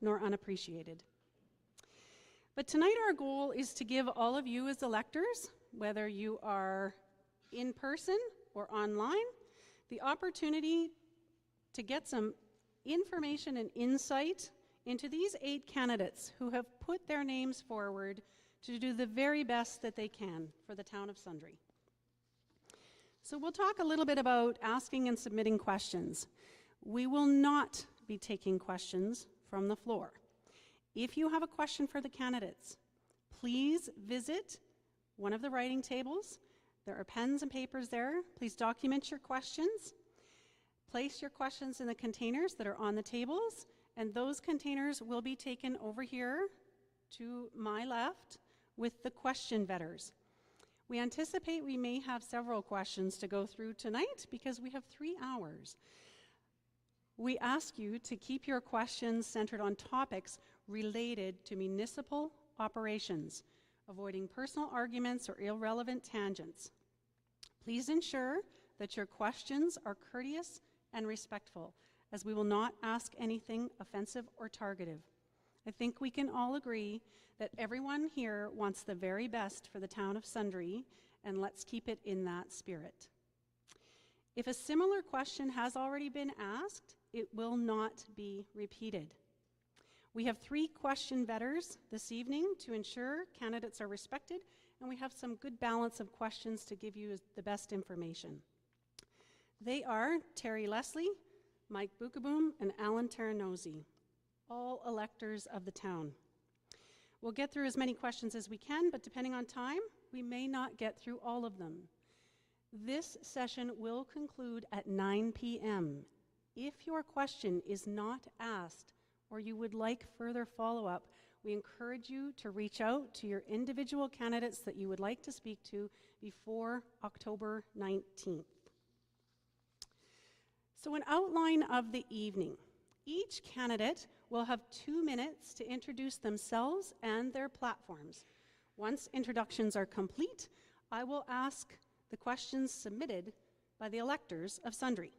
nor unappreciated. But tonight our goal is to give all of you as electors, whether you are in person or online, the opportunity to get some information and insight into these 8 candidates who have put their names forward to do the very best that they can for the town of Sundre. So we'll talk a little bit about asking and submitting questions. We will not be taking questions from the floor. If you have a question for the candidates, please visit one of the writing tables. There are pens and papers there. Please document your questions. Place your questions in the containers that are on the tables, and those containers will be taken over here to my left with the question vetters. We anticipate we may have several questions to go through tonight because we have 3 hours. We ask you to keep your questions centered on topics related to municipal operations, avoiding personal arguments or irrelevant tangents. Please ensure that your questions are courteous and respectful, as we will not ask anything offensive or targeted. I think we can all agree that everyone here wants the very best for the town of Sundre, and let's keep it in that spirit. If a similar question has already been asked, it will not be repeated. We have 3 question vetters this evening to ensure candidates are respected, and we have some good balance of questions to give you the best information. They are Terry Leslie, Mike Bukaboom, and Alan Terranozzi, all electors of the town. We'll get through as many questions as we can, but depending on time, we may not get through all of them. This session will conclude at 9 p.m. If your question is not asked or you would like further follow-up, we encourage you to reach out to your individual candidates that you would like to speak to before October 19th. So an outline of the evening. Each candidate will have 2 minutes to introduce themselves and their platforms. Once introductions are complete, I will ask the questions submitted by the electors of Sundre.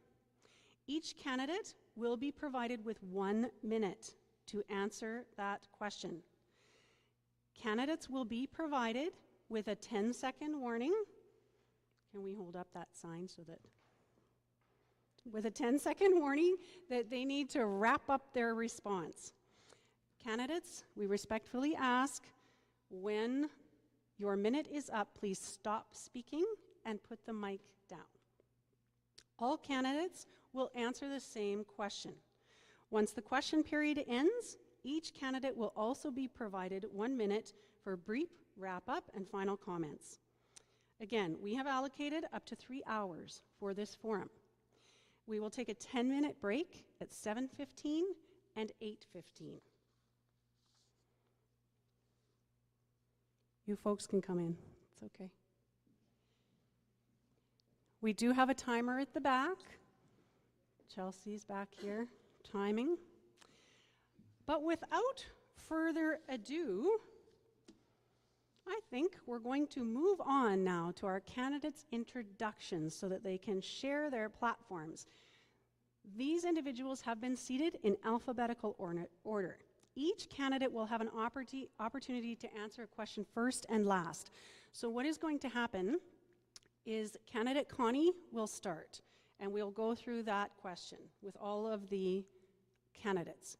Each candidate will be provided with 1 minute to answer that question. Candidates will be provided with a 10-second warning. Can we hold up that sign so that... with a 10-second warning that they need to wrap up their response. Candidates, we respectfully ask, when your minute is up, please stop speaking and put the mic down. All candidates will answer the same question. Once the question period ends, each candidate will also be provided 1 minute for a brief wrap-up and final comments. Again, we have allocated up to 3 hours for this forum. We will take a 10-minute break at 7:15 and 8:15. You folks can come in. It's okay. We do have a timer at the back. Chelsea's back here timing. But without further ado, I think we're going to move on now to our candidates' introductions so that they can share their platforms. These individuals have been seated in alphabetical order. Each candidate will have an opportunity to answer a question first and last. So what is going to happen is candidate Connie will start, and we'll go through that question with all of the candidates.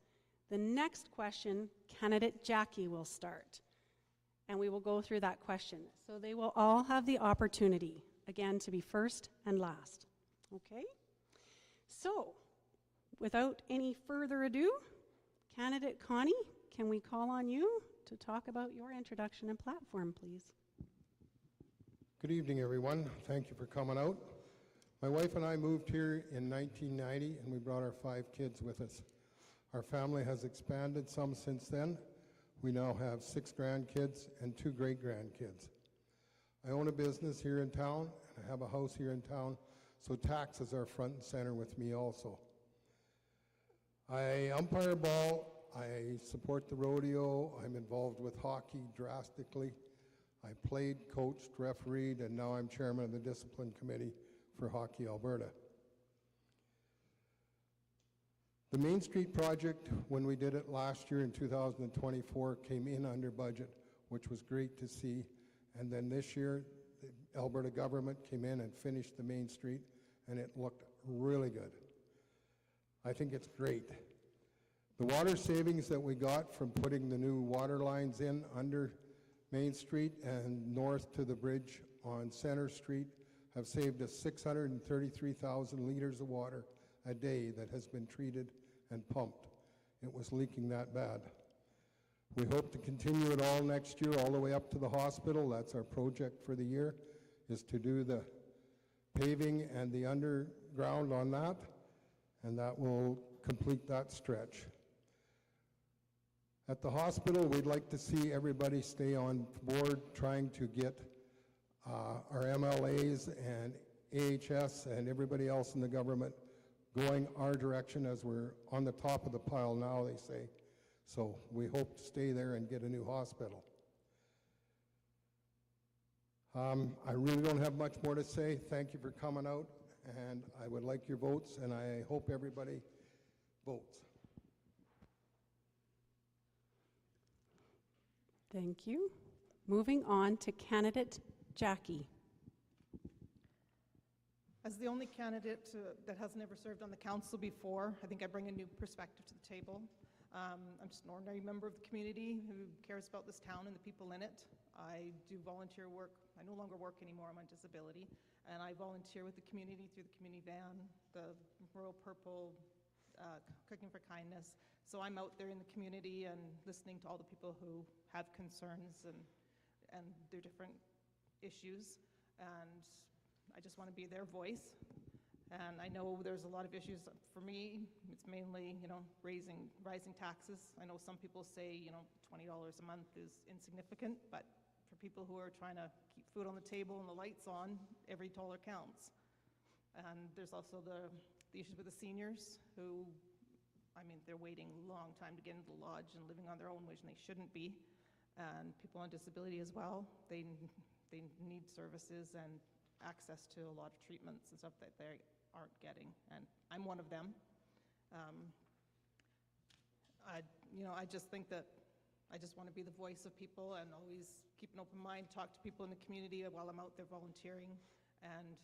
The next question, candidate Jackie will start, and we will go through that question. So they will all have the opportunity, again, to be first and last. Okay? So, without any further ado, candidate Connie, can we call on you to talk about your introduction and platform, please? Good evening, everyone. Thank you for coming out. My wife and I moved here in 1990, and we brought our 5 kids with us. Our family has expanded some since then. We now have 6 grandkids and 2 great-grandkids. I own a business here in town, and I have a house here in town, so taxes are front and center with me also. I umpire ball, I support the rodeo, I'm involved with hockey drastically. I played, coached, refereed, and now I'm chairman of the discipline committee for Hockey Alberta. The Main Street project, when we did it last year in 2024, came in under budget, which was great to see. And then this year, the Alberta government came in and finished the Main Street, and it looked really good. I think it's great. The water savings that we got from putting the new water lines in under Main Street and north to the bridge on Center Street have saved us 633,000 liters of water a day that has been treated and pumped. It was leaking that bad. We hope to continue it all next year, all the way up to the hospital. That's our project for the year, is to do the paving and the underground on that, and that will complete that stretch. At the hospital, we'd like to see everybody stay on board trying to get our MLAs and AHS and everybody else in the government going our direction, as we're on the top of the pile now, they say. So we hope to stay there and get a new hospital. I really don't have much more to say. Thank you for coming out, and I would like your votes, and I hope everybody votes. Thank you. Moving on to candidate Jackie. As the only candidate that has never served on the council before, I think I bring a new perspective to the table. I'm just an ordinary member of the community who cares about this town and the people in it. I do volunteer work. I no longer work anymore. I'm on disability. And I volunteer with the community through the community van, the Royal Purple, Cooking for Kindness. So I'm out there in the community and listening to all the people who have concerns and their different issues. And I just want to be their voice. And I know there's a lot of issues. For me, it's mainly, rising taxes. I know some people say, $20 a month is insignificant, but for people who are trying to keep food on the table and the lights on, every dollar counts. And there's also the issues with the seniors who, they're waiting a long time to get into the lodge and living on their own, which they shouldn't be. And people on disability as well, they need services and access to a lot of treatments and stuff that they aren't getting, and I'm one of them. I just think that I just want to be the voice of people and always keep an open mind, talk to people in the community while I'm out there volunteering, and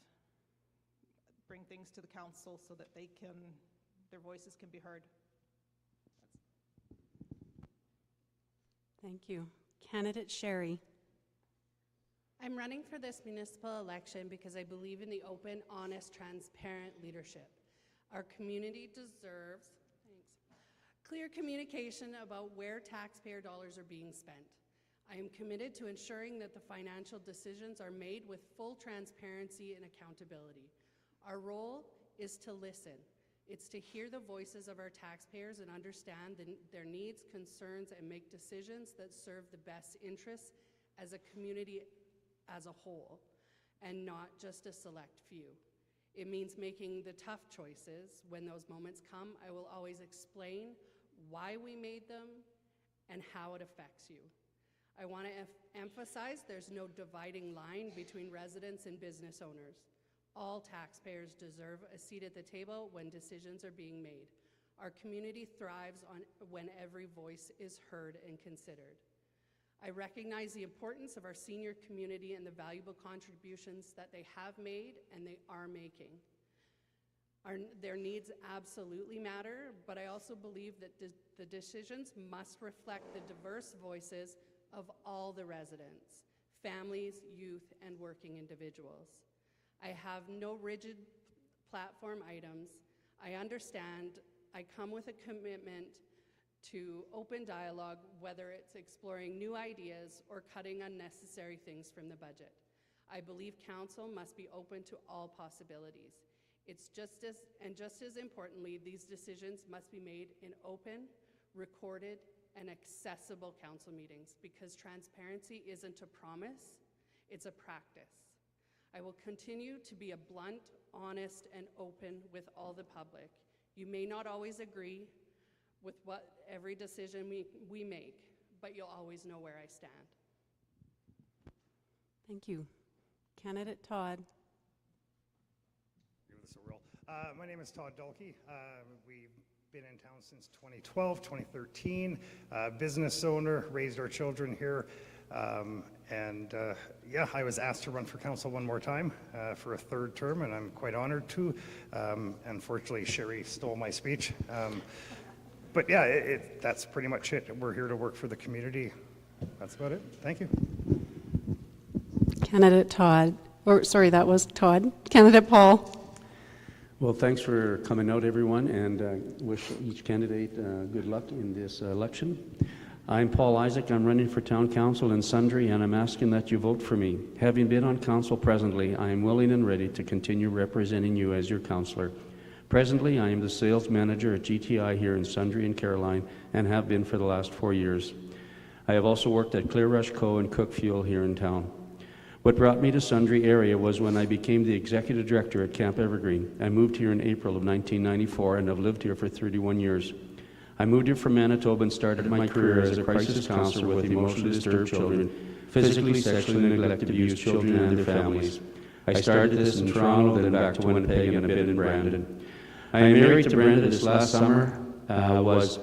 bring things to the council so that their voices can be heard. Thank you. Candidate Sherry. I'm running for this municipal election because I believe in the open, honest, transparent leadership. Our community deserves clear communication about where taxpayer dollars are being spent. I am committed to ensuring that the financial decisions are made with full transparency and accountability. Our role is to listen. It's to hear the voices of our taxpayers and understand their needs, concerns, and make decisions that serve the best interests as a community as a whole, and not just a select few. It means making the tough choices. When those moments come, I will always explain why we made them and how it affects you. I want to emphasize there's no dividing line between residents and business owners. All taxpayers deserve a seat at the table when decisions are being made. Our community thrives when every voice is heard and considered. I recognize the importance of our senior community and the valuable contributions that they have made and they are making. Their needs absolutely matter, but I also believe that the decisions must reflect the diverse voices of all the residents, families, youth, and working individuals. I have no rigid platform items. I understand I come with a commitment to open dialogue, whether it's exploring new ideas or cutting unnecessary things from the budget. I believe council must be open to all possibilities. It's just as importantly, these decisions must be made in open, recorded, and accessible council meetings, because transparency isn't a promise, it's a practice. I will continue to be a blunt, honest, and open with all the public. You may not always agree with every decision we make, but you'll always know where I stand. Thank you. Candidate Todd. Give this a roll. My name is Todd Dulkey. We been in town since 2012, 2013. Business owner, raised our children here. Yeah, I was asked to run for council one more time for a third term, and I'm quite honored to. Unfortunately, Sherry stole my speech. But yeah, that's pretty much it. We're here to work for the community. That's about it. Thank you. Candidate Todd, or sorry, that was Todd. Candidate Paul. Well, thanks for coming out, everyone, and wish each candidate good luck in this election. I'm Paul Isaac. I'm running for Town Council in Sundre, and I'm asking that you vote for me. Having been on council presently, I am willing and ready to continue representing you as your councillor. Presently, I am the sales manager at GTI here in Sundre and Caroline, and have been for the last 4 years. I have also worked at Clear Rush Co. and Cook Fuel here in town. What brought me to Sundre area was when I became the executive director at Camp Evergreen. I moved here in April of 1994 and have lived here for 31 years. I moved here from Manitoba and started my career as a crisis counselor with emotionally disturbed children, physically, sexually neglected, abused children and their families. I started this in Toronto, then back to Winnipeg, and a bit in Brandon. I am married to Brenda. This last summer was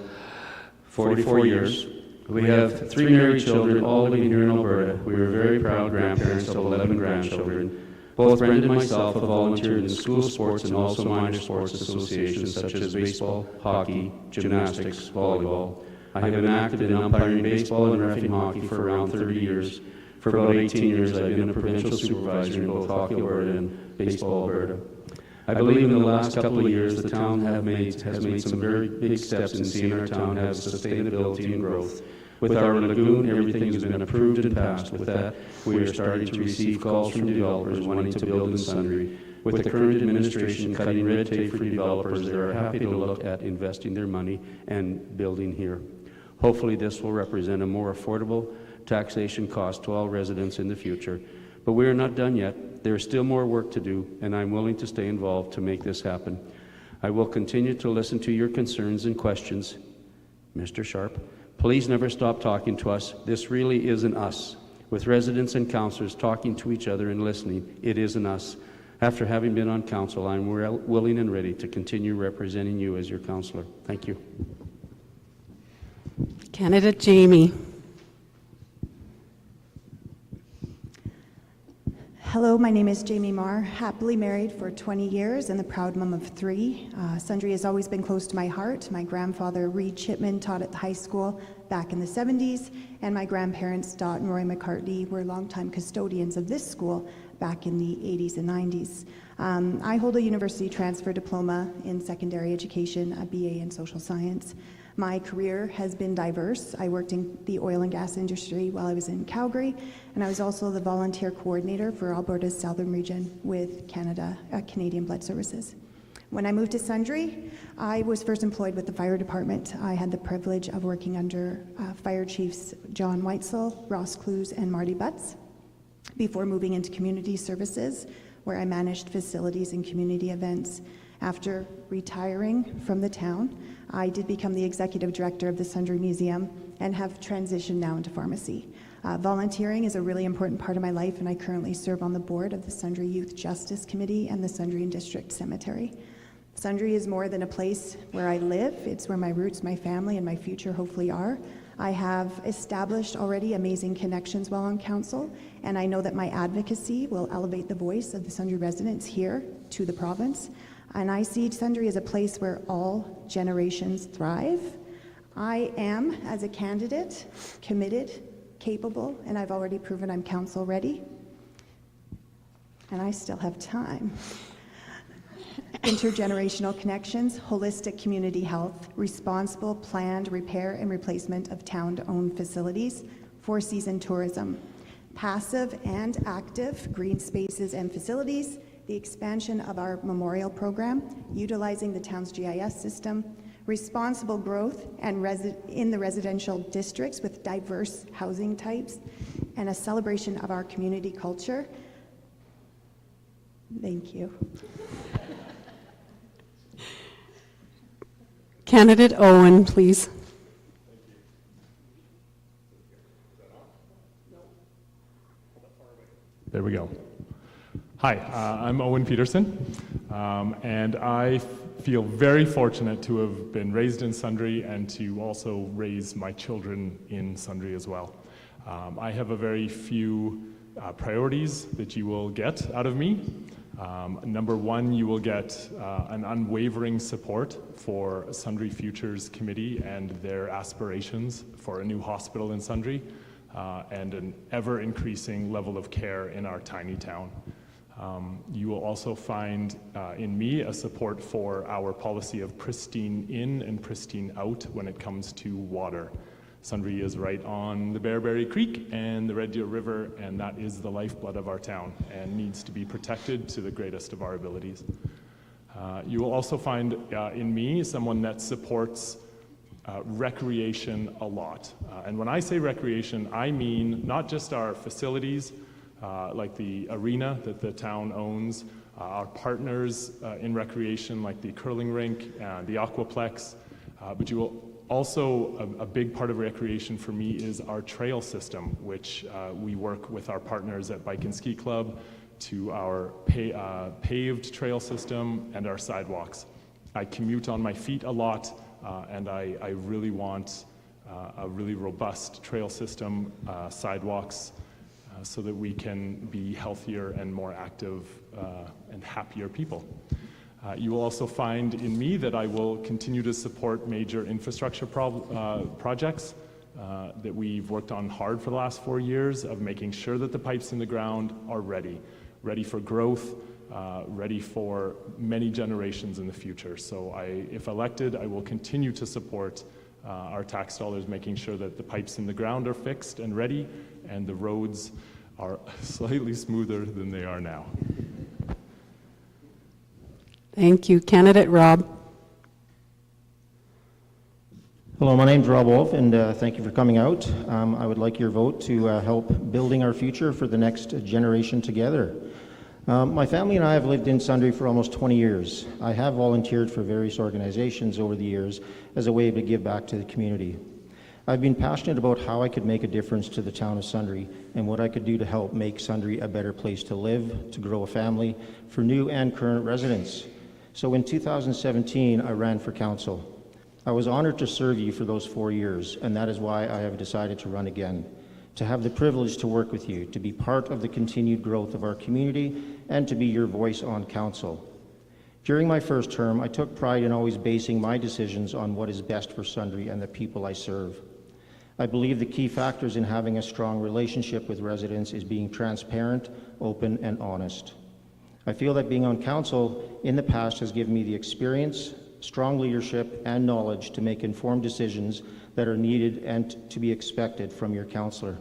44 years. We have 3 married children, all living here in Alberta. We are very proud grandparents of 11 grandchildren. Both Brenda and myself have volunteered in school sports and also minor sports associations such as baseball, hockey, gymnastics, volleyball. I have been active in umpiring baseball and reffing hockey for around 30 years. For about 18 years, I've been a provincial supervisor in both Hockey Alberta and Baseball Alberta. I believe in the last couple of years, the town has made some very big steps in seeing our town have sustainability and growth. With our lagoon, everything has been approved and passed. With that, we are starting to receive calls from developers wanting to build in Sundre. With the current administration cutting red tape for developers, they are happy to look at investing their money and building here. Hopefully, this will represent a more affordable taxation cost to all residents in the future. But we are not done yet. There is still more work to do, and I'm willing to stay involved to make this happen. I will continue to listen to your concerns and questions. Mr. Sharp, please never stop talking to us. This really isn't us. With residents and councillors talking to each other and listening, it isn't us. After having been on council, I'm willing and ready to continue representing you as your councillor. Thank you. Candidate Jamie. Hello, my name is Jamie Marr, happily married for 20 years and the proud mom of 3. Sundre has always been close to my heart. My grandfather, Reed Chipman, taught at the high school back in the 70s, and my grandparents, Dot and Roy McCartney, were longtime custodians of this school back in the 80s and 90s. I hold a university transfer diploma in secondary education, a BA in social science. My career has been diverse. I worked in the oil and gas industry while I was in Calgary, and I was also the volunteer coordinator for Alberta's southern region with Canadian Blood Services. When I moved to Sundre, I was first employed with the fire department. I had the privilege of working under Fire Chiefs John Weitzel, Ross Clues, and Marty Butts before moving into community services, where I managed facilities and community events. After retiring from the town, I did become the executive director of the Sundre Museum and have transitioned now into pharmacy. Volunteering is a really important part of my life, and I currently serve on the board of the Sundre Youth Justice Committee and the Sundre and District Cemetery. Sundre is more than a place where I live. It's where my roots, my family, and my future hopefully are. I have established already amazing connections while on council, and I know that my advocacy will elevate the voice of the Sundre residents here to the province. And I see Sundre as a place where all generations thrive. I am, as a candidate, committed, capable, and I've already proven I'm council ready. And I still have time. Intergenerational connections, holistic community health, responsible planned repair and replacement of town-owned facilities, 4-season tourism, passive and active green spaces and facilities, the expansion of our memorial program, utilizing the town's GIS system, responsible growth and in the residential districts with diverse housing types, and a celebration of our community culture. Thank you. Candidate Owen, please. There we go. Hi, I'm Owen Peterson, and I feel very fortunate to have been raised in Sundre and to also raise my children in Sundre as well. I have a very few priorities that you will get out of me. Number one, you will get an unwavering support for Sundre Futures Committee and their aspirations for a new hospital in Sundre, and an ever-increasing level of care in our tiny town. You will also find in me a support for our policy of pristine in and pristine out when it comes to water. Sundre is right on the Bearberry Creek and the Red Deer River, and that is the lifeblood of our town and needs to be protected to the greatest of our abilities. You will also find in me someone that supports recreation a lot. And when I say recreation, I mean not just our facilities, like the arena that the town owns, our partners in recreation like the curling rink, the aquaplex, but you will also, a big part of recreation for me is our trail system, which we work with our partners at Bike and Ski Club to our paved trail system and our sidewalks. I commute on my feet a lot, and I really want a really robust trail system, sidewalks, so that we can be healthier and more active and happier people. You will also find in me that I will continue to support major infrastructure projects that we've worked on hard for the last 4 years, of making sure that the pipes in the ground are ready for growth, ready for many generations in the future. So if elected, I will continue to support our tax dollars, making sure that the pipes in the ground are fixed and ready, and the roads are slightly smoother than they are now. Thank you. Candidate Rob. Hello, my name's Rob Wolf, and thank you for coming out. I would like your vote to help building our future for the next generation together. My family and I have lived in Sundre for almost 20 years. I have volunteered for various organizations over the years as a way to give back to the community. I've been passionate about how I could make a difference to the town of Sundre and what I could do to help make Sundre a better place to live, to grow a family for new and current residents. So in 2017, I ran for council. I was honored to serve you for those 4 years, and that is why I have decided to run again, to have the privilege to work with you, to be part of the continued growth of our community, and to be your voice on council. During my first term, I took pride in always basing my decisions on what is best for Sundre and the people I serve. I believe the key factors in having a strong relationship with residents is being transparent, open, and honest. I feel that being on council in the past has given me the experience, strong leadership, and knowledge to make informed decisions that are needed and to be expected from your councillor.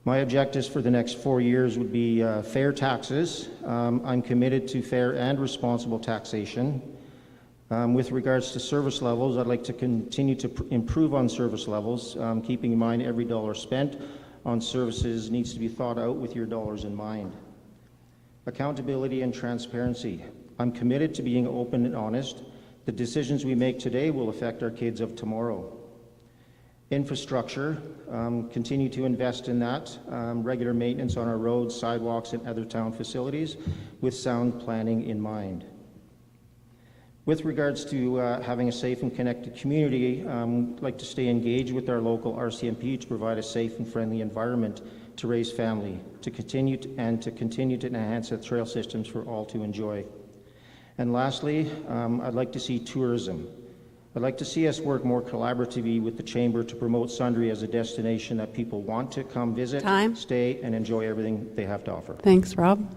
My objectives for the next 4 years would be fair taxes. I'm committed to fair and responsible taxation. With regards to service levels, I'd like to continue to improve on service levels, keeping in mind every dollar spent on services needs to be thought out with your dollars in mind. Accountability and transparency. I'm committed to being open and honest. The decisions we make today will affect our kids of tomorrow. Infrastructure, continue to invest in that. Regular maintenance on our roads, sidewalks, and other town facilities with sound planning in mind. With regards to having a safe and connected community, I'd like to stay engaged with our local RCMP to provide a safe and friendly environment to raise family, to continue to enhance the trail systems for all to enjoy. And lastly, I'd like to see tourism. I'd like to see us work more collaboratively with the Chamber to promote Sundre as a destination that people want to come visit, stay, and enjoy everything they have to offer. Thanks, Rob.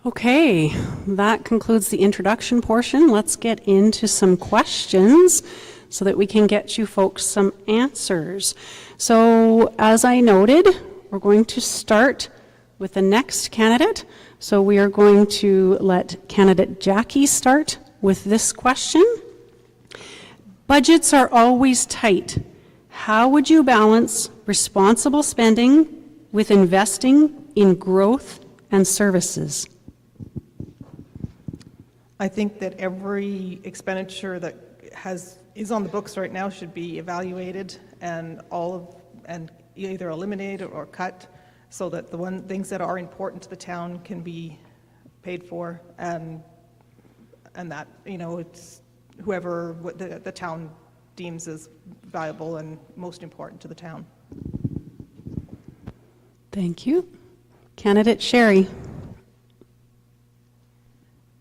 Okay, that concludes the introduction portion. Let's get into some questions so that we can get you folks some answers. So, as I noted, we're going to start with the next candidate. So we are going to let candidate Jackie start with this question. Budgets are always tight. How would you balance responsible spending with investing in growth and services? I think that every expenditure that is on the books right now should be evaluated and either eliminated or cut, so that the things that are important to the town can be paid for, and that, it's whoever the town deems as valuable and most important to the town. Thank you. Candidate Sherry.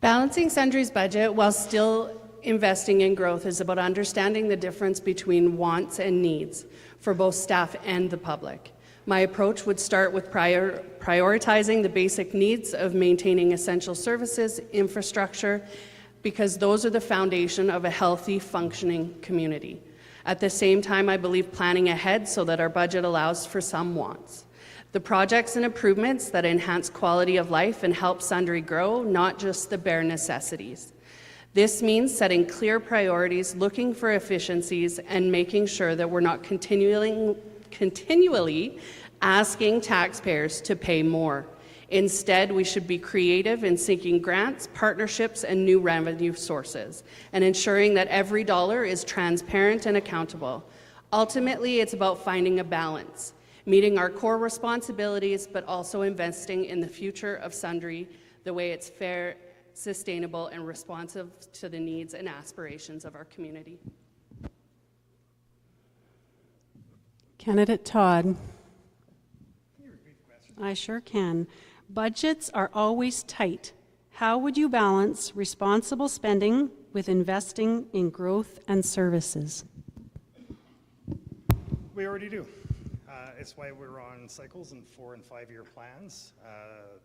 Balancing Sundre's budget while still investing in growth is about understanding the difference between wants and needs for both staff and the public. My approach would start with prioritizing the basic needs of maintaining essential services, infrastructure, because those are the foundation of a healthy, functioning community. At the same time, I believe planning ahead so that our budget allows for some wants. The projects and improvements that enhance quality of life and help Sundre grow, not just the bare necessities. This means setting clear priorities, looking for efficiencies, and making sure that we're not continually asking taxpayers to pay more. Instead, we should be creative in seeking grants, partnerships, and new revenue sources, and ensuring that every dollar is transparent and accountable. Ultimately, it's about finding a balance, meeting our core responsibilities, but also investing in the future of Sundre the way it's fair, sustainable, and responsive to the needs and aspirations of our community. Candidate Todd. I sure can. Budgets are always tight. How would you balance responsible spending with investing in growth and services? We already do. It's why we're on cycles and 4- and 5-year plans.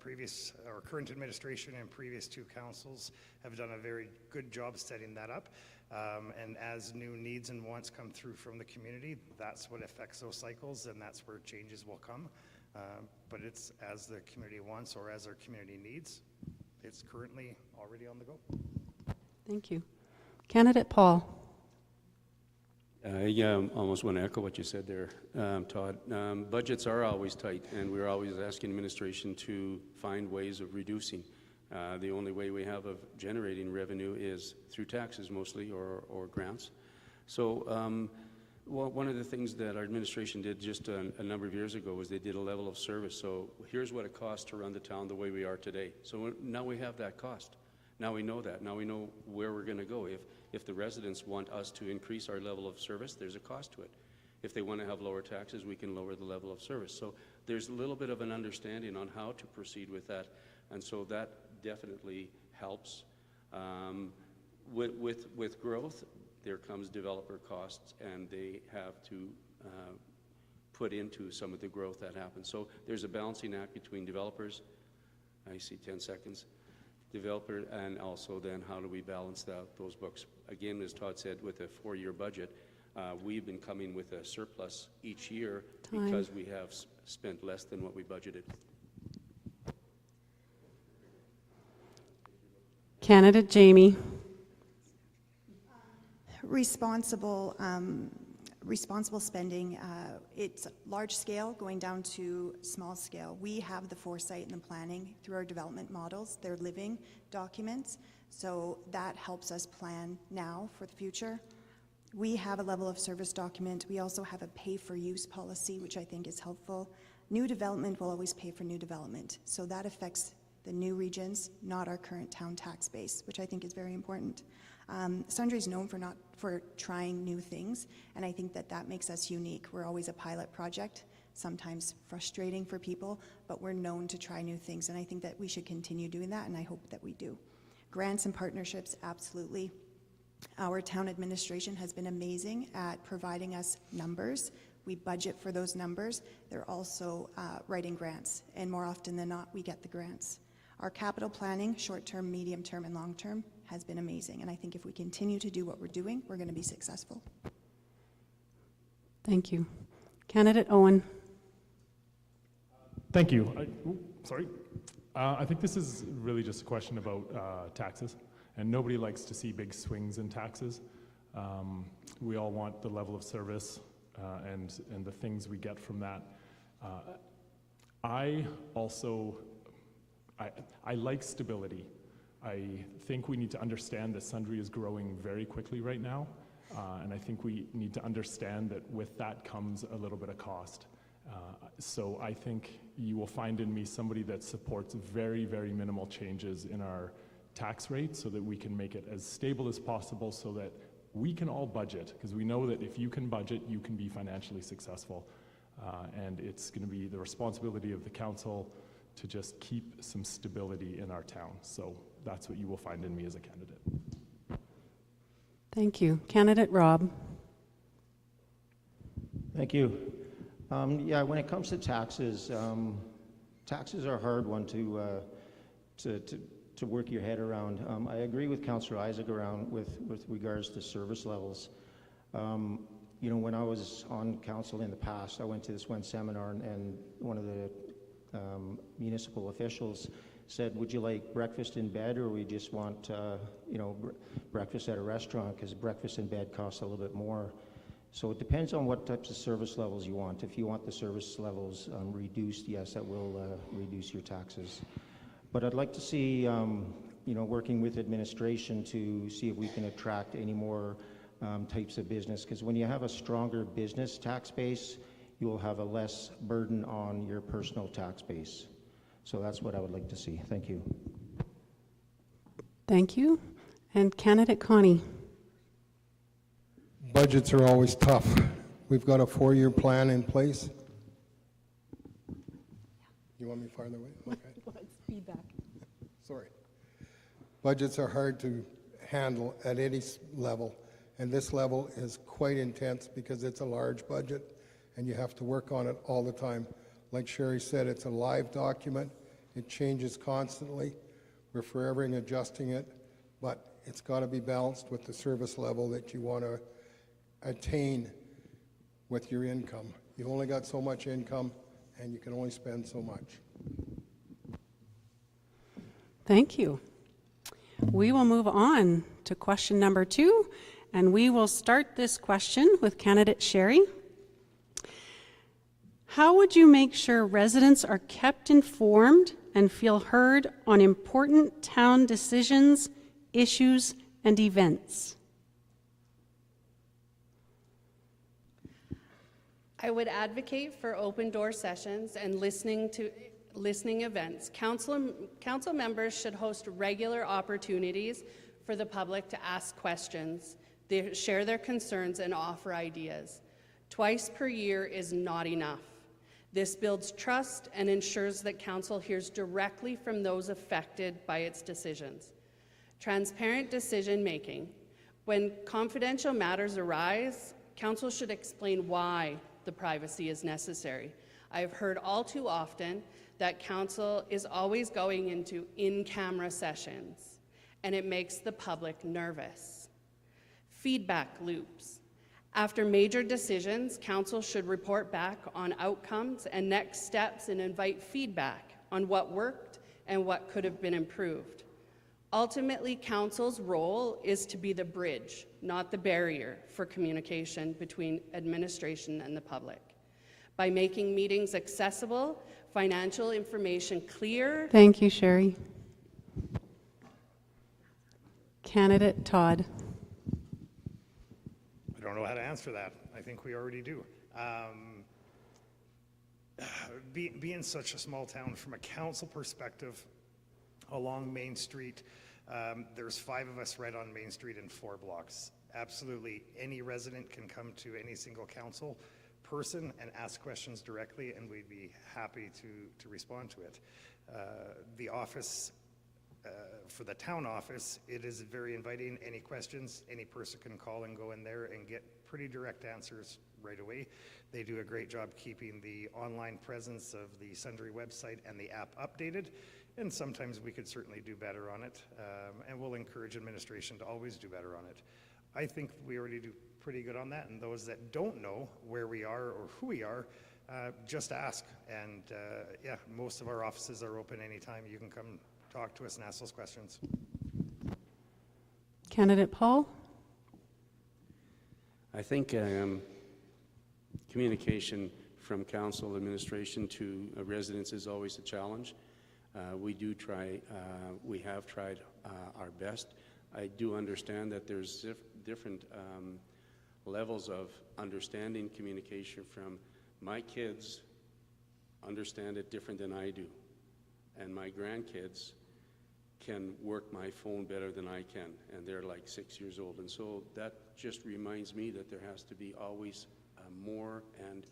Previous or current administration and previous 2 councils have done a very good job setting that up. And as new needs and wants come through from the community, that's what affects those cycles, and that's where changes will come. But it's as the community wants or as our community needs. It's currently already on the go. Thank you. Candidate Paul. Yeah, I almost want to echo what you said there, Todd. Budgets are always tight, and we're always asking administration to find ways of reducing. The only way we have of generating revenue is through taxes mostly, or grants. So one of the things that our administration did just a number of years ago was they did a level of service. So here's what it costs to run the town the way we are today. So now we have that cost. Now we know that. Now we know where we're going to go. If the residents want us to increase our level of service, there's a cost to it. If they want to have lower taxes, we can lower the level of service. So there's a little bit of an understanding on how to proceed with that, and so that definitely helps. With growth, there comes developer costs, and they have to put into some of the growth that happens. So there's a balancing act between developers. I see 10 seconds. Developer, and also then how do we balance those books? Again, as Todd said, with a 4-year budget, we've been coming with a surplus each year because we have spent less than what we budgeted. Candidate Jamie. Responsible spending, it's large scale going down to small scale. We have the foresight and the planning through our development models. They're living documents, so that helps us plan now for the future. We have a level of service document. We also have a pay-for-use policy, which I think is helpful. New development will always pay for new development, so that affects the new regions, not our current town tax base, which I think is very important. Sundre is known for trying new things, and I think that makes us unique. We're always a pilot project, sometimes frustrating for people, but we're known to try new things, and I think that we should continue doing that, and I hope that we do. Grants and partnerships, absolutely. Our town administration has been amazing at providing us numbers. We budget for those numbers. They're also writing grants, and more often than not, we get the grants. Our capital planning, short-term, medium-term, and long-term, has been amazing, and I think if we continue to do what we're doing, we're going to be successful. Thank you. Candidate Owen. Thank you. I think this is really just a question about taxes, and nobody likes to see big swings in taxes. We all want the level of service and the things we get from that. I like stability. I think we need to understand that Sundre is growing very quickly right now, and I think we need to understand that with that comes a little bit of cost. So I think you will find in me somebody that supports very, very minimal changes in our tax rate so that we can make it as stable as possible so that we can all budget, because we know that if you can budget, you can be financially successful. And it's going to be the responsibility of the council to just keep some stability in our town. So that's what you will find in me as a candidate. Thank you. Candidate Rob. Thank you. Yeah, when it comes to taxes, taxes are a hard one to work your head around. I agree with Councillor Isaac with regards to service levels. You know, when I was on council in the past, I went to this one seminar, and one of the municipal officials said, would you like breakfast in bed, or we just want, you know, breakfast at a restaurant, because breakfast in bed costs a little bit more. So it depends on what types of service levels you want. If you want the service levels reduced, yes, that will reduce your taxes. But I'd like to see, you know, working with administration to see if we can attract any more types of business, because when you have a stronger business tax base, you will have a less burden on your personal tax base. So that's what I would like to see. Thank you. Thank you. And Candidate Connie. Budgets are always tough. We've got a 4-year plan in place. You want me farther away? Okay. Feedback. Sorry. Budgets are hard to handle at any level, and this level is quite intense because it's a large budget and you have to work on it all the time. Like Sherry said, it's a live document. It changes constantly. We're forever adjusting it, but it's got to be balanced with the service level that you want to attain with your income. You've only got so much income and you can only spend so much. Thank you. We will move on to question number 2, and we will start this question with candidate Sherry. How would you make sure residents are kept informed and feel heard on important town decisions, issues, and events? I would advocate for open door sessions and listening events. Council members should host regular opportunities for the public to ask questions, share their concerns, and offer ideas. Twice per year is not enough. This builds trust and ensures that council hears directly from those affected by its decisions. Transparent decision-making. When confidential matters arise, council should explain why the privacy is necessary. I have heard all too often that council is always going into in-camera sessions, and it makes the public nervous. Feedback loops. After major decisions, council should report back on outcomes and next steps and invite feedback on what worked and what could have been improved. Ultimately, council's role is to be the bridge, not the barrier, for communication between administration and the public. By making meetings accessible, financial information clear. Thank you, Sherry. Candidate Todd. I don't know how to answer that. I think we already do. Being such a small town, from a council perspective, along Main Street, there's 5 of us right on Main Street in 4 blocks. Absolutely any resident can come to any single council person and ask questions directly, and we'd be happy to respond to it. The office, for the town office, it is very inviting. Any questions, any person can call and go in there and get pretty direct answers right away. They do a great job keeping the online presence of the Sundre website and the app updated, and sometimes we could certainly do better on it, and we'll encourage administration to always do better on it. I think we already do pretty good on that, and those that don't know where we are or who we are, just ask. And yeah, most of our offices are open anytime. You can come talk to us and ask those questions. Candidate Paul. I think communication from council administration to residents is always a challenge. We have tried our best. I do understand that there's different levels of understanding communication from my kids understand it different than I do. And my grandkids can work my phone better than I can, and they're like 6 years old. And so that just reminds me that there has to be always more and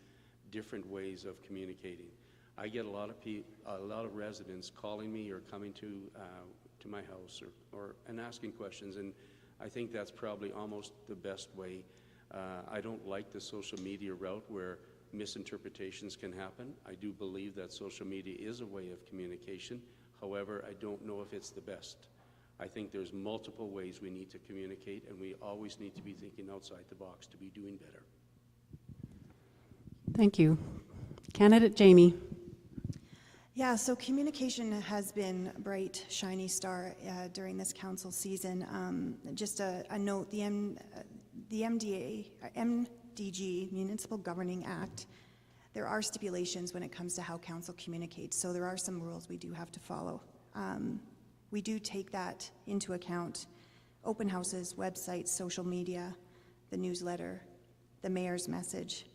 different ways of communicating. I get a lot of residents calling me or coming to my house and asking questions, and I think that's probably almost the best way. I don't like the social media route where misinterpretations can happen. I do believe that social media is a way of communication. However, I don't know if it's the best. I think there's multiple ways we need to communicate, and we always need to be thinking outside the box to be doing better. Thank you. Candidate Jamie. Yeah, so communication has been a bright, shiny star during this council season. Just a note, the MDG, Municipal Governing Act, there are stipulations when it comes to how council communicates, so there are some rules we do have to follow. We do take that into account. Open houses, websites, social media, the newsletter, the mayor's message,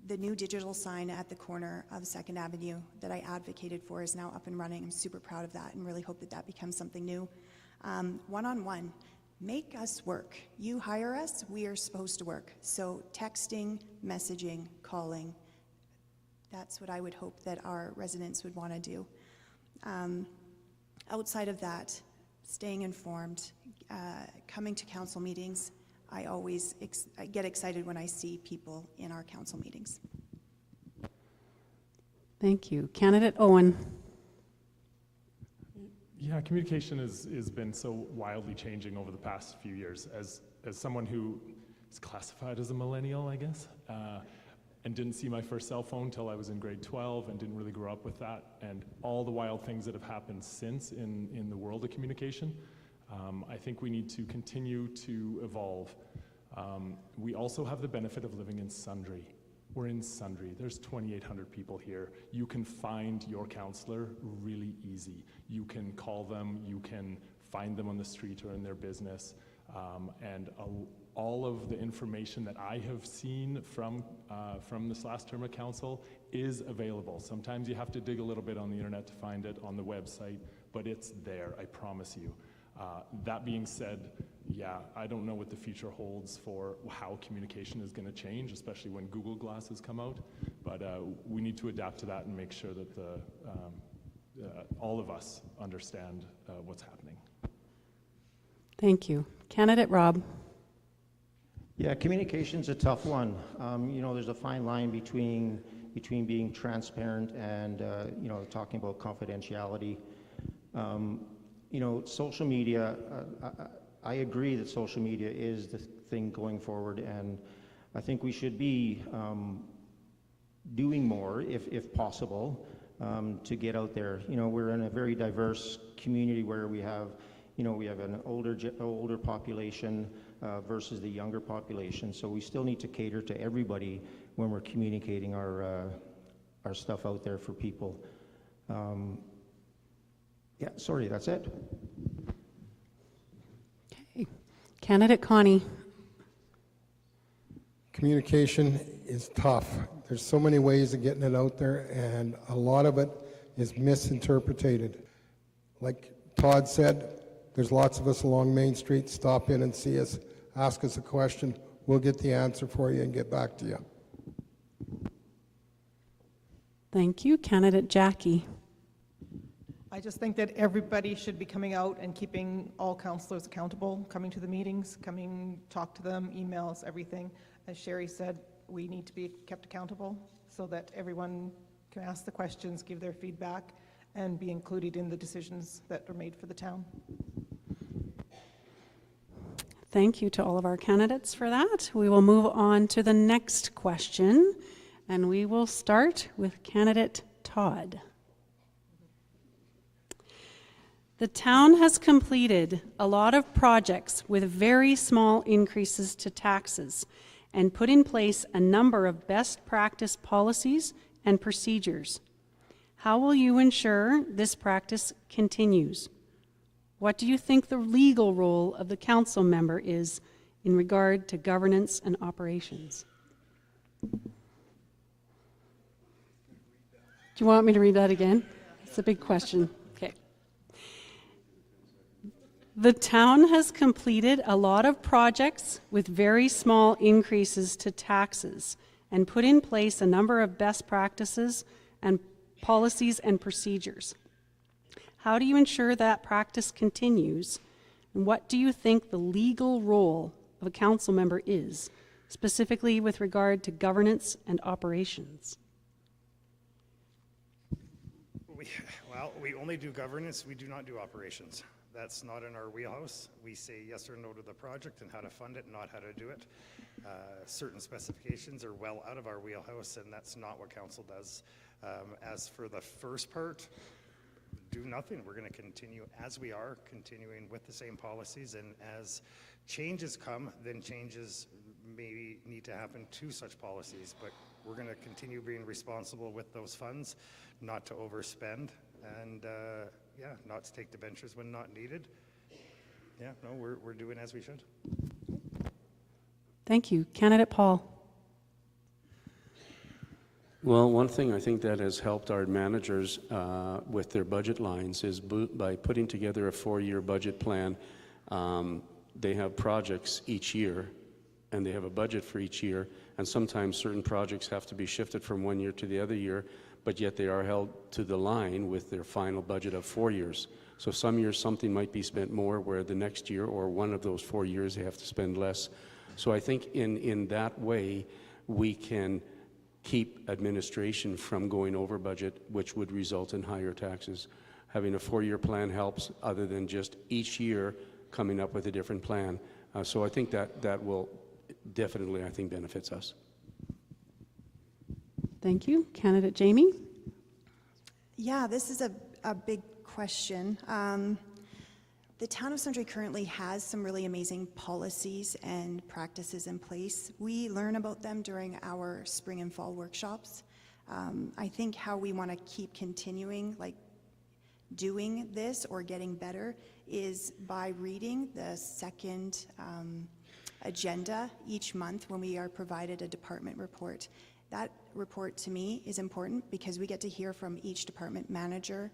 the new digital sign at the corner of 2nd Avenue that I advocated for is now up and running. I'm super proud of that and really hope that that becomes something new. One-on-one, make us work. You hire us, we are supposed to work. So texting, messaging, calling, that's what I would hope that our residents would want to do. Outside of that, staying informed, coming to council meetings. I always get excited when I see people in our council meetings. Thank you. Candidate Owen. Yeah, communication has been so wildly changing over the past few years. As someone who is classified as a millennial, I guess, and didn't see my first cell phone till I was in grade 12 and didn't really grow up with that, and all the wild things that have happened since in the world of communication, I think we need to continue to evolve. We also have the benefit of living in Sundre. We're in Sundre. There's 2,800 people here. You can find your counselor really easy. You can call them, you can find them on the street or in their business, and all of the information that I have seen from this last term of council is available. Sometimes you have to dig a little bit on the internet to find it on the website, but it's there, I promise you. That being said, yeah, I don't know what the future holds for how communication is going to change, especially when Google Glasses come out, but we need to adapt to that and make sure that all of us understand what's happening. Thank you. Candidate Rob. Yeah, communication's a tough one. You know, there's a fine line between being transparent and you know, talking about confidentiality. You know, social media, I agree that social media is the thing going forward, and I think we should be doing more, if possible, to get out there. You know, we're in a very diverse community where we have, you know, we have an older population versus the younger population, so we still need to cater to everybody when we're communicating our stuff out there for people. Yeah, sorry, that's it. Okay. Candidate Connie. Communication is tough. There's so many ways of getting it out there, and a lot of it is misinterpreted. Like Todd said, there's lots of us along Main Street. Stop in and see us, ask us a question. We'll get the answer for you and get back to you. Thank you. Candidate Jackie. I just think that everybody should be coming out and keeping all councillors accountable, coming to the meetings, talk to them, emails, everything. As Sherry said, we need to be kept accountable so that everyone can ask the questions, give their feedback, and be included in the decisions that are made for the town. Thank you to all of our candidates for that. We will move on to the next question, and we will start with candidate Todd. The town has completed a lot of projects with very small increases to taxes and put in place a number of best practice policies and procedures. How will you ensure this practice continues? What do you think the legal role of the council member is in regard to governance and operations? Do you want me to read that again? It's a big question. Okay. The town has completed a lot of projects with very small increases to taxes and put in place a number of best practices and policies and procedures. How do you ensure that practice continues? And what do you think the legal role of a council member is, specifically with regard to governance and operations? We only do governance, we do not do operations. That's not in our wheelhouse. We say yes or no to the project and how to fund it, not how to do it. Certain specifications are well out of our wheelhouse, and that's not what council does. As for the first part, do nothing. We're going to continue as we are, continuing with the same policies, and as changes come, then changes maybe need to happen to such policies, but we're going to continue being responsible with those funds, not to overspend, and not to take debentures when not needed. Yeah, no, we're doing as we should. Thank you. Candidate Paul. Well, one thing I think that has helped our managers with their budget lines is by putting together a 4-year budget plan. They have projects each year, and they have a budget for each year, and sometimes certain projects have to be shifted from one year to the other year, but yet they are held to the line with their final budget of 4 years. So some years something might be spent more, where the next year or one of those 4 years they have to spend less. So I think in that way we can keep administration from going over budget, which would result in higher taxes. Having a 4-year plan helps, other than just each year coming up with a different plan. So I think that will definitely, I think, benefits us. Thank you. Candidate Jamie. Yeah, this is a big question. The town of Sundre currently has some really amazing policies and practices in place. We learn about them during our spring and fall workshops. I think how we want to keep continuing, like doing this or getting better, is by reading the second agenda each month when we are provided a department report. That report to me is important because we get to hear from each department manager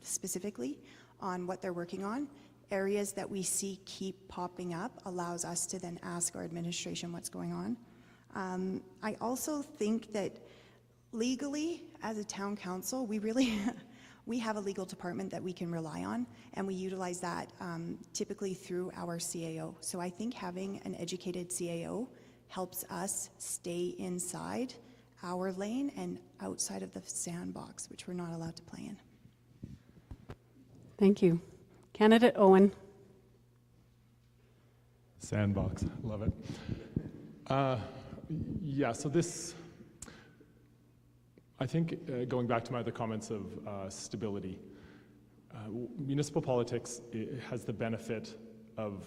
specifically on what they're working on. Areas that we see keep popping up allows us to then ask our administration what's going on. I also think that legally, as a town council, we have a legal department that we can rely on, and we utilize that typically through our CAO. So I think having an educated CAO helps us stay inside our lane and outside of the sandbox, which we're not allowed to play in. Thank you. Candidate Owen. Sandbox, love it. So this, I think, going back to my other comments of stability, municipal politics has the benefit of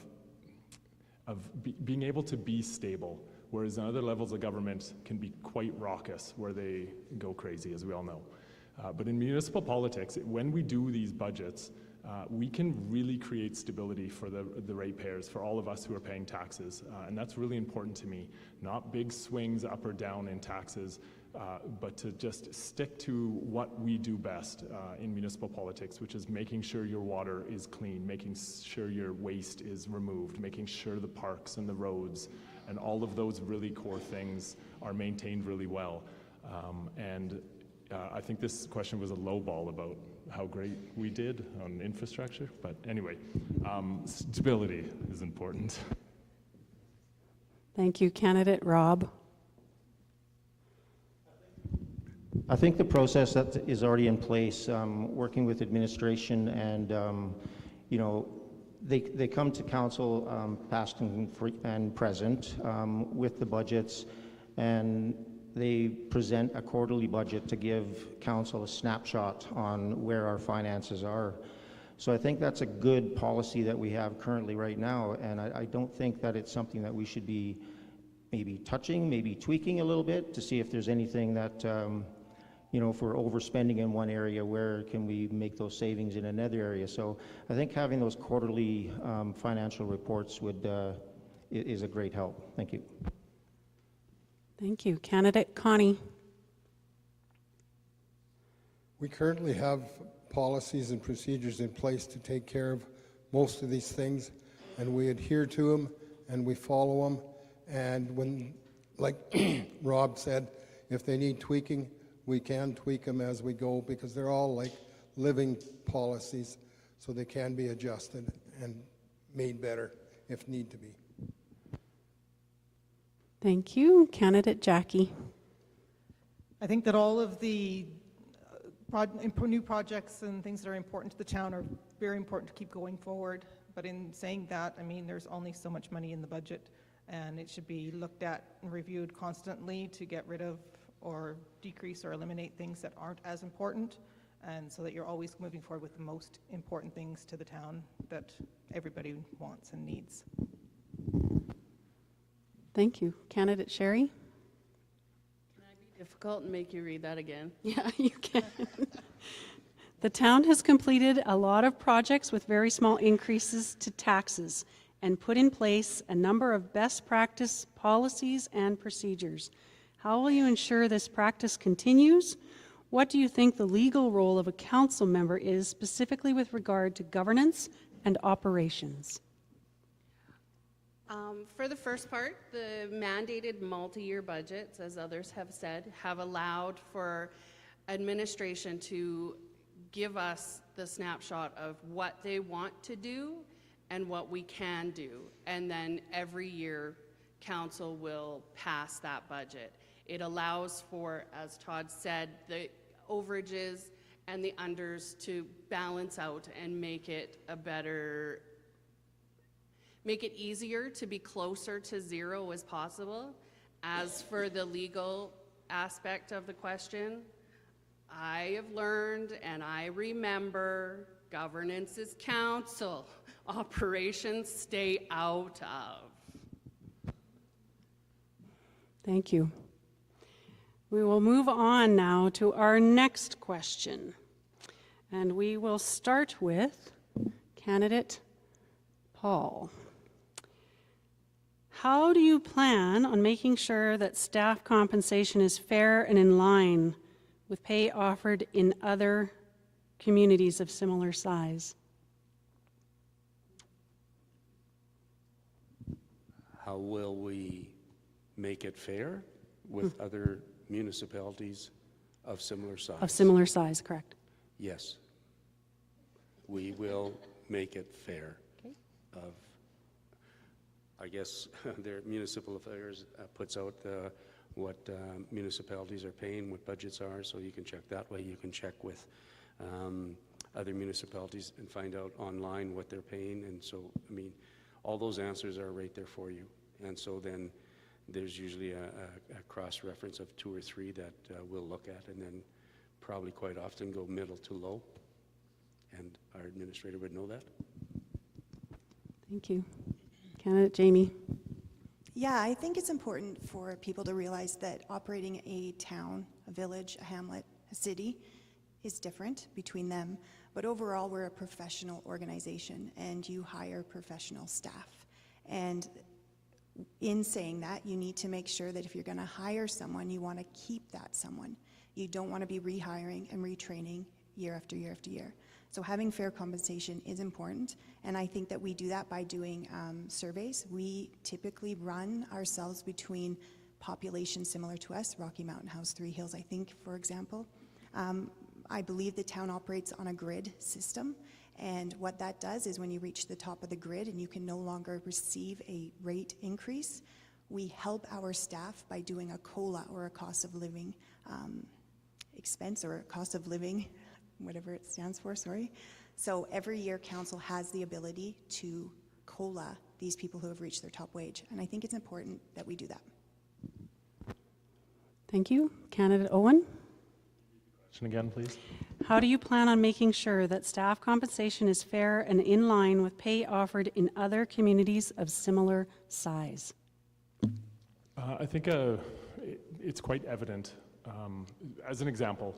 being able to be stable, whereas in other levels of government can be quite raucous, where they go crazy, as we all know. But in municipal politics, when we do these budgets, we can really create stability for the ratepayers, for all of us who are paying taxes, and that's really important to me. Not big swings up or down in taxes, but to just stick to what we do best in municipal politics, which is making sure your water is clean, making sure your waste is removed, making sure the parks and the roads and all of those really core things are maintained really well. I think this question was a low ball about how great we did on infrastructure, but anyway, stability is important. Thank you. Candidate Rob. I think the process that is already in place, working with administration and, they come to council past and present with the budgets, and they present a quarterly budget to give council a snapshot on where our finances are. So I think that's a good policy that we have currently right now, and I don't think that it's something that we should be maybe touching, maybe tweaking a little bit to see if there's anything that, if we're overspending in one area, where can we make those savings in another area? So I think having those quarterly financial reports is a great help. Thank you. Thank you. Candidate Connie. We currently have policies and procedures in place to take care of most of these things, and we adhere to them and we follow them. And when, like Rob said, if they need tweaking, we can tweak them as we go, because they're all like living policies, so they can be adjusted and made better if need to be. Thank you. Candidate Jackie. I think that all of the new projects and things that are important to the town are very important to keep going forward. But in saying that, I mean, there's only so much money in the budget, and it should be looked at and reviewed constantly to get rid of or decrease or eliminate things that aren't as important, and so that you're always moving forward with the most important things to the town that everybody wants and needs. Thank you. Candidate Sherry? Can I be difficult and make you read that again? Yeah, you can. The town has completed a lot of projects with very small increases to taxes and put in place a number of best practice policies and procedures. How will you ensure this practice continues? What do you think the legal role of a council member is, specifically with regard to governance and operations? For the first part, the mandated multi-year budgets, as others have said, have allowed for administration to give us the snapshot of what they want to do and what we can do. And then every year, council will pass that budget. It allows for, as Todd said, the overages and the unders to balance out and make it easier to be closer to zero as possible. As for the legal aspect of the question, I have learned and I remember governance is council, operations stay out of. Thank you. We will move on now to our next question. And we will start with candidate Paul. How do you plan on making sure that staff compensation is fair and in line with pay offered in other communities of similar size? How will we make it fair with other municipalities of similar size? Of similar size, correct. Yes. We will make it fair. Okay. I guess their municipal affairs puts out what municipalities are paying, what budgets are, so you can check that way. You can check with other municipalities and find out online what they're paying. And so, I mean, all those answers are right there for you. And so then there's usually a cross-reference of 2 or 3 that we'll look at, and then probably quite often go middle to low. And our administrator would know that. Thank you. Candidate Jamie. Yeah, I think it's important for people to realize that operating a town, a village, a hamlet, a city is different between them. But overall, we're a professional organization, and you hire professional staff. And in saying that, you need to make sure that if you're going to hire someone, you want to keep that someone. You don't want to be rehiring and retraining year after year after year. So having fair compensation is important, and I think that we do that by doing surveys. We typically run ourselves between populations similar to us, Rocky Mountain House, Three Hills, I think, for example. I believe the town operates on a grid system, and what that does is when you reach the top of the grid and you can no longer receive a rate increase, we help our staff by doing a COLA, or a cost of living expense, or a cost of living, whatever it stands for, sorry. So every year council has the ability to COLA these people who have reached their top wage, and I think it's important that we do that. Thank you. Candidate Owen. Question again, please. How do you plan on making sure that staff compensation is fair and in line with pay offered in other communities of similar size? I think it's quite evident. As an example,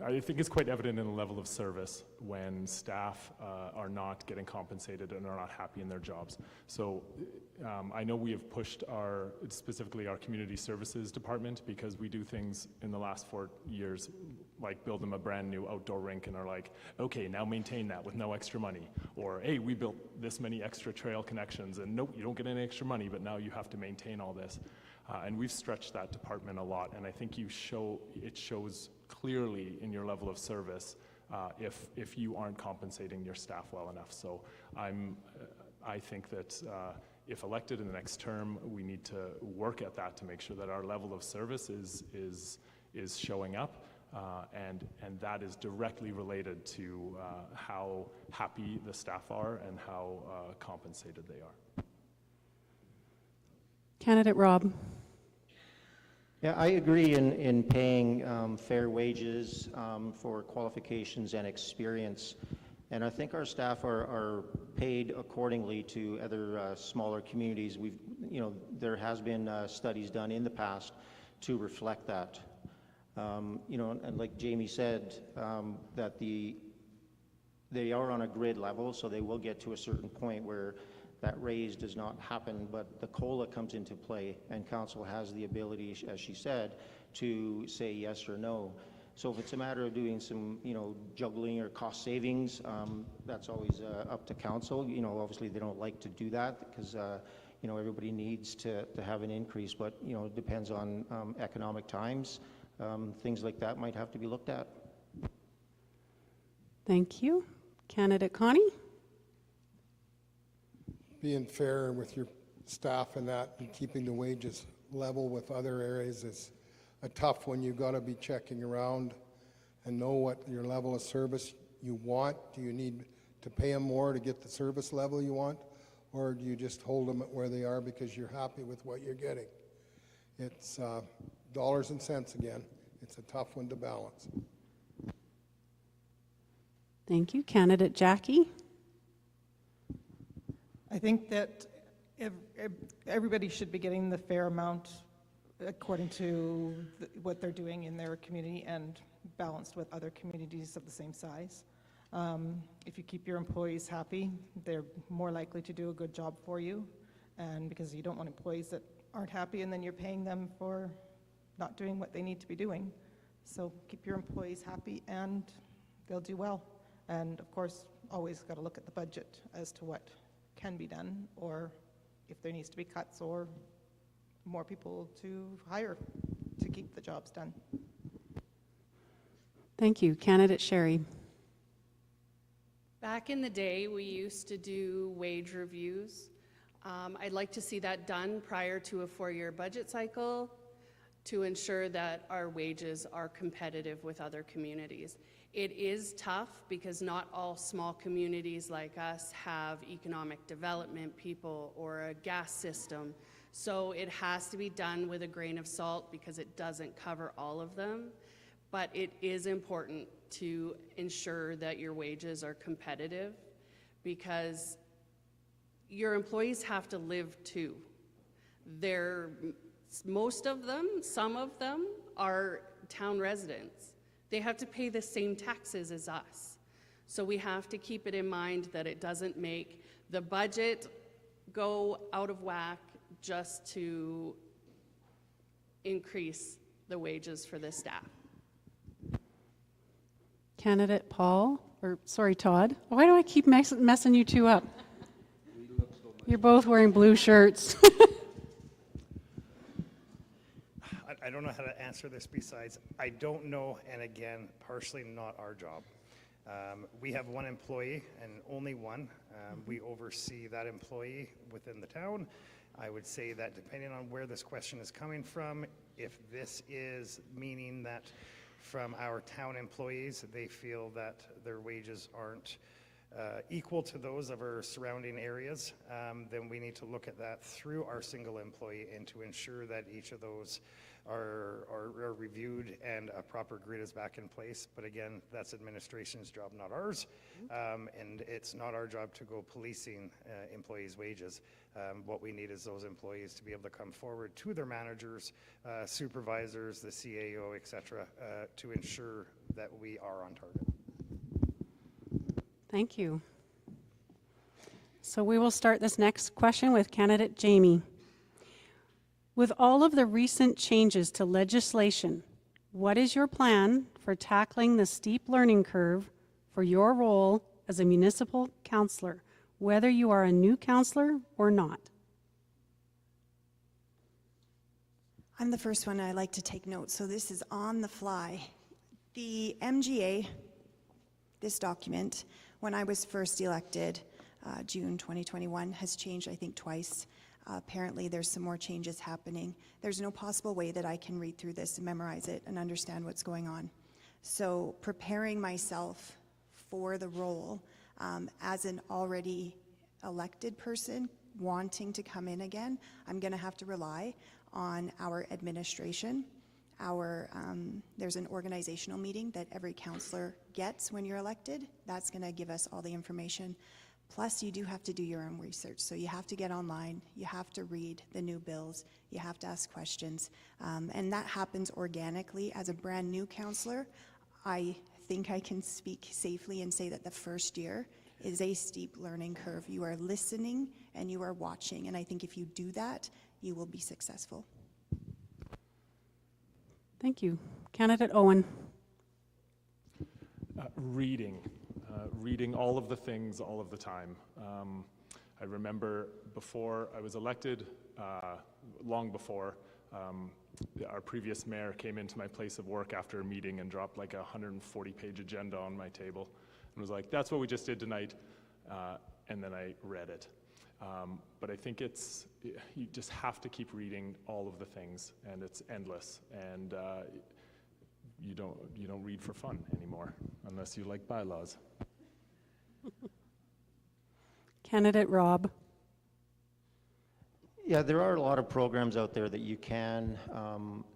I think it's quite evident in the level of service when staff are not getting compensated and are not happy in their jobs. So I know we have pushed specifically our community services department, because we do things in the last 4 years like build them a brand new outdoor rink and are like, okay, now maintain that with no extra money. Or, hey, we built this many extra trail connections and nope, you don't get any extra money, but now you have to maintain all this. And we've stretched that department a lot, and I think it shows clearly in your level of service if you aren't compensating your staff well enough. So I think that if elected in the next term, we need to work at that to make sure that our level of service is showing up, and that is directly related to how happy the staff are and how compensated they are. Candidate Rob. Yeah, I agree in paying fair wages for qualifications and experience. And I think our staff are paid accordingly to other smaller communities. There has been studies done in the past to reflect that. And like Jamie said, that they are on a grid level, so they will get to a certain point where that raise does not happen, but the COLA comes into play, and council has the ability, as she said, to say yes or no. So if it's a matter of doing some, juggling or cost savings, that's always up to council. Obviously they don't like to do that because, everybody needs to have an increase, but, it depends on economic times. Things like that might have to be looked at. Thank you. Candidate Connie? Being fair with your staff and that and keeping the wages level with other areas is a tough one. You've got to be checking around and know what your level of service you want. Do you need to pay them more to get the service level you want, or do you just hold them at where they are because you're happy with what you're getting? It's dollars and cents again. It's a tough one to balance. Thank you. Candidate Jackie? I think that everybody should be getting the fair amount according to what they're doing in their community and balanced with other communities of the same size. If you keep your employees happy, they're more likely to do a good job for you, and because you don't want employees that aren't happy and then you're paying them for not doing what they need to be doing. So keep your employees happy and they'll do well. And of course, always got to look at the budget as to what can be done, or if there needs to be cuts or more people to hire to keep the jobs done. Thank you. Candidate Sherry? Back in the day, we used to do wage reviews. I'd like to see that done prior to a 4-year budget cycle to ensure that our wages are competitive with other communities. It is tough because not all small communities like us have economic development people or a gas system. So it has to be done with a grain of salt because it doesn't cover all of them. But it is important to ensure that your wages are competitive because your employees have to live too. Most of them, some of them are town residents. They have to pay the same taxes as us. So we have to keep it in mind that it doesn't make the budget go out of whack just to increase the wages for the staff. Candidate Todd. Why do I keep messing you two up? You're both wearing blue shirts. I don't know how to answer this besides, I don't know, and again, partially not our job. We have one employee and only one. We oversee that employee within the town. I would say that depending on where this question is coming from, if this is meaning that from our town employees, they feel that their wages aren't equal to those of our surrounding areas, then we need to look at that through our single employee and to ensure that each of those are reviewed and a proper grid is back in place. But again, that's administration's job, not ours. And it's not our job to go policing employees' wages. What we need is those employees to be able to come forward to their managers, supervisors, the CAO, et cetera, to ensure that we are on target. Thank you. So we will start this next question with candidate Jamie. With all of the recent changes to legislation, What is your plan for tackling the steep learning curve for your role as a municipal councillor, whether you are a new councillor or not? I'm the first one. I like to take notes, so this is on the fly. The MGA, this document, when I was first elected, June 2021, has changed, I think, twice. Apparently, there's some more changes happening. There's no possible way that I can read through this and memorize it and understand what's going on. So preparing myself for the role as an already elected person wanting to come in again, I'm going to have to rely on our administration. There's an organizational meeting that every councillor gets when you're elected. That's going to give us all the information. Plus, you do have to do your own research. So you have to get online, you have to read the new bills, you have to ask questions. And that happens organically. As a brand new councillor, I think I can speak safely and say that the first year is a steep learning curve. You are listening and you are watching. And I think if you do that, you will be successful. Thank you. Candidate Owen. Reading all of the things all of the time. I remember before I was elected, long before, our previous mayor came into my place of work after a meeting and dropped like a 140-page agenda on my table and was like, "That's what we just did tonight," and then I read it. But I think you just have to keep reading all of the things, and it's endless. And you don't read for fun anymore, unless you like bylaws. Candidate Rob. Yeah, there are a lot of programs out there that you can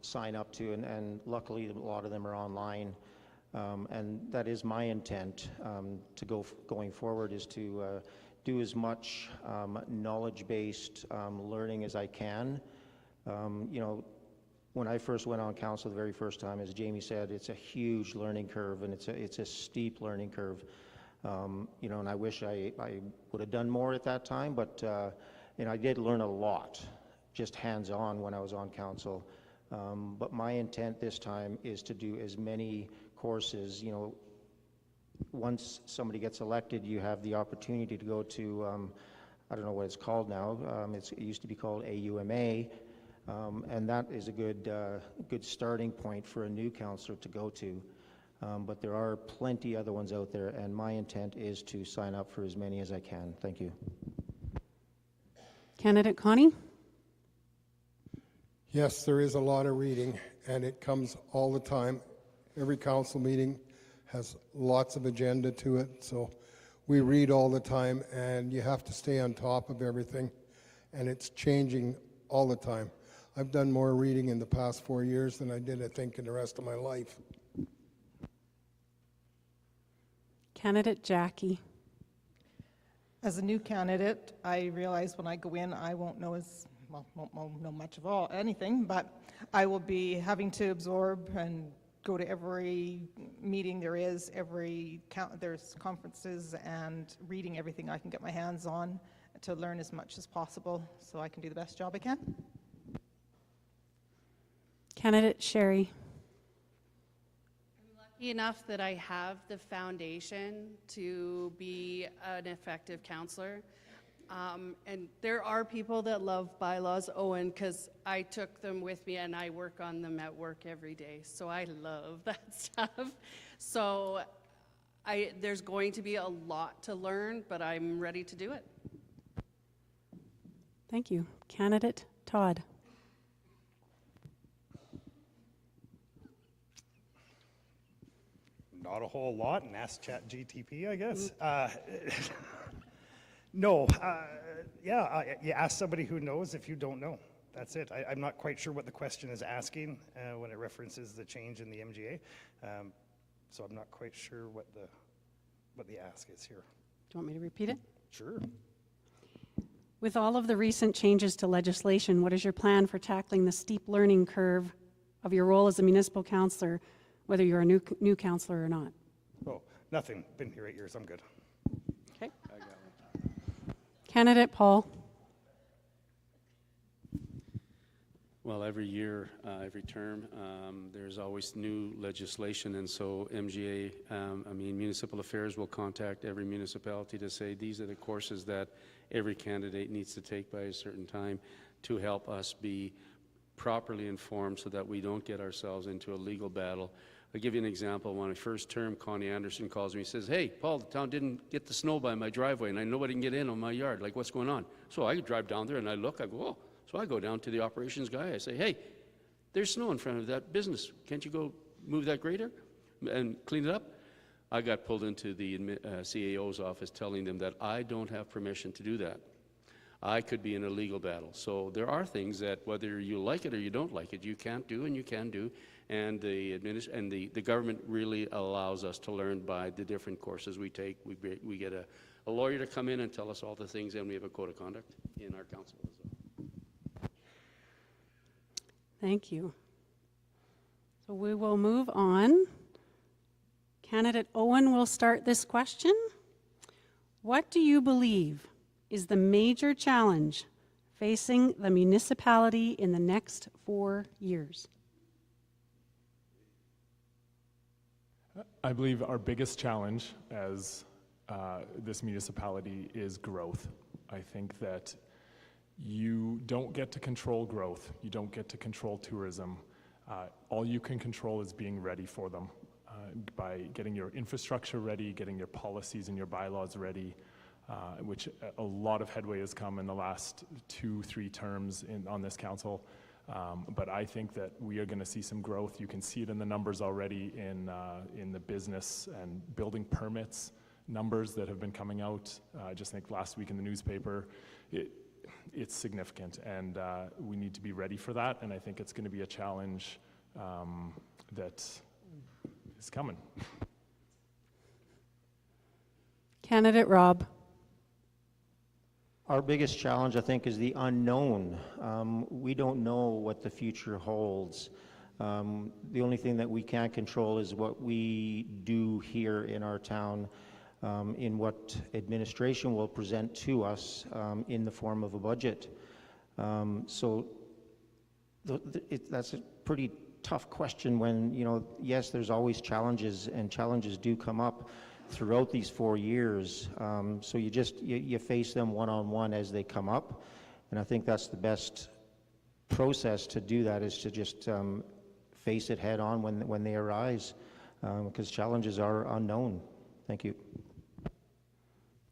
sign up to, and luckily a lot of them are online. And that is my intent going forward, is to do as much knowledge-based learning as I can. When I first went on council the very first time, as Jamie said, it's a huge learning curve, and it's a steep learning curve. And I wish I would have done more at that time, but I did learn a lot, just hands-on when I was on council. But my intent this time is to do as many courses. Once somebody gets elected, you have the opportunity to go to, I don't know what it's called now, it used to be called AUMA, and that is a good starting point for a new councillor to go to. But there are plenty other ones out there, and my intent is to sign up for as many as I can. Thank you. Candidate Connie. Yes, there is a lot of reading, and it comes all the time. Every council meeting has lots of agenda to it, so we read all the time, and you have to stay on top of everything, and it's changing all the time. I've done more reading in the past 4 years than I did, I think, in the rest of my life. Candidate Jackie. As a new candidate, I realize when I go in, I won't know won't know much of anything, but I will be having to absorb and go to every meeting there is, there's conferences, and reading everything I can get my hands on to learn as much as possible so I can do the best job I can. Candidate Sherry. Lucky enough that I have the foundation to be an effective counselor. And there are people that love bylaws, Owen, because I took them with me and I work on them at work every day. So I love that stuff. So there's going to be a lot to learn, but I'm ready to do it. Thank you. Candidate Todd. Not a whole lot, and ask ChatGTP, I guess. No, you ask somebody who knows if you don't know. That's it. I'm not quite sure what the question is asking when it references the change in the MGA, so I'm not quite sure what the ask is here. Do you want me to repeat it? Sure. With all of the recent changes to legislation, what is your plan for tackling the steep learning curve of your role as a municipal councillor, whether you're a new councillor or not? Oh, nothing. Been here 8 years. I'm good. Okay. Candidate Paul. Well, every year, every term, there's always new legislation, and so MGA, Municipal Affairs will contact every municipality to say these are the courses that every candidate needs to take by a certain time to help us be properly informed so that we don't get ourselves into a legal battle. I'll give you an example. When I first term, Connie Anderson calls me and says, "Hey, Paul, the town didn't get the snow by my driveway, and nobody can get in on my yard. Like, what's going on?" So I drive down there and I look, I go, "Oh." So I go down to the operations guy, I say, "Hey, there's snow in front of that business. Can't you go move that grader and clean it up?" I got pulled into the CAO's office telling them that I don't have permission to do that. I could be in a legal battle. So there are things that whether you like it or you don't like it, you can't do and you can do. And the government really allows us to learn by the different courses we take. We get a lawyer to come in and tell us all the things, and we have a code of conduct in our council as well. Thank you. So we will move on. Candidate Owen will start this question. What do you believe is the major challenge facing the municipality in the next 4 years? I believe our biggest challenge as this municipality is growth. I think that you don't get to control growth. You don't get to control tourism. All you can control is being ready for them by getting your infrastructure ready, getting your policies and your bylaws ready, which a lot of headway has come in the last 2-3 terms on this council. But I think that we are going to see some growth. You can see it in the numbers already in the business and building permits numbers that have been coming out. I just think last week in the newspaper, it's significant, and we need to be ready for that. And I think it's going to be a challenge that is coming. Candidate Rob. Our biggest challenge, I think, is the unknown. We don't know what the future holds. The only thing that we can control is what we do here in our town, in what administration will present to us in the form of a budget. So that's a pretty tough question when, yes, there's always challenges, and challenges do come up throughout these 4 years. So you face them one-on-one as they come up. And I think that's the best process to do that, is to just face it head on when they arise, because challenges are unknown. Thank you.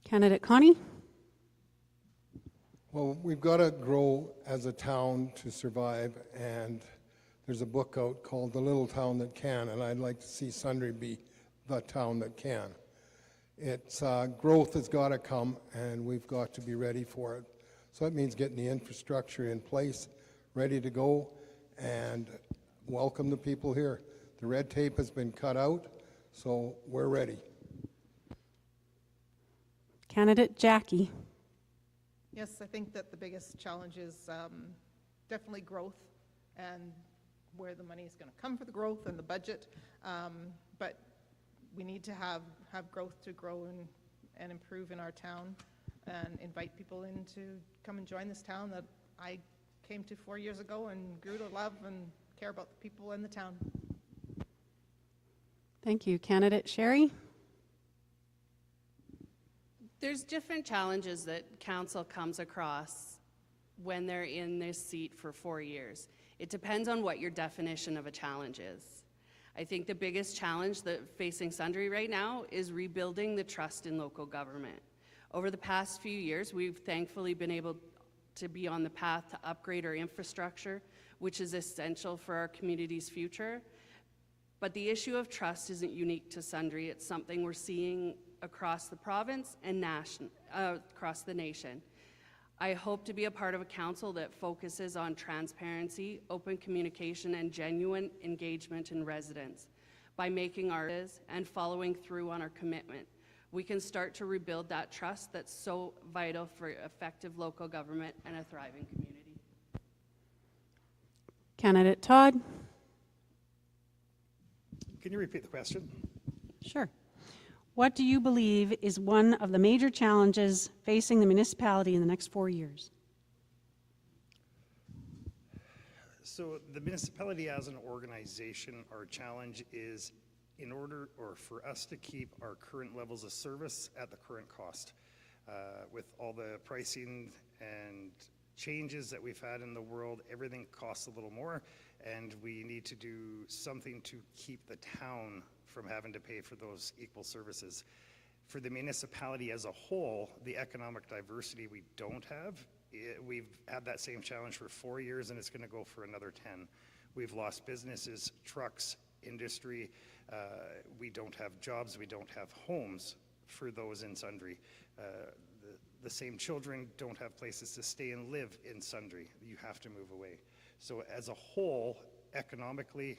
Candidate Connie. Well, we've got to grow as a town to survive, and there's a book out called The Little Town That Can, and I'd like to see Sundre be the town that can. It's growth has got to come, and we've got to be ready for it. So that means getting the infrastructure in place, ready to go, and welcome the people here. The red tape has been cut out, so we're ready. Candidate Jackie. Yes, I think that the biggest challenge is definitely growth and where the money is going to come for the growth and the budget. But we need to have growth to grow and improve in our town, and invite people in to come and join this town that I came to 4 years ago and grew to love and care about the people in the town. Thank you. Candidate Sherry. There's different challenges that council comes across when they're in this seat for 4 years. It depends on what your definition of a challenge is. I think the biggest challenge that facing Sundre right now is rebuilding the trust in local government. Over the past few years, we've thankfully been able to be on the path to upgrade our infrastructure, which is essential for our community's future. But the issue of trust isn't unique to Sundre. It's something we're seeing across the province and across the nation. I hope to be a part of a council that focuses on transparency, open communication, and genuine engagement in residents. By making ours and following through on our commitment, we can start to rebuild that trust that's so vital for effective local government and a thriving community. Candidate Todd. Can you repeat the question? Sure. What do you believe is one of the major challenges facing the municipality in the next 4 years? So the municipality as an organization, our challenge is in order, or for us to keep our current levels of service at the current cost. With all the pricing and changes that we've had in the world, everything costs a little more, and we need to do something to keep the town from having to pay for those equal services. For the municipality as a whole, the economic diversity we don't have, we've had that same challenge for 4 years, and it's going to go for another 10. We've lost businesses, trucks, industry. We don't have jobs. We don't have homes for those in Sundre. The same children don't have places to stay and live in Sundre. You have to move away. So as a whole, economically,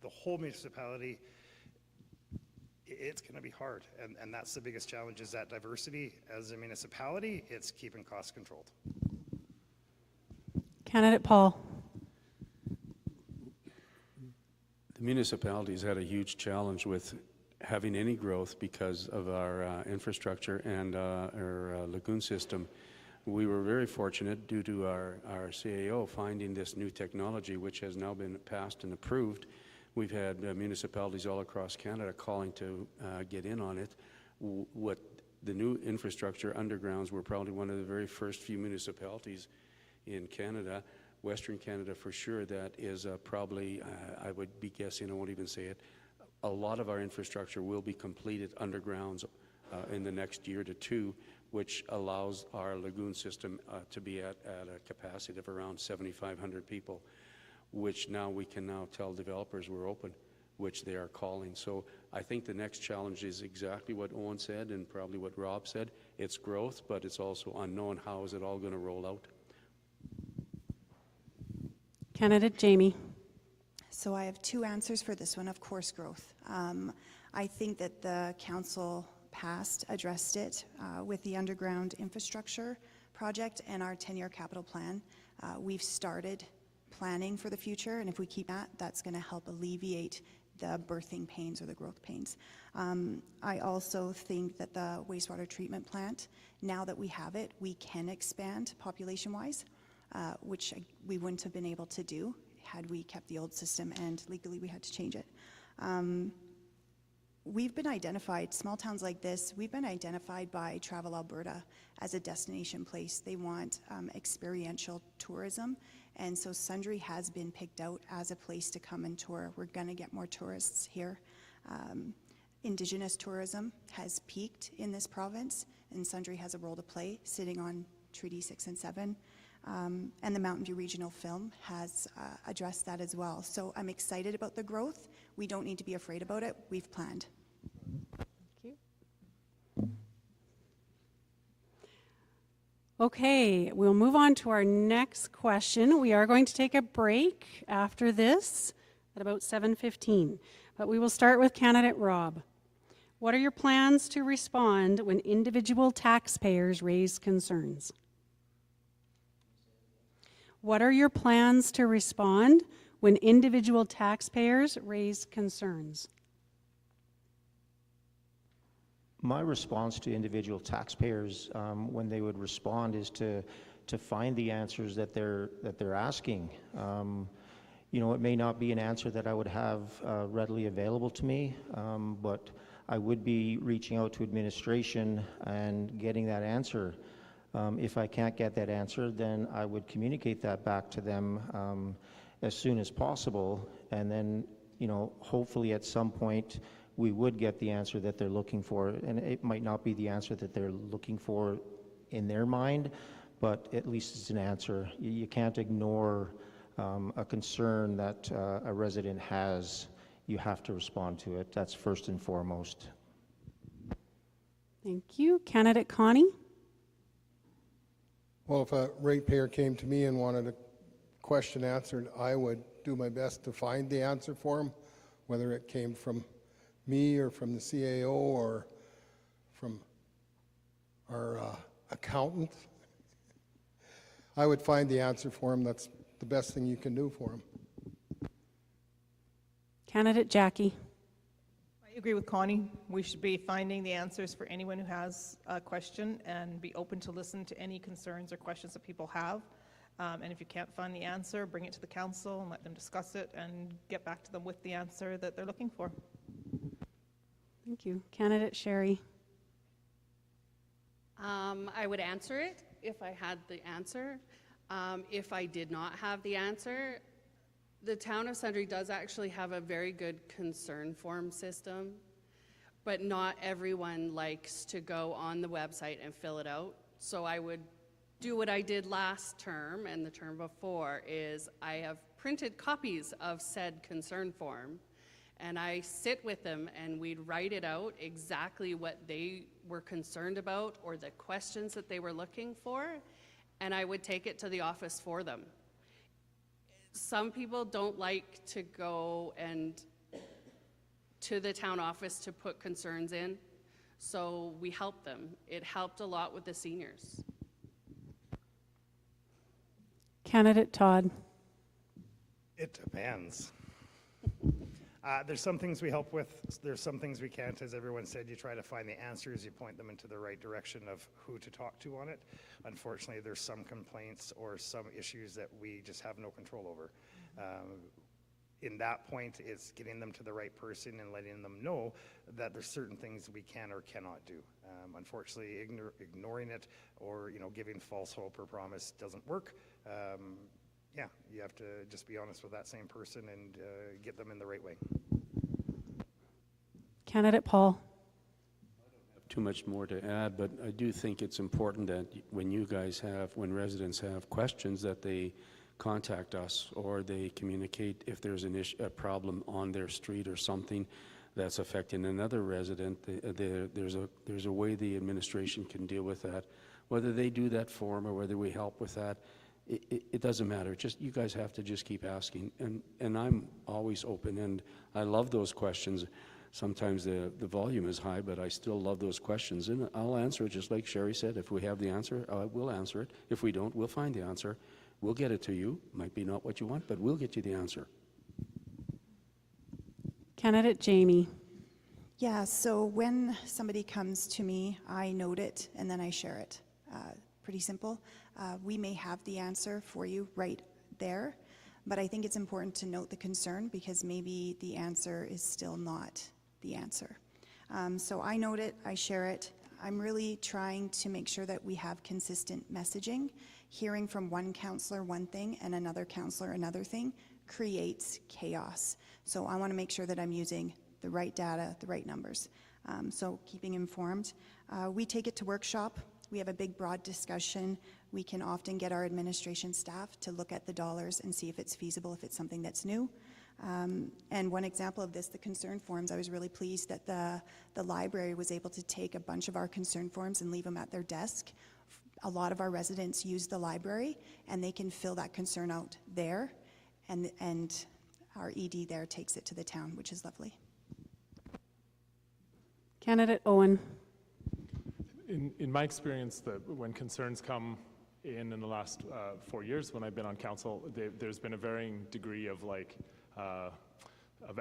the whole municipality, it's going to be hard, and that's the biggest challenge, is that diversity. As a municipality, it's keeping costs controlled. Candidate Paul. The municipality's had a huge challenge with having any growth because of our infrastructure and our lagoon system. We were very fortunate due to our CAO finding this new technology, which has now been passed and approved. We've had municipalities all across Canada calling to get in on it. What the new infrastructure undergrounds, were probably one of the very first few municipalities in Canada, Western Canada for sure, that is probably, I would be guessing, I won't even say it, a lot of our infrastructure will be completed undergrounds in the next year to two, which allows our lagoon system to be at a capacity of around 7,500 people, which now we can now tell developers we're open, which they are calling. So I think the next challenge is exactly what Owen said and probably what Rob said. It's growth, but it's also unknown. How is it all going to roll out? Candidate Jamie. So I have two answers for this one. Of course, growth. I think that the council addressed it with the underground infrastructure project and our 10-year capital plan. We've started planning for the future, and if we keep that, that's going to help alleviate the birthing pains or the growth pains. I also think that the wastewater treatment plant, now that we have it, we can expand population-wise, which we wouldn't have been able to do had we kept the old system, and legally we had to change it. We've been identified, small towns like this, we've been identified by Travel Alberta as a destination place. They want experiential tourism, and so Sundre has been picked out as a place to come and tour. We're going to get more tourists here. Indigenous tourism has peaked in this province, and Sundre has a role to play, sitting on Treaty 6 and 7. And the Mountain View Regional Film has addressed that as well. So I'm excited about the growth. We don't need to be afraid about it. We've planned. Thank you. Okay, we'll move on to our next question. We are going to take a break after this at about 7:15, but we will start with candidate Rob. What are your plans to respond when individual taxpayers raise concerns? What are your plans to respond when individual taxpayers raise concerns? My response to individual taxpayers when they would respond is to find the answers that they're asking. You know, it may not be an answer that I would have readily available to me, but I would be reaching out to administration and getting that answer. If I can't get that answer, then I would communicate that back to them as soon as possible, and then, you know, hopefully at some point we would get the answer that they're looking for. And it might not be the answer that they're looking for in their mind, but at least it's an answer. You can't ignore a concern that a resident has. You have to respond to it. That's first and foremost. Thank you. Candidate Connie? Well, if a ratepayer came to me and wanted a question answered, I would do my best to find the answer for him, whether it came from me or from the CAO or from our accountant. I would find the answer for him. That's the best thing you can do for him. Candidate Jackie? I agree with Connie. We should be finding the answers for anyone who has a question and be open to listen to any concerns or questions that people have. And if you can't find the answer, bring it to the council and let them discuss it and get back to them with the answer that they're looking for. Thank you. Candidate Sherry. I would answer it if I had the answer. If I did not have the answer, the town of Sundre does actually have a very good concern form system, but not everyone likes to go on the website and fill it out. So I would do what I did last term and the term before is I have printed copies of said concern form, and I sit with them and we'd write it out exactly what they were concerned about or the questions that they were looking for, and I would take it to the office for them. Some people don't like to go and to the town office to put concerns in, so we help them. It helped a lot with the seniors. Candidate Todd. It depends. There's some things we help with, there's some things we can't. As everyone said, you try to find the answers, you point them into the right direction of who to talk to on it. Unfortunately, there's some complaints or some issues that we just have no control over. In that point, it's getting them to the right person and letting them know that there's certain things we can or cannot do. Unfortunately, ignoring it or giving false hope or promise doesn't work. Yeah, you have to just be honest with that same person and get them in the right way. Candidate Paul. Too much more to add, but I do think it's important that when residents have questions, that they contact us or they communicate if there's a problem on their street or something that's affecting another resident. There's a way the administration can deal with that. Whether they do that form or whether we help with that, it doesn't matter. Just you guys have to just keep asking, and I'm always open, and I love those questions. Sometimes the volume is high, but I still love those questions, and I'll answer it just like Sherry said. If we have the answer, we'll answer it. If we don't, we'll find the answer. We'll get it to you. Might be not what you want, but we'll get you the answer. Candidate Jamie. Yeah, so when somebody comes to me, I note it and then I share it. Pretty simple. We may have the answer for you right there, but I think it's important to note the concern because maybe the answer is still not the answer. So I note it, I share it. I'm really trying to make sure that we have consistent messaging. Hearing from one counselor one thing and another counselor another thing creates chaos. So I want to make sure that I'm using the right data, the right numbers. So keeping informed. We take it to workshop. We have a big, broad discussion. We can often get our administration staff to look at the dollars and see if it's feasible, if it's something that's new. And one example of this, the concern forms, I was really pleased that the library was able to take a bunch of our concern forms and leave them at their desk. A lot of our residents use the library, and they can fill that concern out there, and our ED there takes it to the town, which is lovely. Candidate Owen. In my experience, when concerns come in the last 4 years when I've been on council, there's been a varying degree of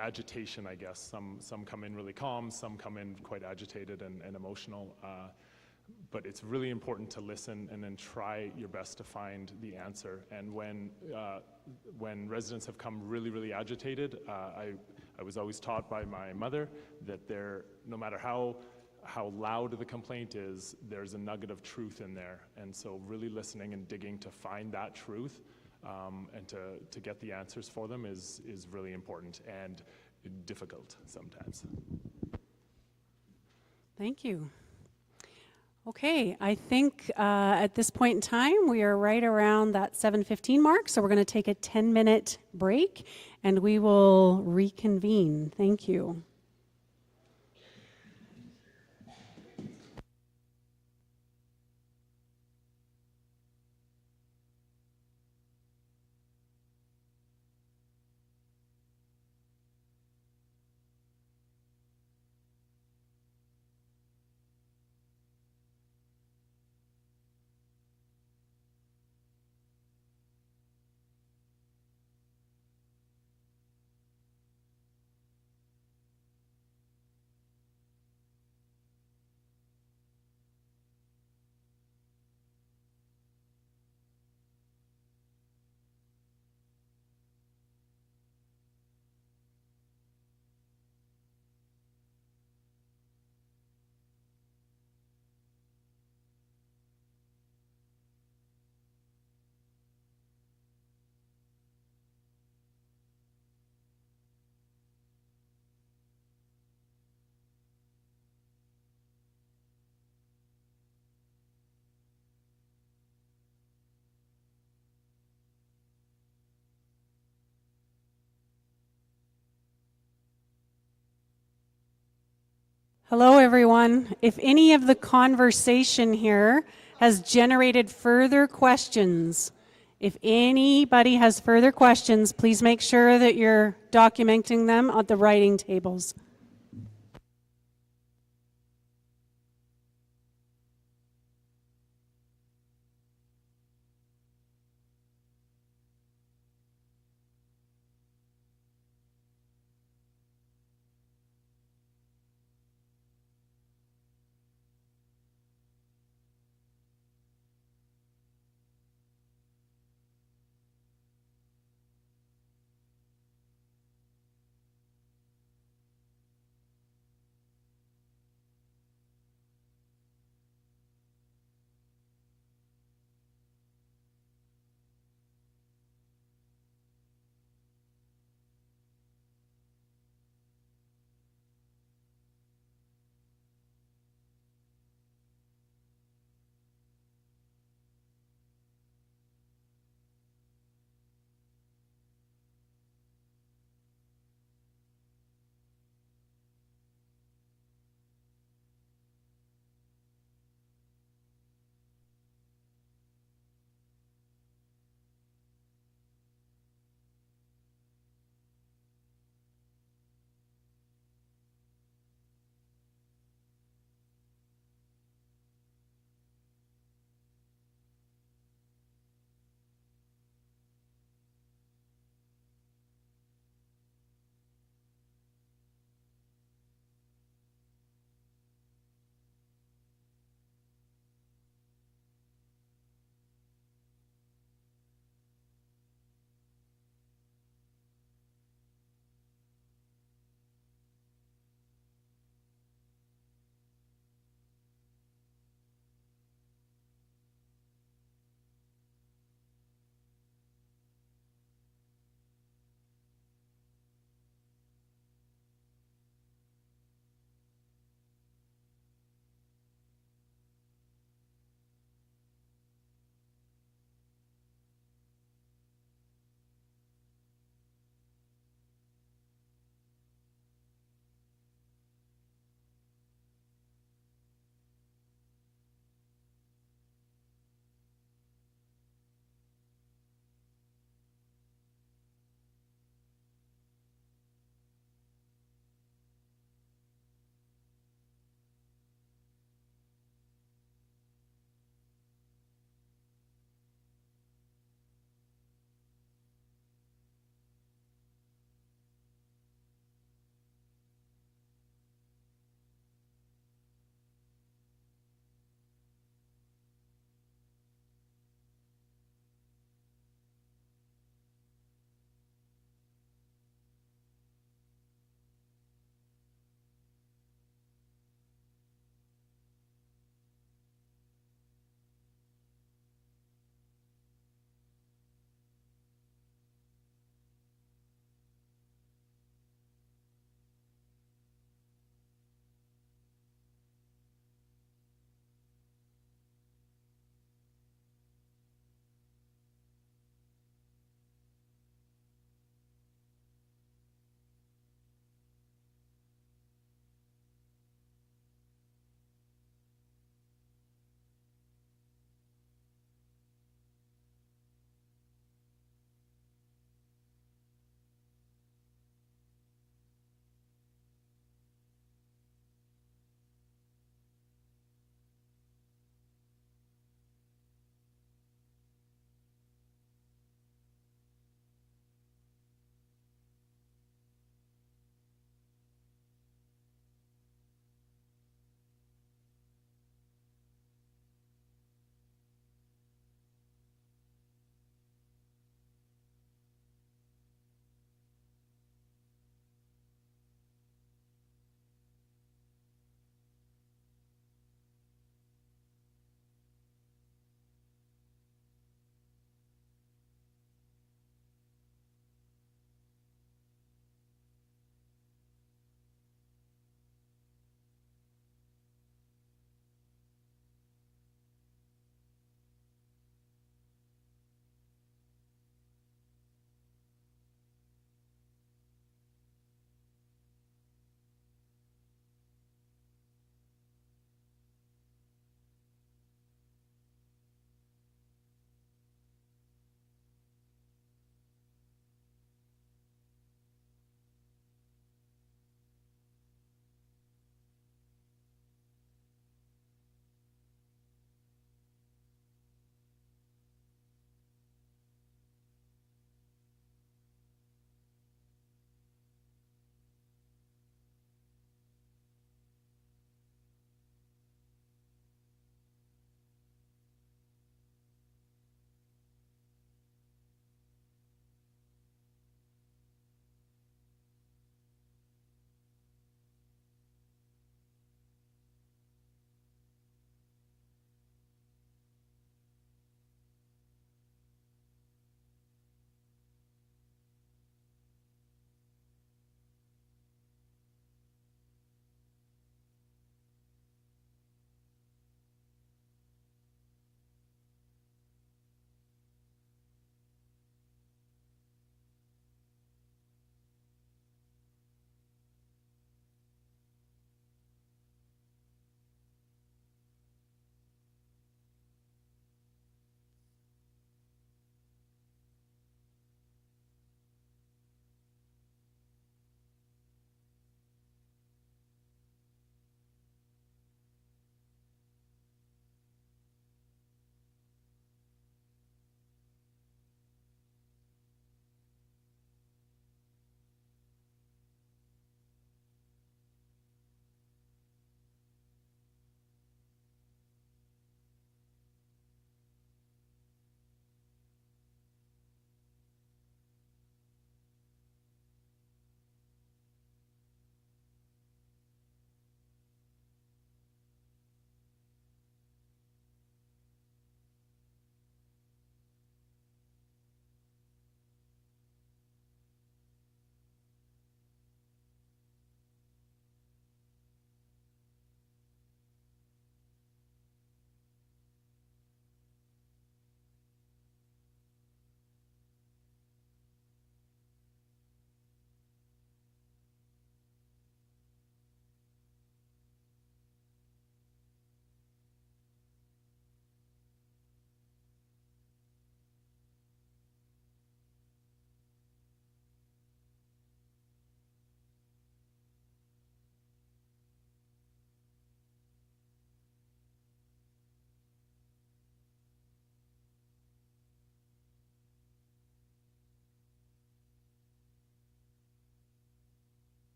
agitation, I guess. Some come in really calm, some come in quite agitated and emotional. But it's really important to listen and then try your best to find the answer. And when residents have come really, really agitated, I was always taught by my mother that no matter how loud the complaint is, there's a nugget of truth in there. And so really listening and digging to find that truth and to get the answers for them is really important and difficult sometimes. Thank you. Okay, I think at this point in time, we are right around that 7:15 mark, so we're going to take a 10-minute break, and we will reconvene. Thank you. Hello, everyone. If any of the conversation here has generated further questions, if anybody has further questions, please make sure that you're documenting them at the writing tables.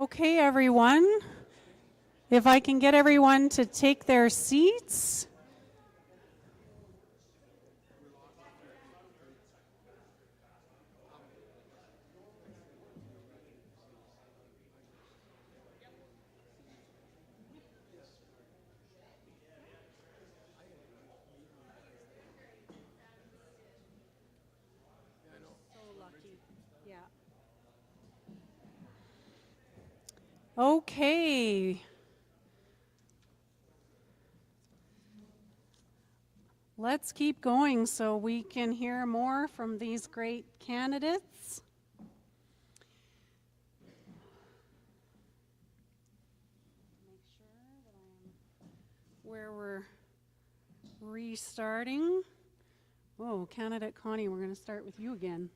Okay, everyone. If I can get everyone to take their seats. So lucky. Yeah. Okay. Let's keep going so we can hear more from these great candidates. Make sure that I'm where we're restarting. Oh, candidate Connie, we're going to start with you again.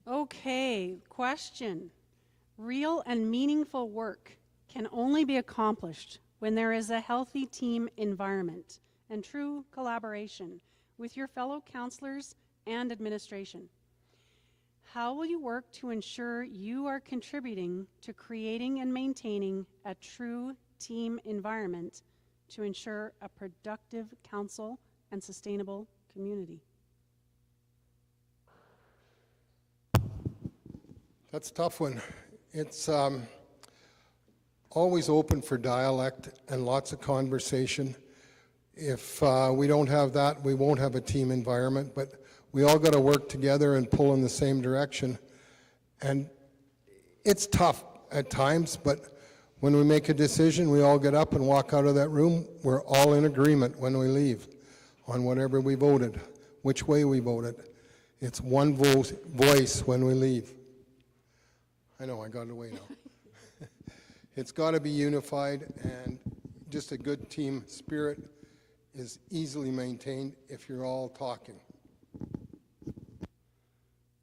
Okay, question. Real and meaningful work can only be accomplished when there is a healthy team environment and true collaboration with your fellow councillors and administration. How will you work to ensure you are contributing to creating and maintaining a true team environment to ensure a productive council and sustainable community? That's a tough one. It's always open for dialect and lots of conversation. If we don't have that, we won't have a team environment, but we all got to work together and pull in the same direction. And it's tough at times, but when we make a decision, we all get up and walk out of that room. We're all in agreement when we leave on whatever we voted, which way we voted. It's one voice when we leave. I know, I got it away now. It's got to be unified, and just a good team spirit is easily maintained if you're all talking.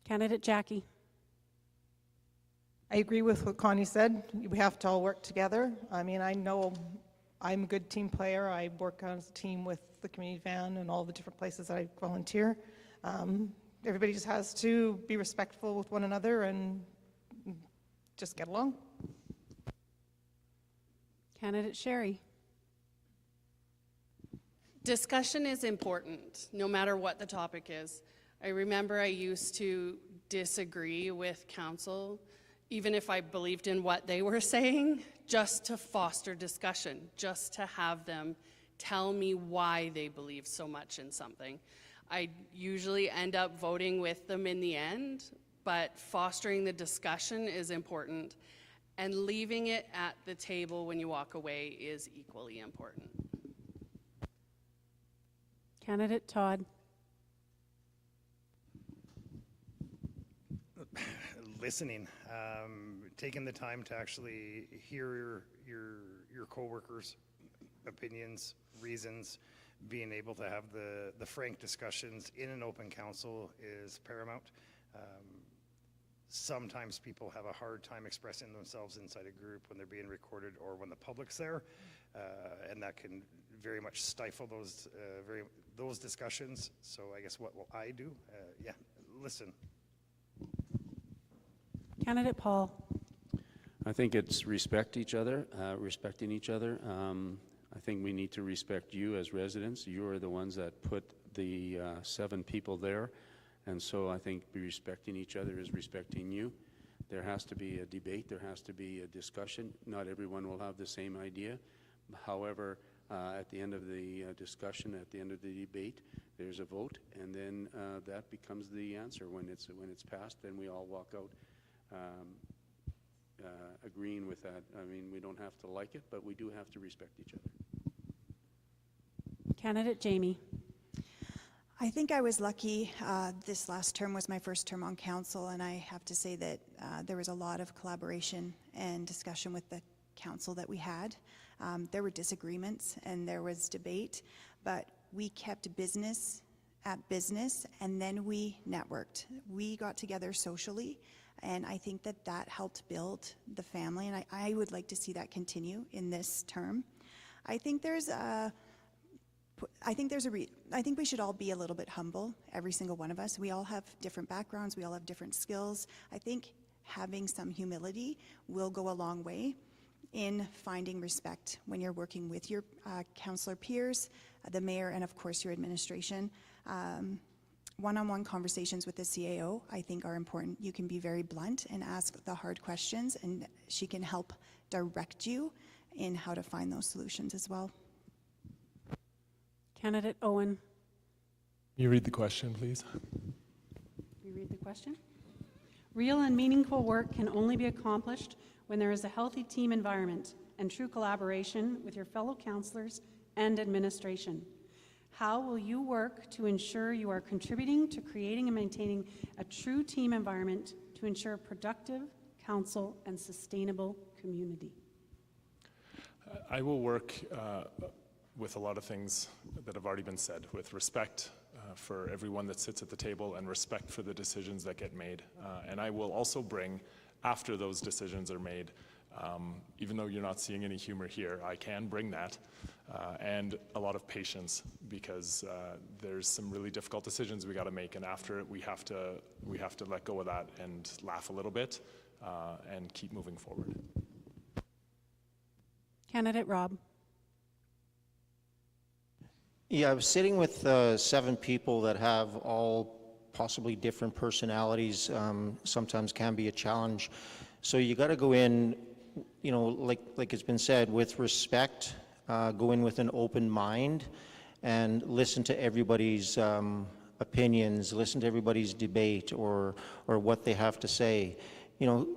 Candidate Jackie. I agree with what Connie said. We have to all work together. I mean, I know I'm a good team player. I work as a team with the community van and all the different places that I volunteer. Everybody just has to be respectful with one another and just get along. Candidate Sherry. Discussion is important, no matter what the topic is. I remember I used to disagree with council, even if I believed in what they were saying, just to foster discussion, just to have them tell me why they believe so much in something. I usually end up voting with them in the end, but fostering the discussion is important, and leaving it at the table when you walk away is equally important. Candidate Todd. Listening, taking the time to actually hear your coworkers' opinions, reasons, being able to have the frank discussions in an open council is paramount. Sometimes people have a hard time expressing themselves inside a group when they're being recorded or when the public's there, and that can very much stifle those discussions. So I guess what will I do? Yeah, listen. Candidate Paul. I think it's respecting each other. I think we need to respect you as residents. You are the ones that put the 7 people there. And so I think respecting each other is respecting you. There has to be a debate. There has to be a discussion. Not everyone will have the same idea. However, at the end of the discussion, at the end of the debate, there's a vote, and then that becomes the answer. When it's passed, then we all walk out agreeing with that. I mean, we don't have to like it, but we do have to respect each other. Candidate Jamie. I think I was lucky. This last term was my first term on council, and I have to say that there was a lot of collaboration and discussion with the council that we had. There were disagreements and there was debate, but we kept business at business, and then we networked. We got together socially, and I think that that helped build the family, and I would like to see that continue in this term. I think there's I think I think we should all be a little bit humble, every single one of us. We all have different backgrounds, we all have different skills. I think having some humility will go a long way in finding respect when you're working with your councillor peers, the mayor, and of course your administration. One-on-one conversations with the CAO, I think, are important. You can be very blunt and ask the hard questions, and she can help direct you in how to find those solutions as well. Candidate Owen. You read the question, please. You read the question? Real and meaningful work can only be accomplished when there is a healthy team environment and true collaboration with your fellow councillors and administration. How will you work to ensure you are contributing to creating and maintaining a true team environment to ensure a productive council and sustainable community? I will work with a lot of things that have already been said, with respect for everyone that sits at the table and respect for the decisions that get made. And I will also bring, after those decisions are made, even though you're not seeing any humor here, I can bring that, and a lot of patience, because there's some really difficult decisions we got to make, and after it we have to let go of that and laugh a little bit and keep moving forward. Candidate Rob. Yeah, I was sitting with 7 people that have all possibly different personalities. Sometimes can be a challenge. So you got to go in, you know, like it's been said, with respect, go in with an open mind, and listen to everybody's opinions, listen to everybody's debate or what they have to say. You know,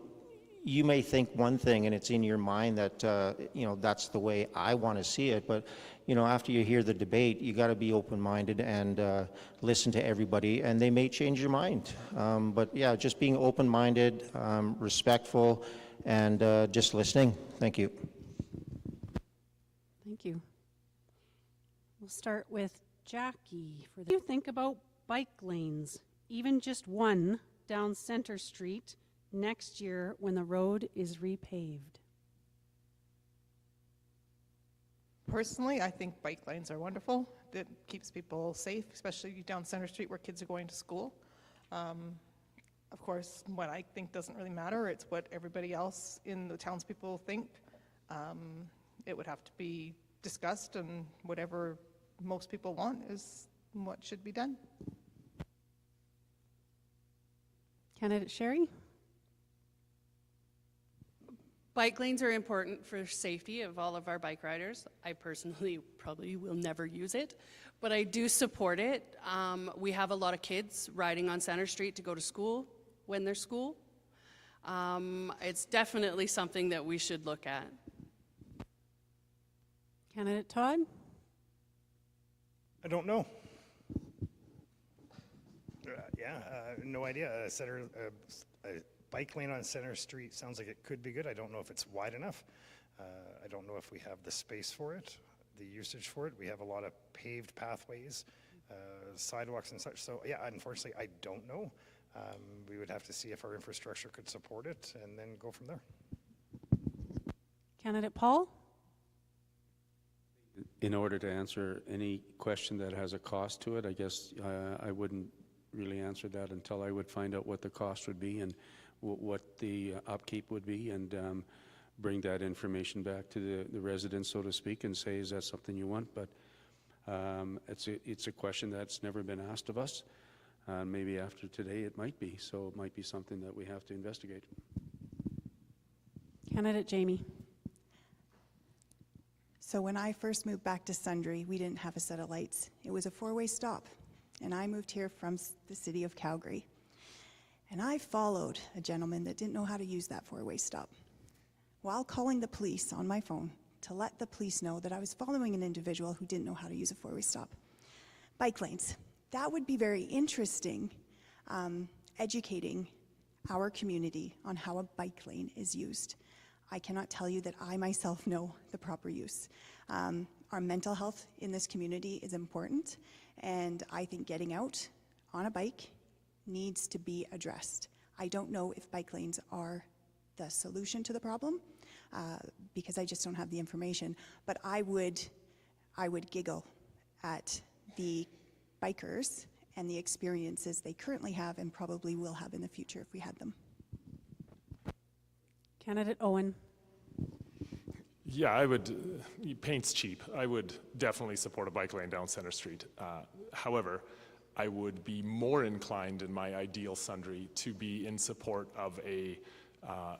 you may think one thing and it's in your mind that, you know, that's the way I want to see it, but, you know, after you hear the debate, you got to be open-minded and listen to everybody, and they may change your mind. But yeah, just being open-minded, respectful, and just listening. Thank you. Thank you. We'll start with Jackie. What do you think about bike lanes, even just one down Center Street next year when the road is repaved? Personally, I think bike lanes are wonderful. It keeps people safe, especially down Center Street where kids are going to school. Of course, what I think doesn't really matter. It's what everybody else in the townspeople think. It would have to be discussed, and whatever most people want is what should be done. Candidate Sherry? Bike lanes are important for safety of all of our bike riders. I personally probably will never use it, but I do support it. We have a lot of kids riding on Center Street to go to school when they're school. It's definitely something that we should look at. Candidate Todd? I don't know. No idea. A bike lane on Center Street sounds like it could be good. I don't know if it's wide enough. I don't know if we have the space for it, the usage for it. We have a lot of paved pathways, sidewalks and such. So yeah, unfortunately, I don't know. We would have to see if our infrastructure could support it and then go from there. Candidate Paul? In order to answer any question that has a cost to it, I guess I wouldn't really answer that until I would find out what the cost would be and what the upkeep would be, and bring that information back to the residents, so to speak, and say, is that something you want? But it's a question that's never been asked of us. Maybe after today it might be, so it might be something that we have to investigate. Candidate Jamie? So when I first moved back to Sundre, we didn't have a set of lights. It was a 4-way stop, and I moved here from the city of Calgary. And I followed a gentleman that didn't know how to use that 4-way stop while calling the police on my phone to let the police know that I was following an individual who didn't know how to use a 4-way stop. Bike lanes. That would be very interesting, educating our community on how a bike lane is used. I cannot tell you that I myself know the proper use. Our mental health in this community is important, and I think getting out on a bike needs to be addressed. I don't know if bike lanes are the solution to the problem, because I just don't have the information, but I would giggle at the bikers and the experiences they currently have and probably will have in the future if we had them. Candidate Owen. Yeah, I would, paint's cheap. I would definitely support a bike lane down Center Street. However, I would be more inclined in my ideal Sundre to be in support of a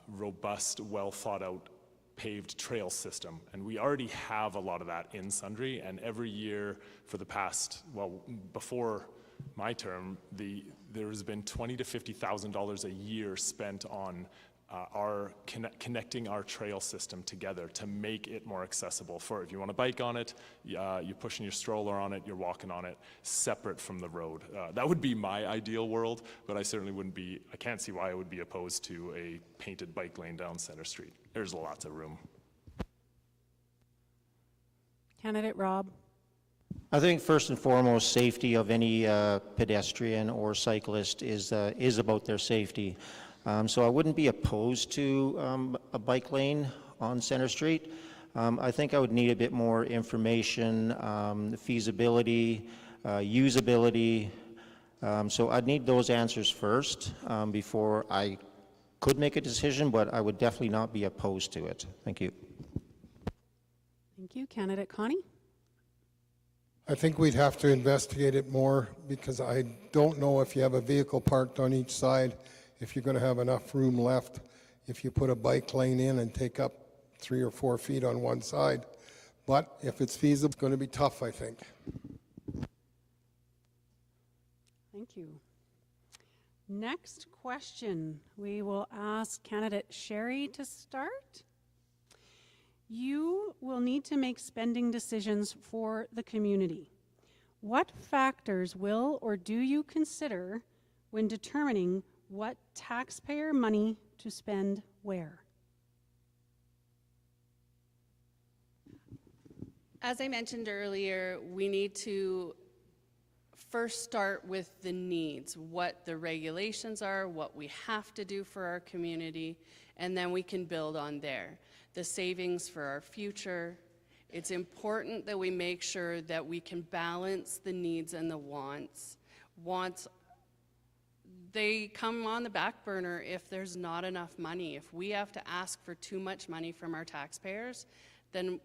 robust, well thought out paved trail system. And we already have a lot of that in Sundre, and every year for the past, well, before my term, there has been $20,000 to $50,000 a year spent on connecting our trail system together to make it more accessible for, if you want to bike on it, you're pushing your stroller on it, you're walking on it, separate from the road. That would be my ideal world, but I certainly wouldn't be, I can't see why I would be opposed to a painted bike lane down Center Street. There's lots of room. Candidate Rob. I think first and foremost, safety of any pedestrian or cyclist is about their safety. So I wouldn't be opposed to a bike lane on Center Street. I think I would need a bit more information, feasibility, usability. So I'd need those answers first before I could make a decision, but I would definitely not be opposed to it. Thank you. Thank you. Candidate Connie. I think we'd have to investigate it more because I don't know if you have a vehicle parked on each side, if you're going to have enough room left, if you put a bike lane in and take up 3 or 4 feet on one side. But if it's feasible, it's going to be tough, I think. Thank you. Next question. We will ask candidate Sherry to start. You will need to make spending decisions for the community. What factors will or do you consider when determining what taxpayer money to spend where? As I mentioned earlier, we need to first start with the needs, what the regulations are, what we have to do for our community, and then we can build on there. The savings for our future. It's important that we make sure that we can balance the needs and the wants. Wants, they come on the back burner if there's not enough money. If we have to ask for too much money from our taxpayers, then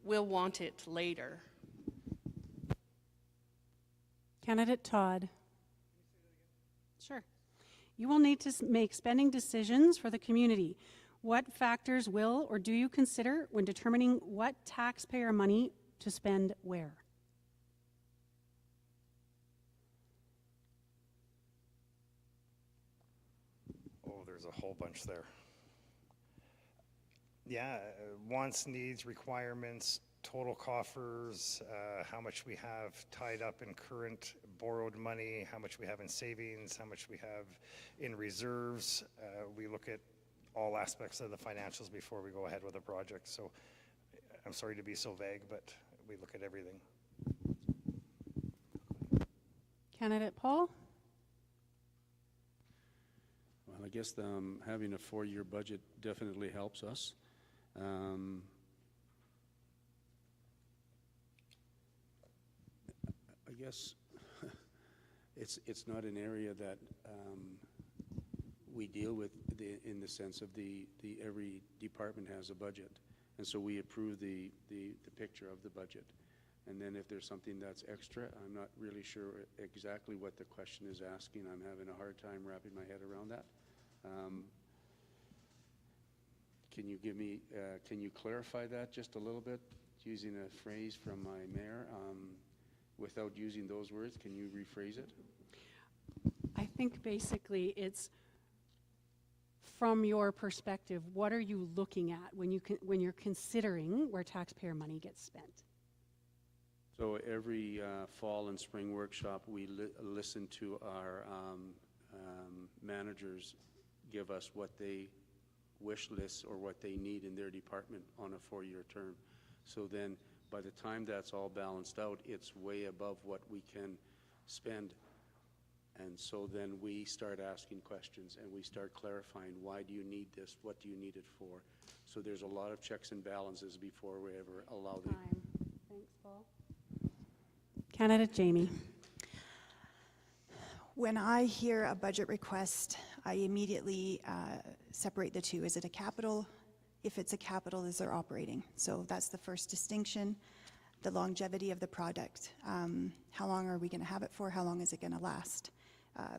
we'll want it later. Candidate Todd. Sure. You will need to make spending decisions for the community. What factors will or do you consider when determining what taxpayer money to spend where? Oh, there's a whole bunch there. Yeah, wants, needs, requirements, total coffers, how much we have tied up in current borrowed money, how much we have in savings, how much we have in reserves. We look at all aspects of the financials before we go ahead with a project. So I'm sorry to be so vague, but we look at everything. Candidate Paul? Well, I guess having a 4-year budget definitely helps us. I guess it's not an area that we deal with in the sense of every department has a budget, and so we approve the picture of the budget, and then if there's something that's extra, I'm not really sure exactly what the question is asking. I'm having a hard time wrapping my head around that. Can you give me can you clarify that just a little bit using a phrase from my mayor without using those words? Can you rephrase it? I think basically it's from your perspective, what are you looking at when you're considering where taxpayer money gets spent? So every fall and spring workshop, we listen to our managers give us what they wish lists or what they need in their department on a 4-year term. So then by the time that's all balanced out, it's way above what we can spend. And so then we start asking questions and we start clarifying, why do you need this? What do you need it for? So there's a lot of checks and balances before we ever allow the... Time. Thanks, Paul. Candidate Jamie. When I hear a budget request, I immediately separate the two. Is it a capital? If it's a capital, is there operating? So that's the first distinction. The longevity of the product. How long are we going to have it for? How long is it going to last?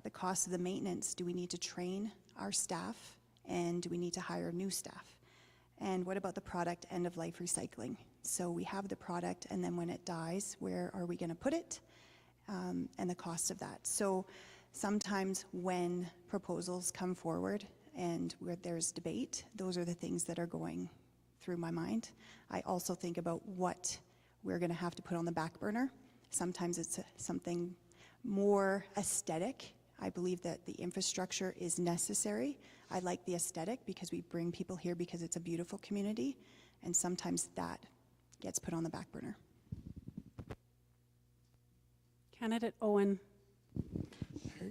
The cost of the maintenance. Do we need to train our staff? And do we need to hire new staff? And what about the product end-of-life recycling? So we have the product, and then when it dies, where are we going to put it? And the cost of that. So sometimes when proposals come forward and where there's debate, those are the things that are going through my mind. I also think about what we're going to have to put on the back burner. Sometimes it's something more aesthetic. I believe that the infrastructure is necessary. I like the aesthetic because we bring people here because it's a beautiful community, and sometimes that gets put on the back burner. Candidate Owen.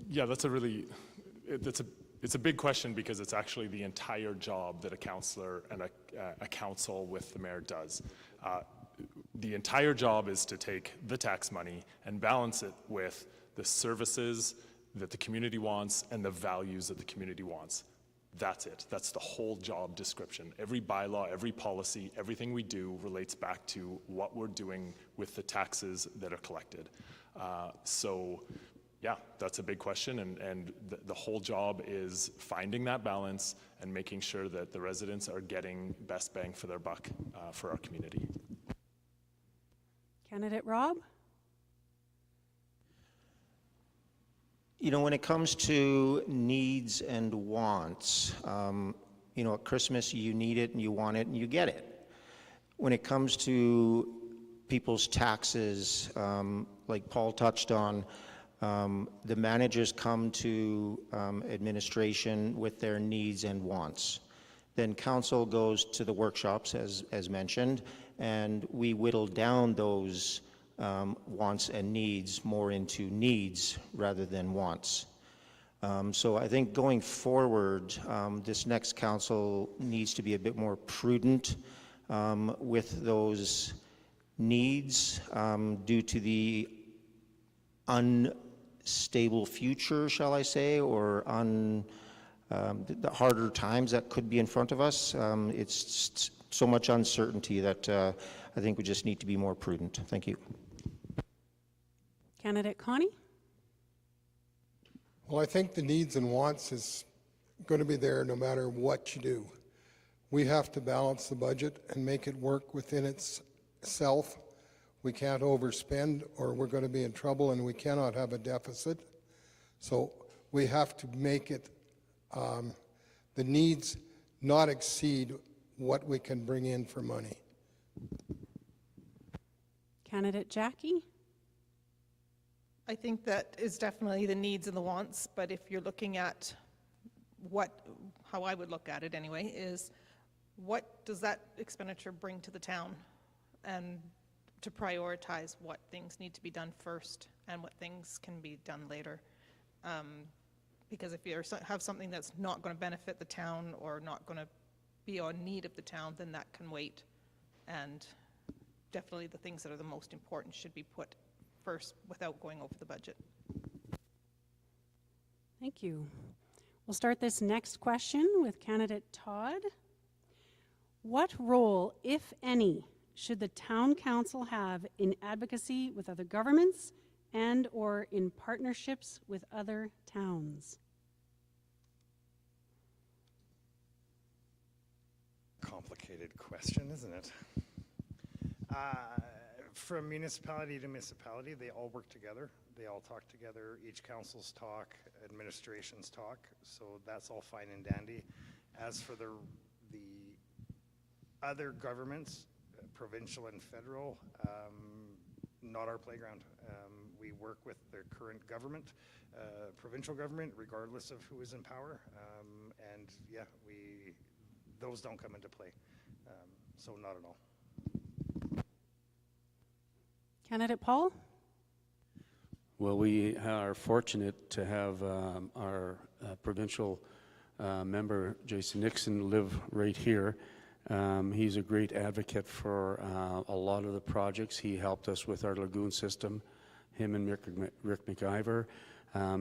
Yeah, it's a big question because it's actually the entire job that a councillor and a council with the mayor does. The entire job is to take the tax money and balance it with the services that the community wants and the values that the community wants. That's it. That's the whole job description. Every bylaw, every policy, everything we do relates back to what we're doing with the taxes that are collected. So yeah, that's a big question, and the whole job is finding that balance and making sure that the residents are getting best bang for their buck for our community. Candidate Rob. You know, when it comes to needs and wants, you know, at Christmas you need it and you want it and you get it. When it comes to people's taxes, like Paul touched on, the managers come to administration with their needs and wants. Then council goes to the workshops, as mentioned, and we whittle down those wants and needs more into needs rather than wants. So I think going forward, this next council needs to be a bit more prudent with those needs due to the unstable future, shall I say, or the harder times that could be in front of us. It's so much uncertainty that I think we just need to be more prudent. Thank you. Candidate Connie. Well, I think the needs and wants is going to be there no matter what you do. We have to balance the budget and make it work within itself. We can't overspend or we're going to be in trouble, and we cannot have a deficit. So we have to make it, the needs not exceed what we can bring in for money. Candidate Jackie. I think that is definitely the needs and the wants, but if you're looking at how I would look at it anyway, is what does that expenditure bring to the town? And to prioritize what things need to be done first and what things can be done later. Because if you have something that's not going to benefit the town or not going to be on need of the town, then that can wait. And definitely the things that are the most important should be put first without going over the budget. Thank you. We'll start this next question with candidate Todd. What role, if any, should the town council have in advocacy with other governments and or in partnerships with other towns? Complicated question, isn't it? From municipality to municipality, they all work together. They all talk together. Each council's talk, administration's talk. So that's all fine and dandy. As for the other governments, provincial and federal, not our playground. We work with the current government, provincial government, regardless of who is in power. And yeah, those don't come into play. So not at all. Candidate Paul? Well, we are fortunate to have our provincial member, Jason Nixon, live right here. He's a great advocate for a lot of the projects. He helped us with our lagoon system him and Rick McIver.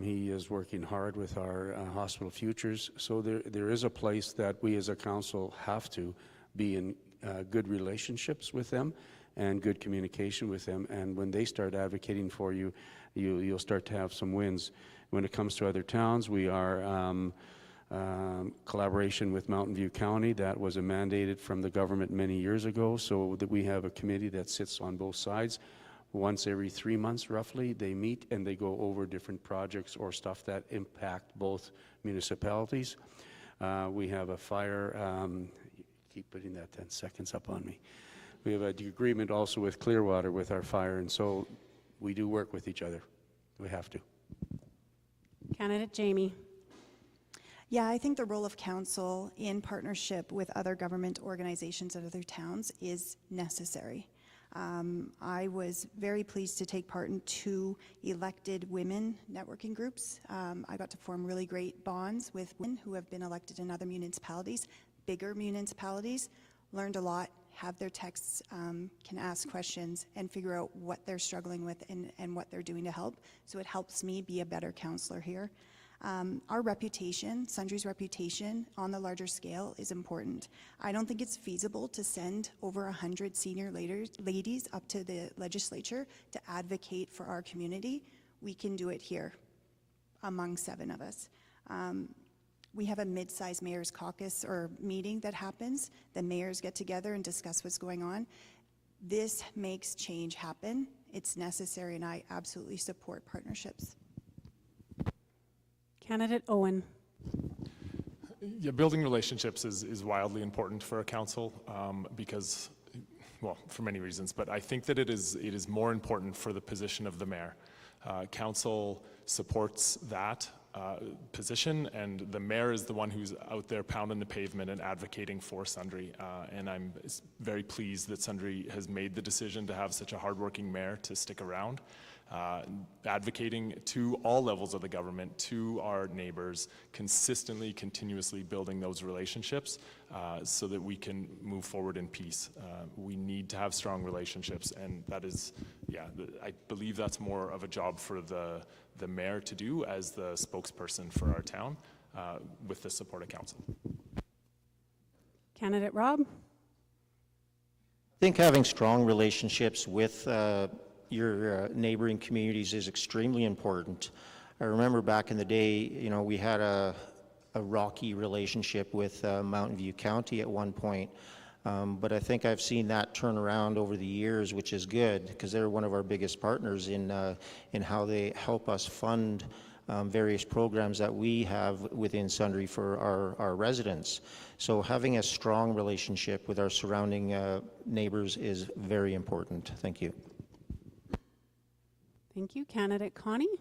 He is working hard with our hospital futures. So there is a place that we as a council have to be in good relationships with them and good communication with them. And when they start advocating for you, you'll start to have some wins. When it comes to other towns, we are collaboration with Mountain View County. That was mandated from the government many years ago, so that we have a committee that sits on both sides. Once every 3 months, roughly, they meet and they go over different projects or stuff that impact both municipalities. We have a fire, keep putting that 10 seconds up on me. We have an agreement also with Clearwater with our fire, and so we do work with each other. We have to. Candidate Jamie. Yeah, I think the role of council in partnership with other government organizations and other towns is necessary. I was very pleased to take part in 2 elected women networking groups. I got to form really great bonds with women who have been elected in other municipalities, bigger municipalities, learned a lot, have their texts, can ask questions and figure out what they're struggling with and what they're doing to help. So it helps me be a better counselor here. Our reputation, Sundre's reputation on the larger scale is important. I don't think it's feasible to send over 100 senior ladies up to the legislature to advocate for our community. We can do it here among 7 of us. We have a mid-sized mayor's caucus or meeting that happens. The mayors get together and discuss what's going on. This makes change happen. It's necessary, and I absolutely support partnerships. Candidate Owen. Yeah, building relationships is wildly important for a council because, well, for many reasons, but I think that it is more important for the position of the mayor. Council supports that position, and the mayor is the one who's out there pounding the pavement and advocating for Sundre. And I'm very pleased that Sundre has made the decision to have such a hardworking mayor to stick around, advocating to all levels of the government, to our neighbors, consistently, continuously building those relationships so that we can move forward in peace. We need to have strong relationships, and that is, yeah, I believe that's more of a job for the mayor to do as the spokesperson for our town with the support of council. Candidate Rob. I think having strong relationships with your neighboring communities is extremely important. I remember back in the day, you know, we had a rocky relationship with Mountain View County at one point, but I think I've seen that turn around over the years, which is good because they're one of our biggest partners in how they help us fund various programs that we have within Sundre for our residents. So having a strong relationship with our surrounding neighbors is very important. Thank you. Thank you. Candidate Connie.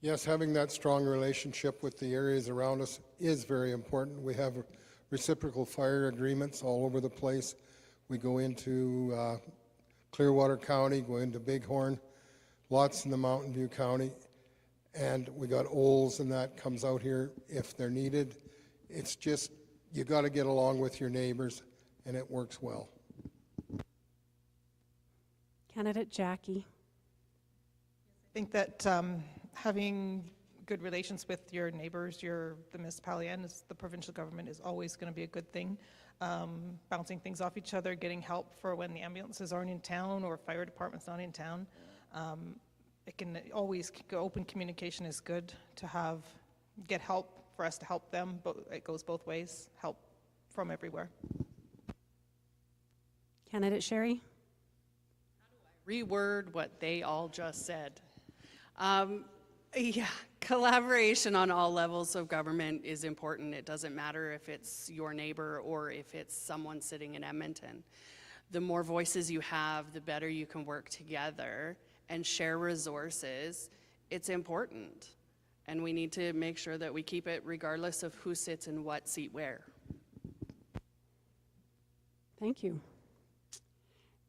Yes, having that strong relationship with the areas around us is very important. We have reciprocal fire agreements all over the place. We go into Clearwater County, go into Bighorn, lots in the Mountain View County, and we got Olds and that comes out here if they're needed. It's just, you got to get along with your neighbors, and it works well. Candidate Jackie. I think that having good relations with your neighbors, the municipality and the provincial government is always going to be a good thing. Bouncing things off each other, getting help for when the ambulances aren't in town or fire department's not in town. It can always go, open communication is good to get help for us to help them, but it goes both ways, help from everywhere. Candidate Sherry. Reword what they all just said. Yeah, collaboration on all levels of government is important. It doesn't matter if it's your neighbor or if it's someone sitting in Edmonton. The more voices you have, the better you can work together and share resources. It's important. And we need to make sure that we keep it regardless of who sits in what seat where. Thank you.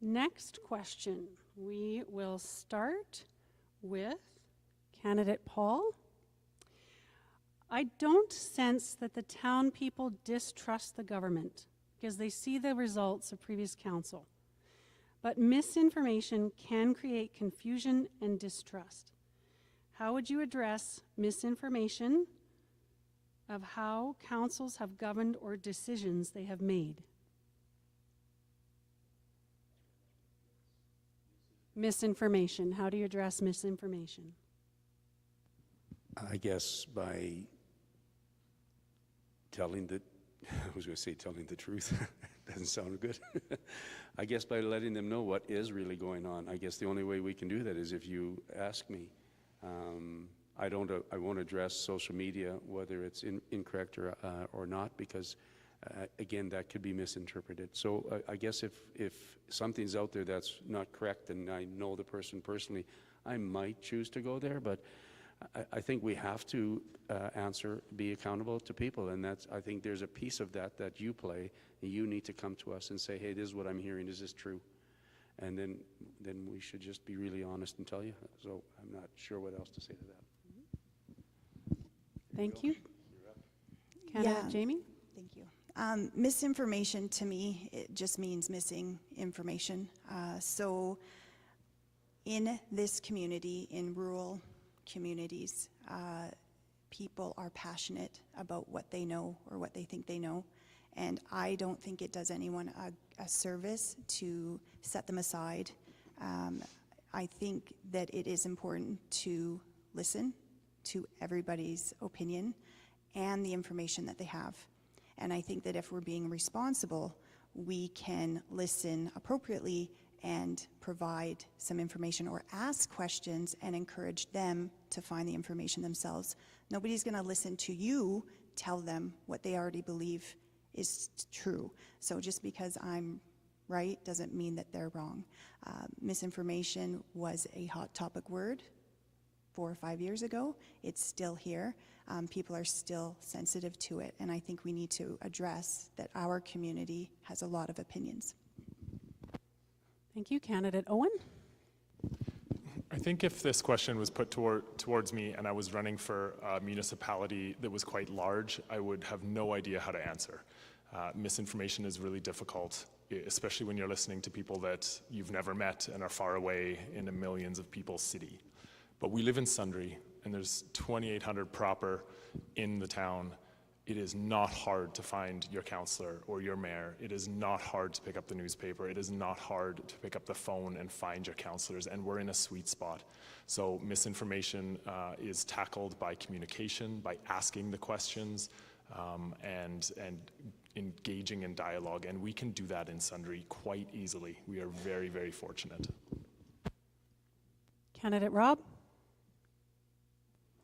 Next question. We will start with candidate Paul. I don't sense that the town people distrust the government because they see the results of previous council. but misinformation can create confusion and distrust. How would you address misinformation of how councils have governed or decisions they have made? Misinformation. How do you address misinformation? I guess by telling the, I was going to say telling the truth. Doesn't sound good. I guess by letting them know what is really going on. I guess the only way we can do that is if you ask me. I won't address social media, whether it's incorrect or not, because again, that could be misinterpreted. So I guess if something's out there that's not correct and I know the person personally, I might choose to go there, but I think we have to be accountable to people, and I think there's a piece of that you play, and you need to come to us and say, hey, this is what I'm hearing, is this true? And then we should just be really honest and tell you. So I'm not sure what else to say to that. Thank you. Candidate Jamie? Thank you. Misinformation to me, it just means missing information. So in this community, in rural communities, people are passionate about what they know or what they think they know. And I don't think it does anyone a service to set them aside. I think that it is important to listen to everybody's opinion and the information that they have. And I think that if we're being responsible, we can listen appropriately and provide some information or ask questions and encourage them to find the information themselves. Nobody's going to listen to you tell them what they already believe is true. So just because I'm right doesn't mean that they're wrong. Misinformation was a hot topic word 4 or 5 years ago. It's still here. People are still sensitive to it, and I think we need to address that our community has a lot of opinions. Thank you. Candidate Owen? I think if this question was put towards me and I was running for a municipality that was quite large, I would have no idea how to answer. Misinformation is really difficult, especially when you're listening to people that you've never met and are far away in a millions of people's city. But we live in Sundre, and there's 2,800 proper in the town. It is not hard to find your councillor or your mayor. It is not hard to pick up the newspaper. It is not hard to pick up the phone and find your councillors, and we're in a sweet spot. So misinformation is tackled by communication, by asking the questions, and engaging in dialogue, and we can do that in Sundre quite easily. We are very, very fortunate. Candidate Rob?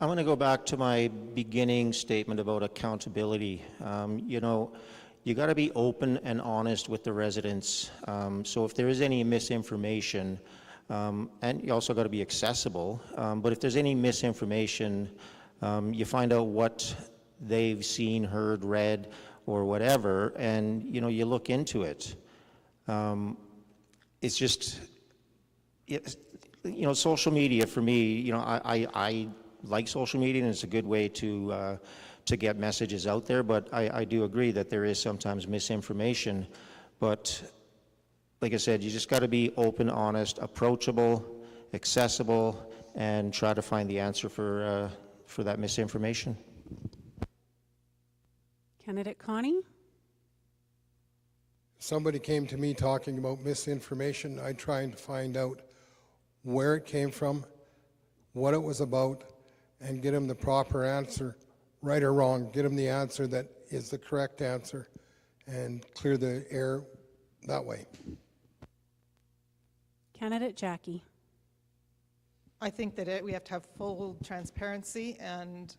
I'm going to go back to my beginning statement about accountability. You know, you got to be open and honest with the residents. So if there is any misinformation, and you also got to be accessible, but if there's any misinformation, you find out what they've seen, heard, read, or whatever, and you know, you look into it. It's just, you know, social media for me, you know, I like social media, and it's a good way to get messages out there, but I do agree that there is sometimes misinformation. But like I said, you just got to be open, honest, approachable, accessible, and try to find the answer for that misinformation. Candidate Connie? Somebody came to me talking about misinformation. I tried to find out where it came from, what it was about, and get them the proper answer, right or wrong. Get them the answer that is the correct answer and clear the air that way. Candidate Jackie? I think that we have to have full transparency, and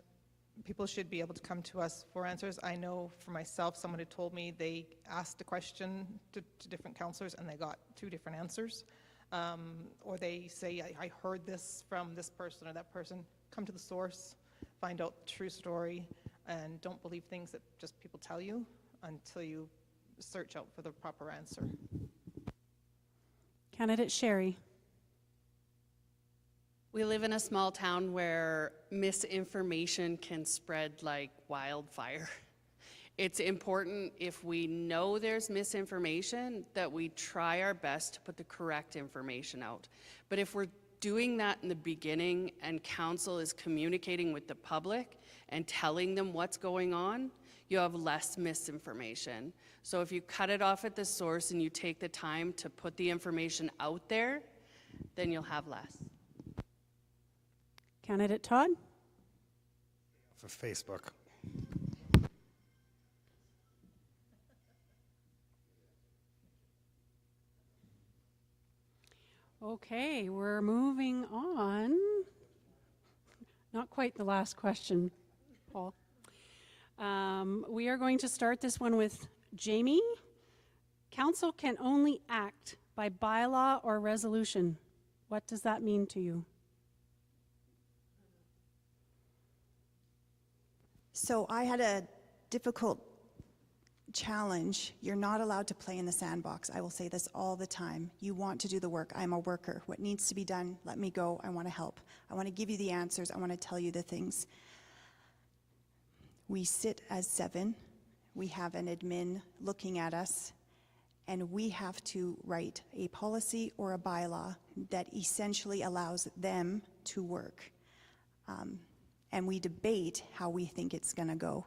people should be able to come to us for answers. I know for myself, someone who told me they asked a question to different councillors and they got 2 different answers. Or they say, I heard this from this person or that person. Come to the source, find out the true story, and don't believe things that just people tell you until you search out for the proper answer. Candidate Sherry? We live in a small town where misinformation can spread like wildfire. It's important, if we know there's misinformation, that we try our best to put the correct information out. But if we're doing that in the beginning and council is communicating with the public and telling them what's going on, you have less misinformation. So if you cut it off at the source and you take the time to put the information out there, then you'll have less. Candidate Todd? For Facebook. Okay, we're moving on. Not quite the last question, Paul. We are going to start this one with Jamie. Council can only act by bylaw or resolution. What does that mean to you? So I had a difficult challenge. You're not allowed to play in the sandbox. I will say this all the time. You want to do the work. I'm a worker. What needs to be done, let me go. I want to help. I want to give you the answers. I want to tell you the things. We sit as 7. We have an admin looking at us, and we have to write a policy or a bylaw that essentially allows them to work. And we debate how we think it's going to go.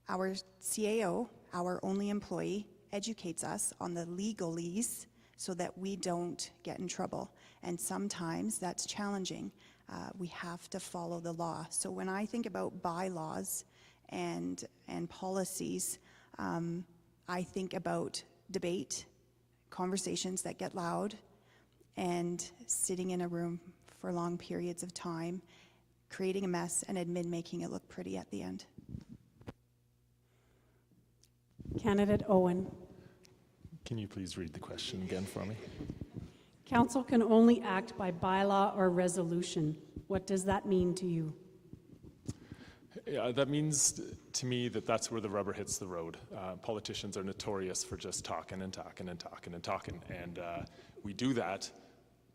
Our CAO, our only employee, educates us on the legalese so that we don't get in trouble. And sometimes that's challenging. We have to follow the law. So when I think about bylaws and policies, I think about debate, conversations that get loud, and sitting in a room for long periods of time, creating a mess, and admin making it look pretty at the end. Candidate Owen. Can you please read the question again for me? Council can only act by bylaw or resolution. What does that mean to you? Yeah, that means to me that that's where the rubber hits the road. Politicians are notorious for just talking and talking and talking and talking. And we do that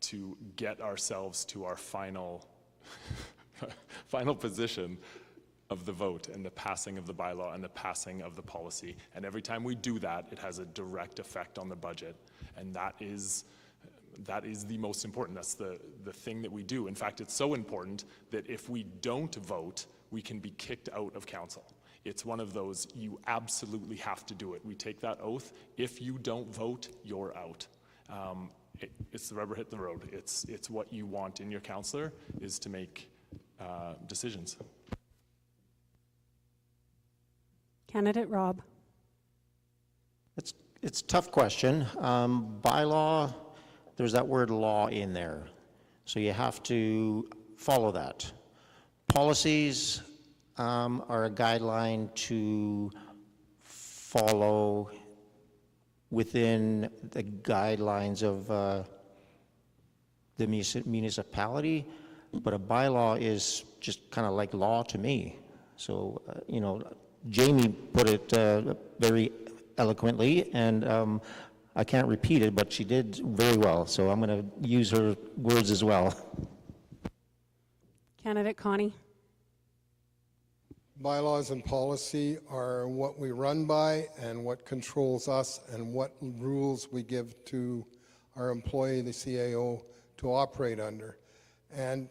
to get ourselves to our final position of the vote and the passing of the bylaw and the passing of the policy. And every time we do that, it has a direct effect on the budget. And that is the most important. That's the thing that we do. In fact, it's so important that if we don't vote, we can be kicked out of council. It's one of those, you absolutely have to do it. We take that oath. If you don't vote, you're out. It's the rubber hit the road. It's what you want in your councillor, is to make decisions. Candidate Rob. It's a tough question. Bylaw, there's that word law in there. So you have to follow that. Policies are a guideline to follow within the guidelines of the municipality, but a bylaw is just kind of like law to me. So, Jamie put it very eloquently, and I can't repeat it, but she did very well. So I'm going to use her words as well. Candidate Connie. Bylaws and policy are what we run by and what controls us and what rules we give to our employee, the CAO, to operate under. And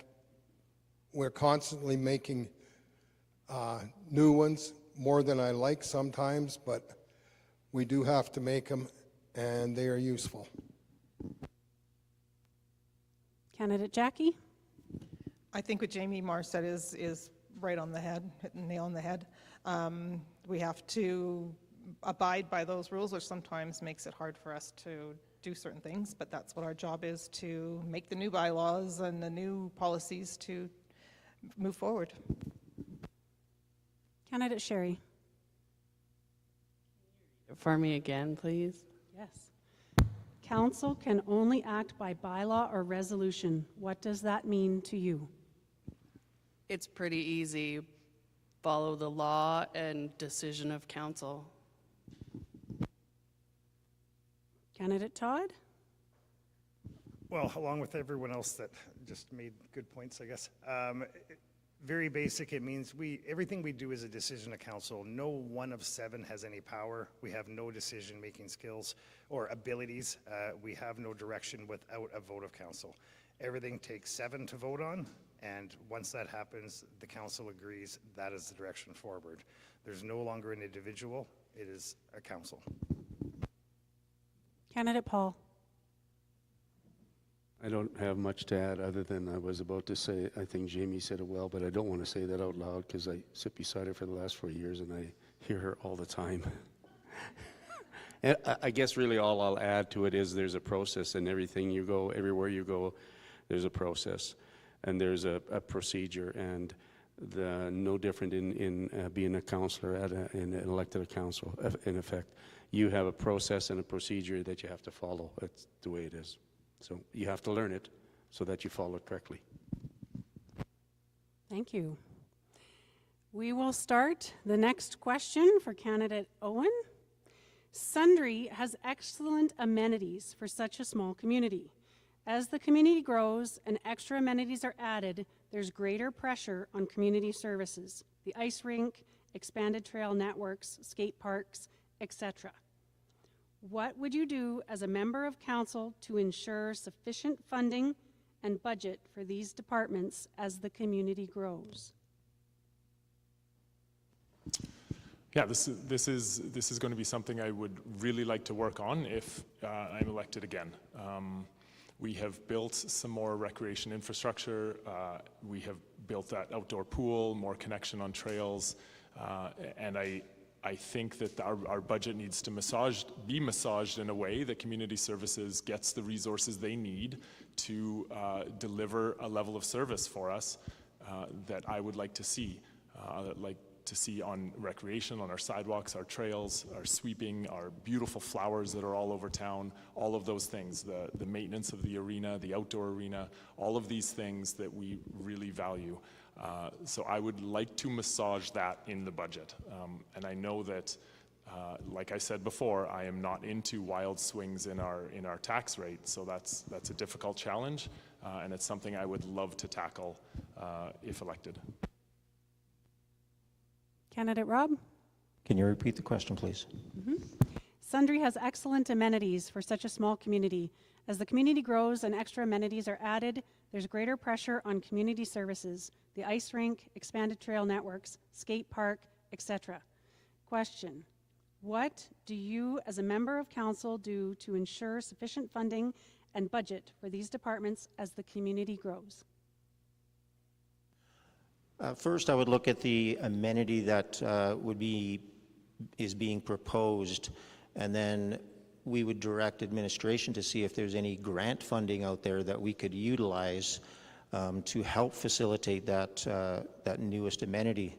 we're constantly making new ones, more than I like sometimes, but we do have to make them, and they are useful. Candidate Jackie. I think what Jamie Marr said is right on the head, hitting the nail on the head. We have to abide by those rules, which sometimes makes it hard for us to do certain things, but that's what our job is, to make the new bylaws and the new policies to move forward. Candidate Sherry. For me again, please. Yes. Council can only act by bylaw or resolution. What does that mean to you? It's pretty easy. Follow the law and decision of council. Candidate Todd? Well, along with everyone else that just made good points, I guess. Very basic. It means everything we do is a decision of council. No one of 7 has any power. We have no decision-making skills or abilities. We have no direction without a vote of council. Everything takes 7 to vote on, and once that happens, the council agrees that is the direction forward. There's no longer an individual. It is a council. Candidate Paul. I don't have much to add other than I was about to say, I think Jamie said it well, but I don't want to say that out loud because I sit beside her for the last 4 years and I hear her all the time. And I guess really all I'll add to it is there's a process, and everything you go, everywhere you go, there's a process and there's a procedure, and no different in being a councillor in an elected council. In effect, you have a process and a procedure that you have to follow. It's the way it is. So you have to learn it so that you follow it correctly. Thank you. We will start the next question for candidate Owen. Sundre has excellent amenities for such a small community. As the community grows and extra amenities are added, there's greater pressure on community services, the ice rink, expanded trail networks, skate parks, etc. What would you do as a member of council to ensure sufficient funding and budget for these departments as the community grows? Yeah, this is going to be something I would really like to work on if I'm elected again. We have built some more recreation infrastructure. We have built that outdoor pool, more connection on trails, and I think that our budget needs to be massaged in a way that community services gets the resources they need to deliver a level of service for us that I would like to see. On recreation, on our sidewalks, our trails, our sweeping, our beautiful flowers that are all over town, all of those things, the maintenance of the arena, the outdoor arena, all of these things that we really value. So I would like to massage that in the budget. And I know that, like I said before, I am not into wild swings in our tax rate, so that's a difficult challenge, and it's something I would love to tackle if elected. Candidate Rob? Can you repeat the question, please? Sundre has excellent amenities for such a small community. As the community grows and extra amenities are added, there's greater pressure on community services, the ice rink, expanded trail networks, skate park, etc. Question: what do you as a member of council do to ensure sufficient funding and budget for these departments as the community grows? First, I would look at the amenity that is being proposed, and then we would direct administration to see if there's any grant funding out there that we could utilize to help facilitate that newest amenity.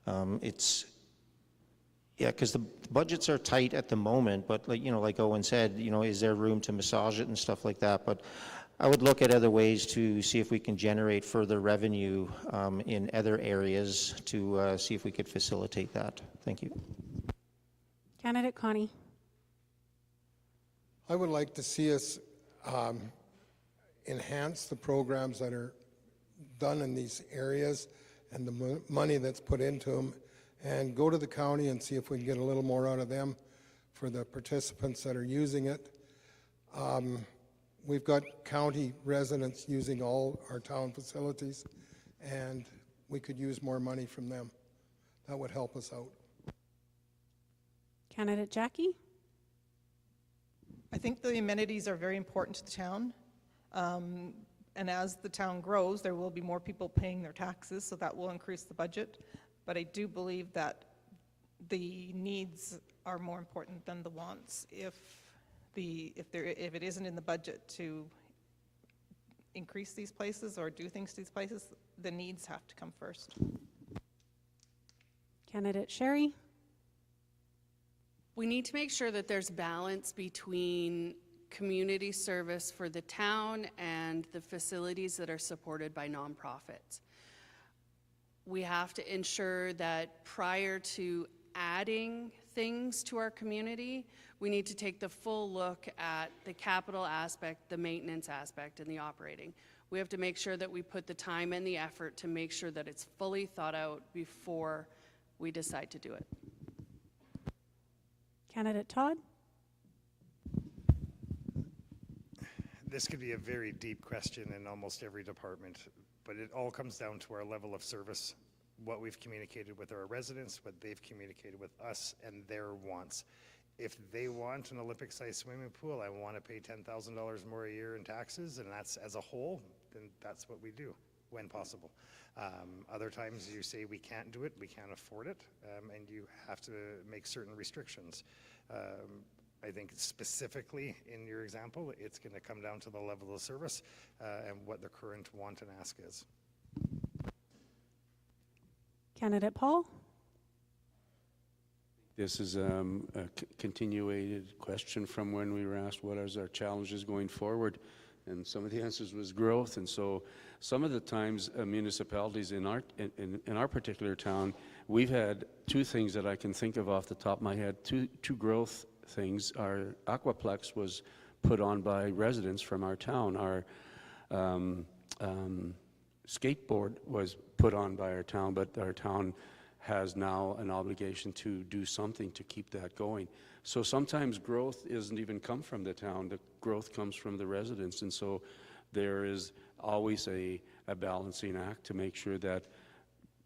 Because the budgets are tight at the moment, but like Owen said, is there room to massage it and stuff like that? But I would look at other ways to see if we can generate further revenue in other areas to see if we could facilitate that. Thank you. Candidate Connie. I would like to see us enhance the programs that are done in these areas and the money that's put into them, and go to the county and see if we can get a little more out of them for the participants that are using it. We've got county residents using all our town facilities, and we could use more money from them. That would help us out. Candidate Jackie? I think the amenities are very important to the town. And as the town grows, there will be more people paying their taxes, so that will increase the budget. But I do believe that the needs are more important than the wants. If it isn't in the budget to increase these places or do things to these places, the needs have to come first. Candidate Sherry? We need to make sure that there's balance between community service for the town and the facilities that are supported by nonprofits. We have to ensure that prior to adding things to our community, we need to take the full look at the capital aspect, the maintenance aspect, and the operating. We have to make sure that we put the time and the effort to make sure that it's fully thought out before we decide to do it. Candidate Todd? This could be a very deep question in almost every department, but it all comes down to our level of service, what we've communicated with our residents, what they've communicated with us, and their wants. If they want an Olympic-sized swimming pool, I want to pay $10,000 more a year in taxes, and that's as a whole, then that's what we do when possible. Other times you say we can't do it, we can't afford it, and you have to make certain restrictions. I think specifically in your example, it's going to come down to the level of service and what the current want and ask is. Candidate Paul? This is a continuated question from when we were asked what is our challenges going forward, and some of the answers was growth. And so some of the times municipalities in our particular town, we've had two things that I can think of off the top of my head, two growth things. Our aquaplex was put on by residents from our town. Our skateboard was put on by our town, but our town has now an obligation to do something to keep that going. So sometimes growth doesn't even come from the town, the growth comes from the residents, and so there is always a balancing act to make sure that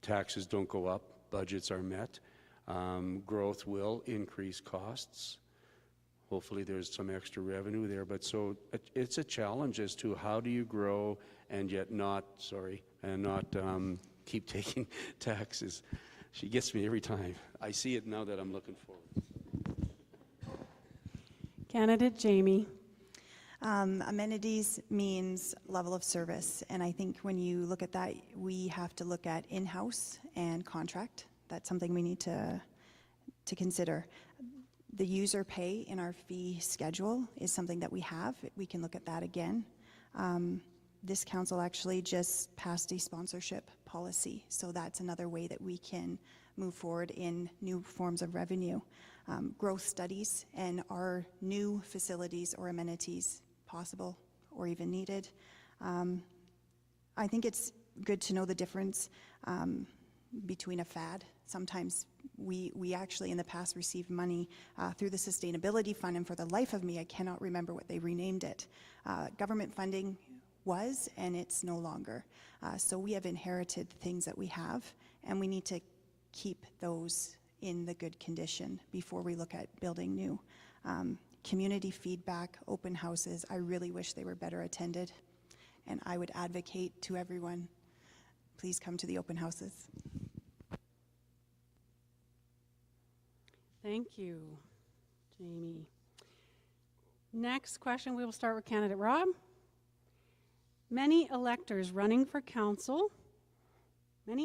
taxes don't go up, budgets are met. Growth will increase costs. Hopefully there's some extra revenue there, but so it's a challenge as to how do you grow and yet not keep taking taxes. She gets me every time. I see it now that I'm looking forward. Candidate Jamie? Amenities means level of service, and I think when you look at that, we have to look at in-house and contract. That's something we need to consider. The user pay in our fee schedule is something that we have. We can look at that again. This council actually just passed a sponsorship policy, so that's another way that we can move forward in new forms of revenue. Growth studies, and are new facilities or amenities possible or even needed? I think it's good to know the difference between a fad. Sometimes we actually in the past received money through the Sustainability Fund, and for the life of me, I cannot remember what they renamed it. Government funding was, and it's no longer. So we have inherited things that we have, and we need to keep those in the good condition before we look at building new. Community feedback, open houses, I really wish they were better attended, and I would advocate to everyone, please come to the open houses. Thank you, Jamie. Next question, we will start with candidate Rob. Many electors running for council do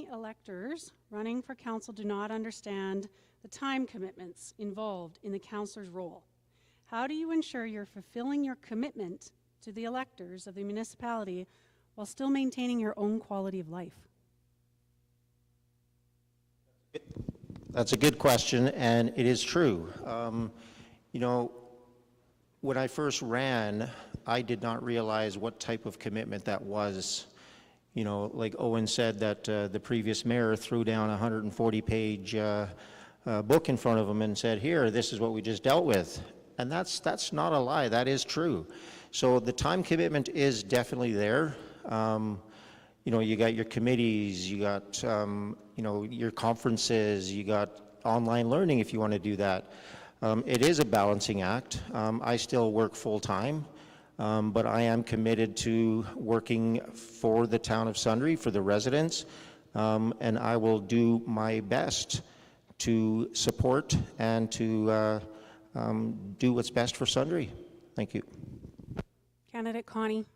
not understand the time commitments involved in the councillor's role. How do you ensure you're fulfilling your commitment to the electors of the municipality while still maintaining your own quality of life? That's a good question, and it is true. You know, when I first ran, I did not realize what type of commitment that was. You know, like Owen said, that the previous mayor threw down a 140-page book in front of him and said, here, this is what we just dealt with. And that's not a lie, that is true. So the time commitment is definitely there. You know, you got your committees, you got, you know, your conferences, you got online learning if you want to do that. It is a balancing act. I still work full-time, but I am committed to working for the town of Sundre, for the residents, and I will do my best to support and to do what's best for Sundre. Thank you. Candidate Connie?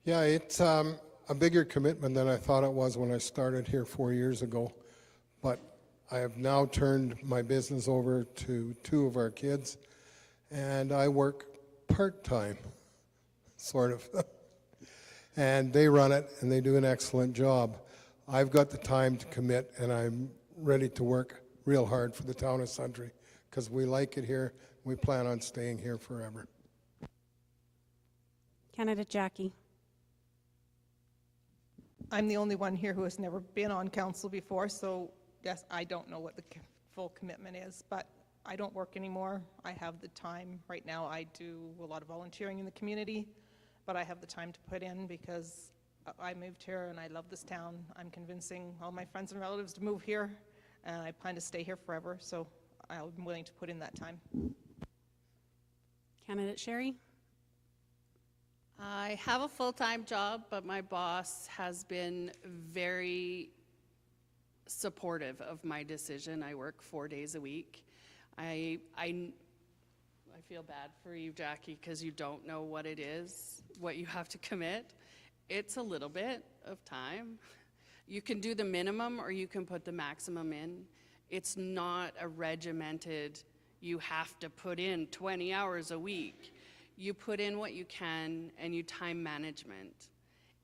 Yeah, it's a bigger commitment than I thought it was when I started here 4 years ago. But I have now turned my business over to 2 of our kids, and I work part-time, sort of. And they run it, and they do an excellent job. I've got the time to commit, and I'm ready to work real hard for the town of Sundre, because we like it here. We plan on staying here forever. Candidate Jackie. I'm the only one here who has never been on council before, so yes, I don't know what the full commitment is, but I don't work anymore. I have the time. Right now, I do a lot of volunteering in the community, but I have the time to put in because I moved here and I love this town. I'm convincing all my friends and relatives to move here, and I plan to stay here forever, so I'm willing to put in that time. Candidate Sherry. I have a full-time job, but my boss has been very supportive of my decision. I work 4 days a week. I feel bad for you, Jackie, because you don't know what it is, what you have to commit. It's a little bit of time. You can do the minimum or you can put the maximum in. It's not a regimented, you have to put in 20 hours a week. You put in what you can and you time management.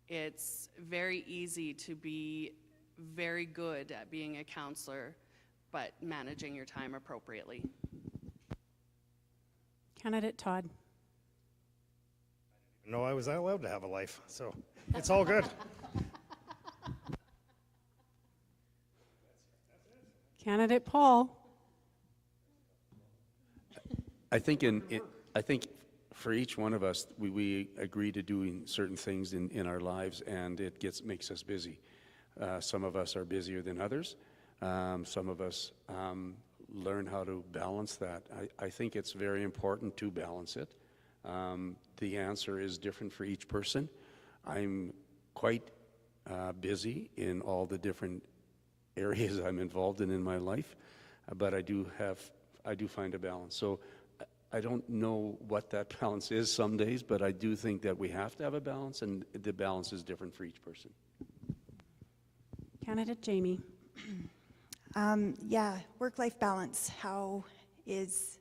It's very easy to be very good at being a counselor, but managing your time appropriately. Candidate Todd. No, I was allowed to have a life, so it's all good. Candidate Paul. I think for each one of us, we agree to doing certain things in our lives, and it makes us busy. Some of us are busier than others. Some of us learn how to balance that. I think it's very important to balance it. The answer is different for each person. I'm quite busy in all the different areas I'm involved in my life, but I do find a balance. So I don't know what that balance is some days, but I do think that we have to have a balance, and the balance is different for each person. Candidate Jamie. Yeah, work-life balance. How is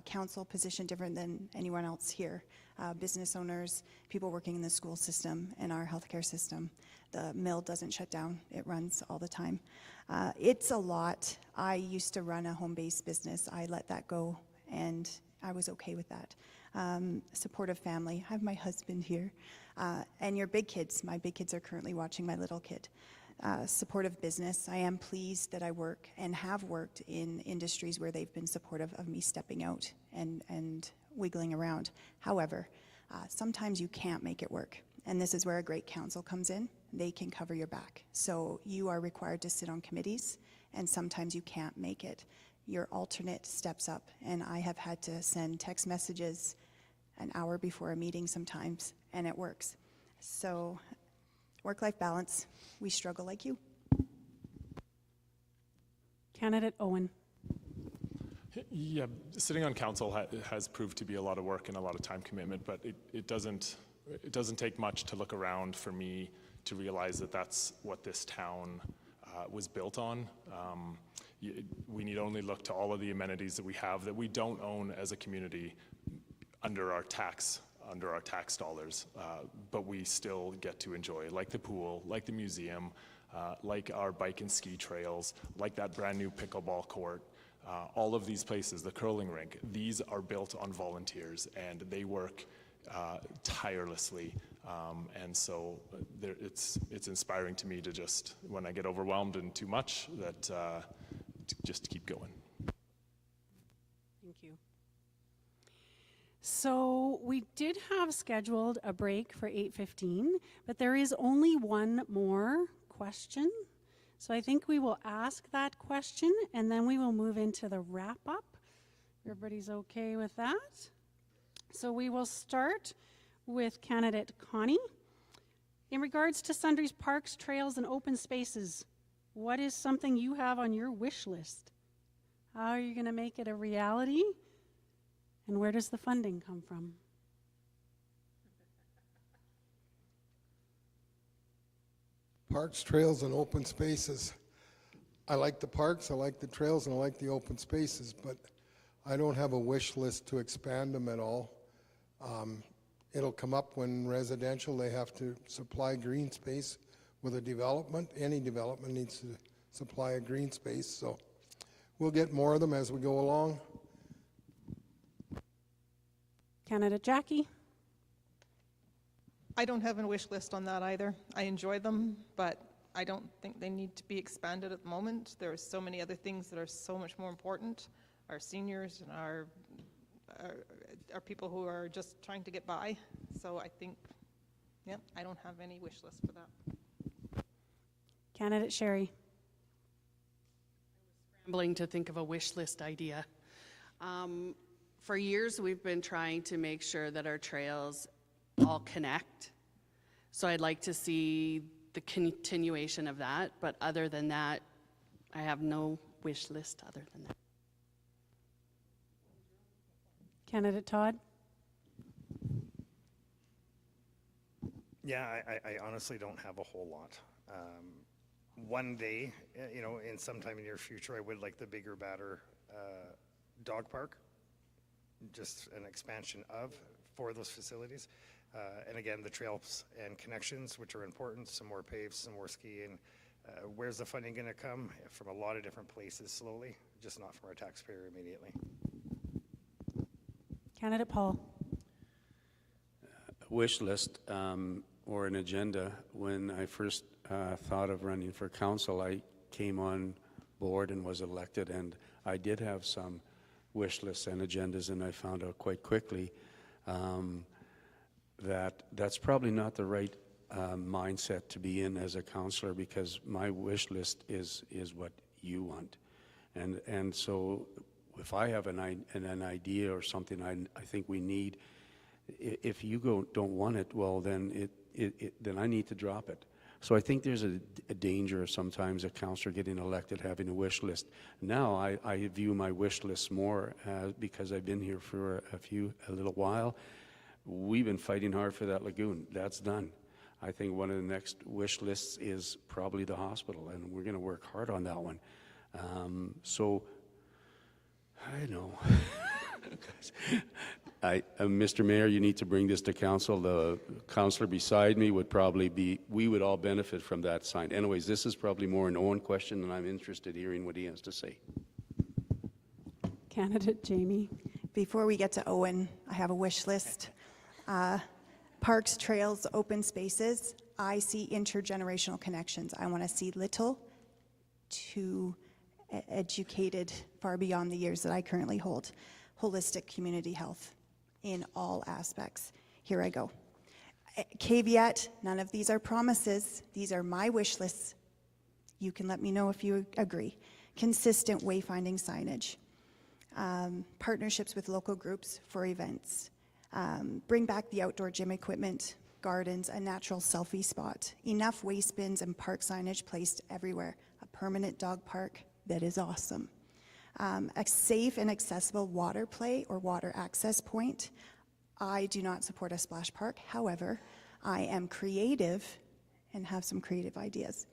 council position different than anyone else here? Business owners, people working in the school system and our healthcare system. The mill doesn't shut down. It runs all the time. It's a lot. I used to run a home-based business. I let that go, and I was okay with that. Supportive family. I have my husband here. And your big kids. My big kids are currently watching my little kid. Supportive business. I am pleased that I work and have worked in industries where they've been supportive of me stepping out and wiggling around. However, sometimes you can't make it work. And this is where a great council comes in. They can cover your back. So you are required to sit on committees, and sometimes you can't make it. Your alternate steps up, and I have had to send text messages an hour before a meeting sometimes, and it works. So work-life balance, we struggle like you. Candidate Owen. Yeah, sitting on council has proved to be a lot of work and a lot of time commitment, but it doesn't take much to look around for me to realize that that's what this town was built on. We need only look to all of the amenities that we have that we don't own as a community under our tax dollars, but we still get to enjoy, like the pool, like the museum, like our bike and ski trails, like that brand new pickleball court. All of these places, the curling rink, these are built on volunteers, and they work tirelessly. And so it's inspiring to me to just, when I get overwhelmed and too much, that to just keep going. Thank you. So we did have scheduled a break for 8:15, but there is only one more question. So I think we will ask that question, and then we will move into the wrap-up. Everybody's okay with that? So we will start with candidate Connie. In regards to Sundre's parks, trails, and open spaces, what is something you have on your wish list? How are you going to make it a reality? And where does the funding come from? Parks, trails, and open spaces. I like the parks, I like the trails, and I like the open spaces, but I don't have a wish list to expand them at all. It'll come up when residential, they have to supply green space with a development. Any development needs to supply a green space, so we'll get more of them as we go along. Candidate Jackie. I don't have a wish list on that either. I enjoy them, but I don't think they need to be expanded at the moment. There are so many other things that are so much more important. Our seniors and our people who are just trying to get by. So I think, yeah, I don't have any wish list for that. Candidate Sherry. Scrambling to think of a wish list idea. For years, we've been trying to make sure that our trails all connect. So I'd like to see the continuation of that, but other than that, I have no wish list other than that. Candidate Todd. Yeah, I honestly don't have a whole lot. One day, in sometime in the near future, I would like the bigger, badder dog park, just an expansion for those facilities. And again, the trails and connections, which are important, some more paves, some more skiing. Where's the funding going to come? From a lot of different places slowly, just not from our taxpayer immediately. Candidate Paul. A wish list or an agenda. When I first thought of running for council, I came on board and was elected, and I did have some wish lists and agendas, and I found out quite quickly that that's probably not the right mindset to be in as a councillor, because my wish list is what you want, and so if I have an idea or something I think we need, if you don't want it, well then then I need to drop it. So I think there's a danger sometimes a councillor getting elected having a wish list. Now I view my wish list more because I've been here for a little while. We've been fighting hard for that lagoon. That's done. I think one of the next wish lists is probably the hospital, and we're going to work hard on that one. So I know. Mr. Mayor, you need to bring this to council. The councillor beside me would probably we would all benefit from that sign. Anyways, this is probably more an Owen question, and I'm interested in hearing what he has to say. Candidate Jamie. Before we get to Owen, I have a wish list. Parks, trails, open spaces. I see intergenerational connections. I want to see little to educated far beyond the years that I currently hold. Holistic community health in all aspects. Here I go. Caveat, none of these are promises. These are my wish lists. You can let me know if you agree. Consistent wayfinding signage. Partnerships with local groups for events. Bring back the outdoor gym equipment, gardens, a natural selfie spot. Enough waste bins and park signage placed everywhere. A permanent dog park that is awesome. A safe and accessible water play or water access point. I do not support a splash park. However, I am creative and have some creative ideas.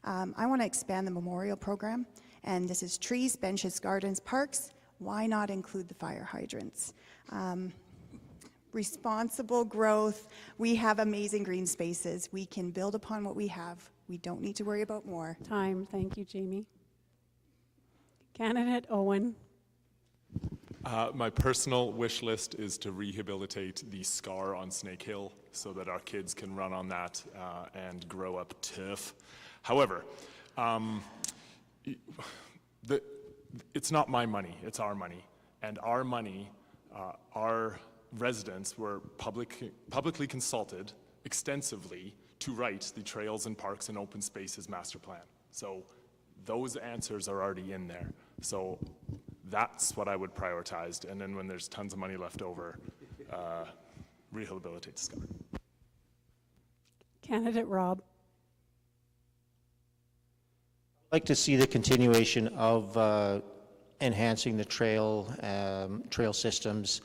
I want to expand the memorial program, and this is trees, benches, gardens, parks. Why not include the fire hydrants? Responsible growth. We have amazing green spaces. We can build upon what we have. We don't need to worry about more. Time. Thank you, Jamie. Candidate Owen. My personal wish list is to rehabilitate the scar on Snake Hill so that our kids can run on that and grow up tough. However, it's not my money, it's our money. And our money, our residents were publicly consulted extensively to write the Trails and Parks and Open Spaces Master Plan. So those answers are already in there. So that's what I would prioritize. And then when there's tons of money left over, rehabilitate the scar. Candidate Rob. I'd like to see the continuation of enhancing the trail systems.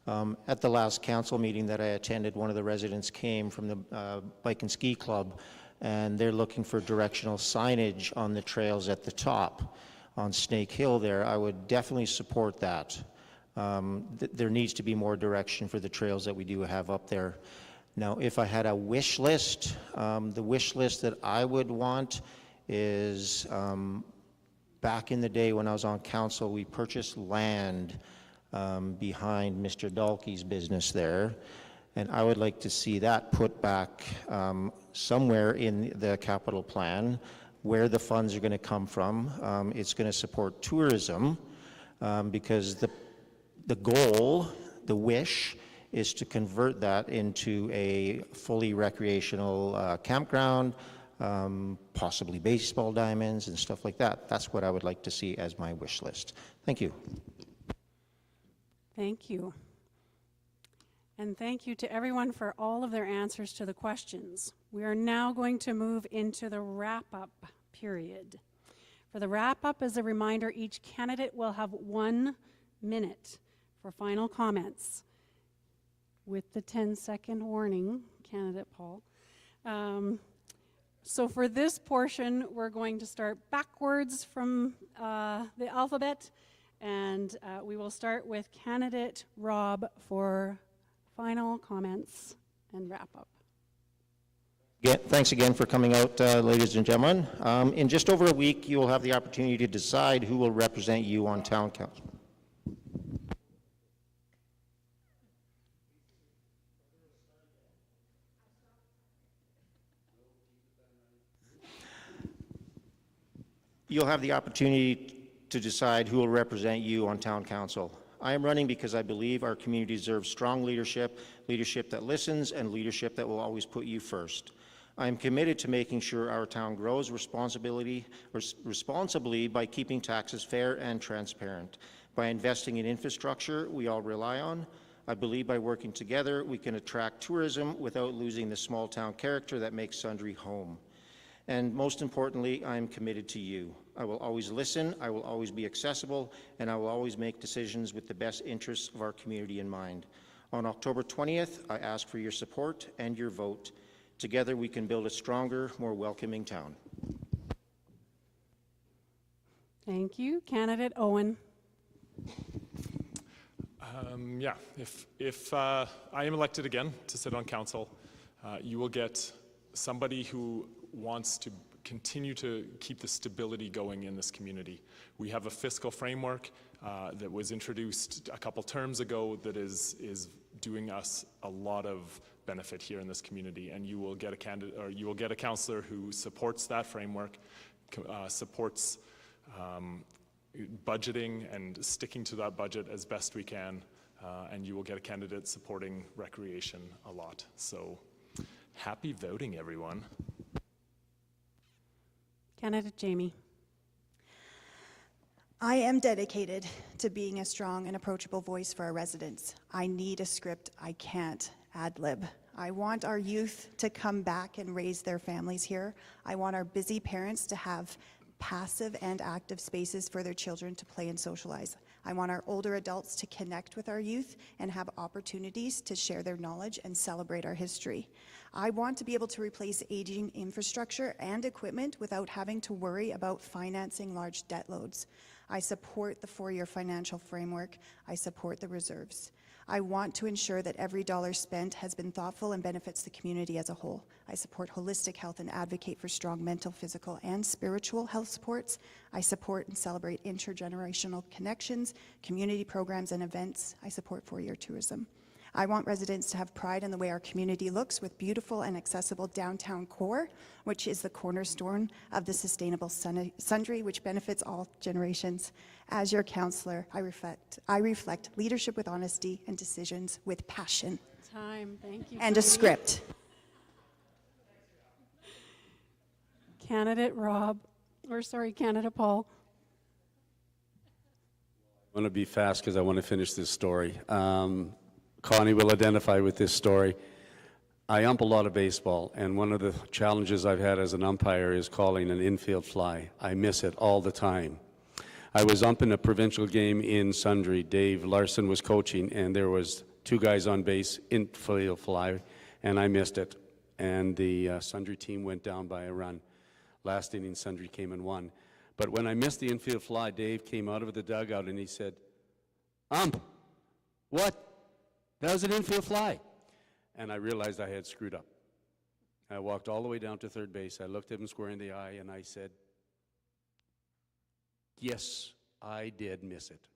At the last council meeting that I attended, one of the residents came from the Bike and Ski Club, and they're looking for directional signage on the trails at the top on Snake Hill there. I would definitely support that. There needs to be more direction for the trails that we do have up there. Now, if I had a wish list, the wish list that I would want is back in the day when I was on council, we purchased land behind Mr. Dalkey's business there, and I would like to see that put look back somewhere in the capital plan where the funds are going to come from. It's going to support tourism because the goal, the wish, is to convert that into a fully recreational campground, possibly baseball diamonds and stuff like that. That's what I would like to see as my wish list. Thank you. Thank you. And thank you to everyone for all of their answers to the questions. We are now going to move into the wrap-up period. For the wrap-up, as a reminder, each candidate will have 1 minute for final comments. With the 10-second warning, candidate Paul. So for this portion, we're going to start backwards from the alphabet, and we will start with candidate Rob for final comments and wrap-up. Thanks again for coming out, ladies and gentlemen. In just over a week, you will have the opportunity to decide who will represent you on town council. You'll have the opportunity to decide who will represent you on town council. I am running because I believe our community deserves strong leadership, leadership that listens, and leadership that will always put you first. I am committed to making sure our town grows responsibly by keeping taxes fair and transparent, by investing in infrastructure we all rely on. I believe by working together, we can attract tourism without losing the small town character that makes Sundre home. And most importantly, I am committed to you. I will always listen, I will always be accessible, and I will always make decisions with the best interests of our community in mind. On October 20th, I ask for your support and your vote. Together we can build a stronger, more welcoming town. Thank you. Candidate Owen. Yeah, if I am elected again to sit on council, you will get somebody who wants to continue to keep the stability going in this community. We have a fiscal framework that was introduced a couple terms ago that is doing us a lot of benefit here in this community, and you will get a candidate, or you will get a councillor who supports that framework, supports budgeting and sticking to that budget as best we can, and you will get a candidate supporting recreation a lot. So happy voting, everyone. Candidate Jamie. I am dedicated to being a strong and approachable voice for our residents. I need a script I can't ad-lib. I want our youth to come back and raise their families here. I want our busy parents to have passive and active spaces for their children to play and socialize. I want our older adults to connect with our youth and have opportunities to share their knowledge and celebrate our history. I want to be able to replace aging infrastructure and equipment without having to worry about financing large debt loads. I support the four-year financial framework. I support the reserves. I want to ensure that every dollar spent has been thoughtful and benefits the community as a whole. I support holistic health and advocate for strong mental, physical, and spiritual health supports. I support and celebrate intergenerational connections, community programs, and events. I support four-year tourism. I want residents to have pride in the way our community looks with beautiful and accessible downtown core, which is the cornerstone of the sustainable Sundre, which benefits all generations. As your councillor, I reflect leadership with honesty and decisions with passion. Time, thank you. And a script. Candidate Paul. I want to be fast because I want to finish this story. Connie will identify with this story. I ump a lot of baseball, and one of the challenges I've had as an umpire is calling an infield fly. I miss it all the time. I was umping a provincial game in Sundre. Dave Larson was coaching, and there was two guys on base, infield fly, and I missed it. And the Sundre team went down by a run. Last inning, Sundre came and won. But when I missed the infield fly, Dave came out of the dugout and he said, "Ump, what? That was an infield fly." And I realized I had screwed up. I walked all the way down to third base. I looked him square in the eye and I said, "Yes, I did miss it."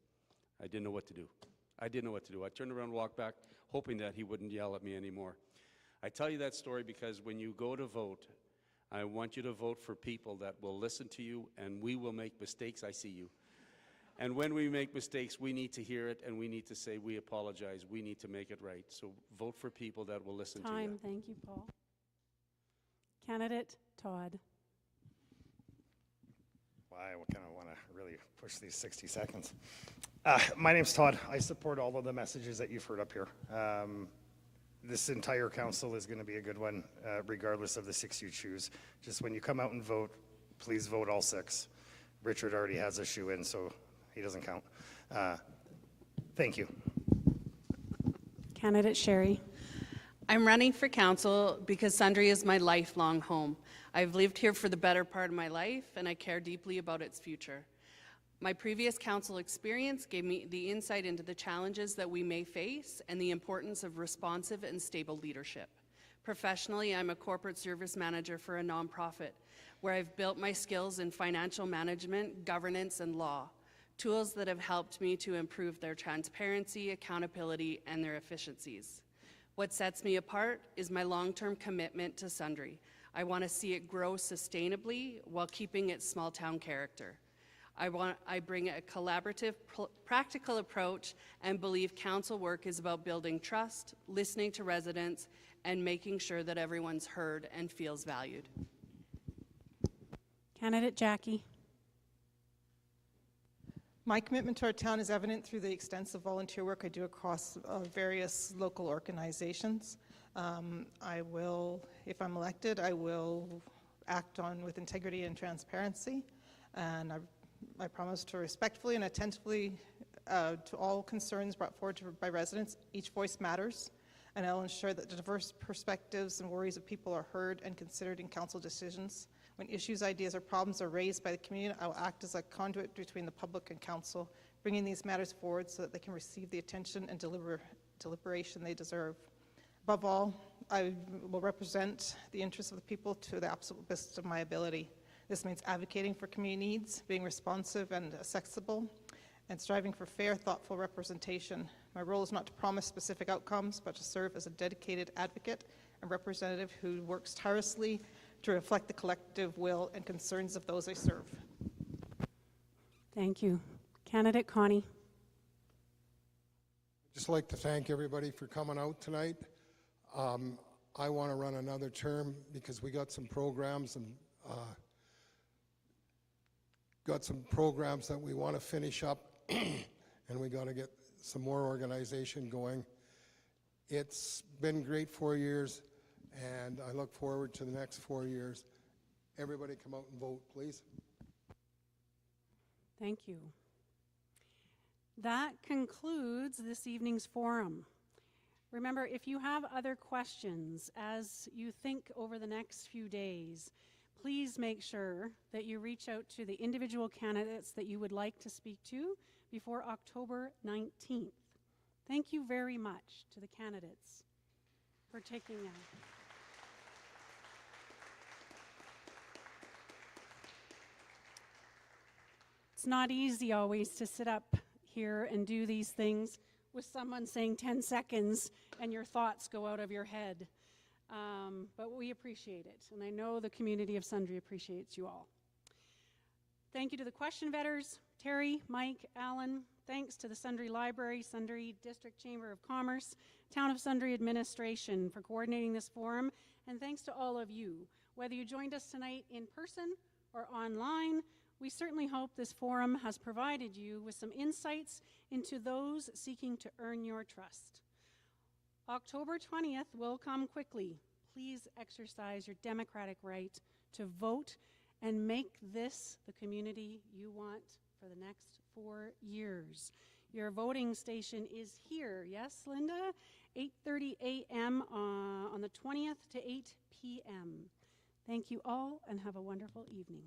I didn't know what to do. I turned around and walked back, hoping that he wouldn't yell at me anymore. I tell you that story because when you go to vote, I want you to vote for people that will listen to you, and we will make mistakes. I see you. And when we make mistakes, we need to hear it, and we need to say, we apologize. We need to make it right. So vote for people that will listen to you. Time. Thank you, Paul. Candidate Todd. Well, I kind of want to really push these 60 seconds. My name's Todd. I support all of the messages that you've heard up here. This entire council is going to be a good one, regardless of the 6 you choose. Just when you come out and vote, please vote all 6. Richard already has a shoe in, so he doesn't count. Thank you. Candidate Sherry. I'm running for council because Sundre is my lifelong home. I've lived here for the better part of my life, and I care deeply about its future. My previous council experience gave me the insight into the challenges that we may face and the importance of responsive and stable leadership. Professionally, I'm a corporate service manager for a nonprofit, where I've built my skills in financial management, governance, and law, tools that have helped me to improve their transparency, accountability, and their efficiencies. What sets me apart is my long-term commitment to Sundre. I want to see it grow sustainably while keeping its small-town character. I bring a collaborative, practical approach and believe council work is about building trust, listening to residents, and making sure that everyone's heard and feels valued. Candidate Jackie. My commitment to our town is evident through the extensive volunteer work I do across various local organizations. I will, if I'm elected, I will act on with integrity and transparency, and I promise to respectfully and attentively to all concerns brought forward by residents. Each voice matters, and I'll ensure that the diverse perspectives and worries of people are heard and considered in council decisions. When issues, ideas, or problems are raised by the community, I will act as a conduit between the public and council, bringing these matters forward so that they can receive the attention and deliberation they deserve. Above all, I will represent the interests of the people to the absolute best of my ability. This means advocating for community needs, being responsive and accessible, and striving for fair, thoughtful representation. My role is not to promise specific outcomes, but to serve as a dedicated advocate and representative who works tirelessly to reflect the collective will and concerns of those I serve. Thank you. Candidate Connie. I'd just like to thank everybody for coming out tonight. I want to run another term because we got some programs and that we want to finish up and we got to get some more organization going. It's been great 4 years, and I look forward to the next 4 years. Everybody come out and vote, please. Thank you. That concludes this evening's forum. Remember, if you have other questions as you think over the next few days, please make sure that you reach out to the individual candidates that you would like to speak to before October 19th. Thank you very much to the candidates for taking that. It's not easy always to sit up here and do these things with someone saying 10 seconds and your thoughts go out of your head. But we appreciate it, and I know the community of Sundre appreciates you all. Thank you to the question vetters, Terry, Mike, Alan. Thanks to the Sundre Library, Sundre District Chamber of Commerce, Town of Sundre Administration for coordinating this forum, and thanks to all of you. Whether you joined us tonight in person or online, we certainly hope this forum has provided you with some insights into those seeking to earn your trust. October 20th will come quickly. Please exercise your democratic right to vote and make this the community you want for the next 4 years. Your voting station is here, yes, Linda? 8:30 a.m. On the 20th to 8 p.m. Thank you all and have a wonderful evening.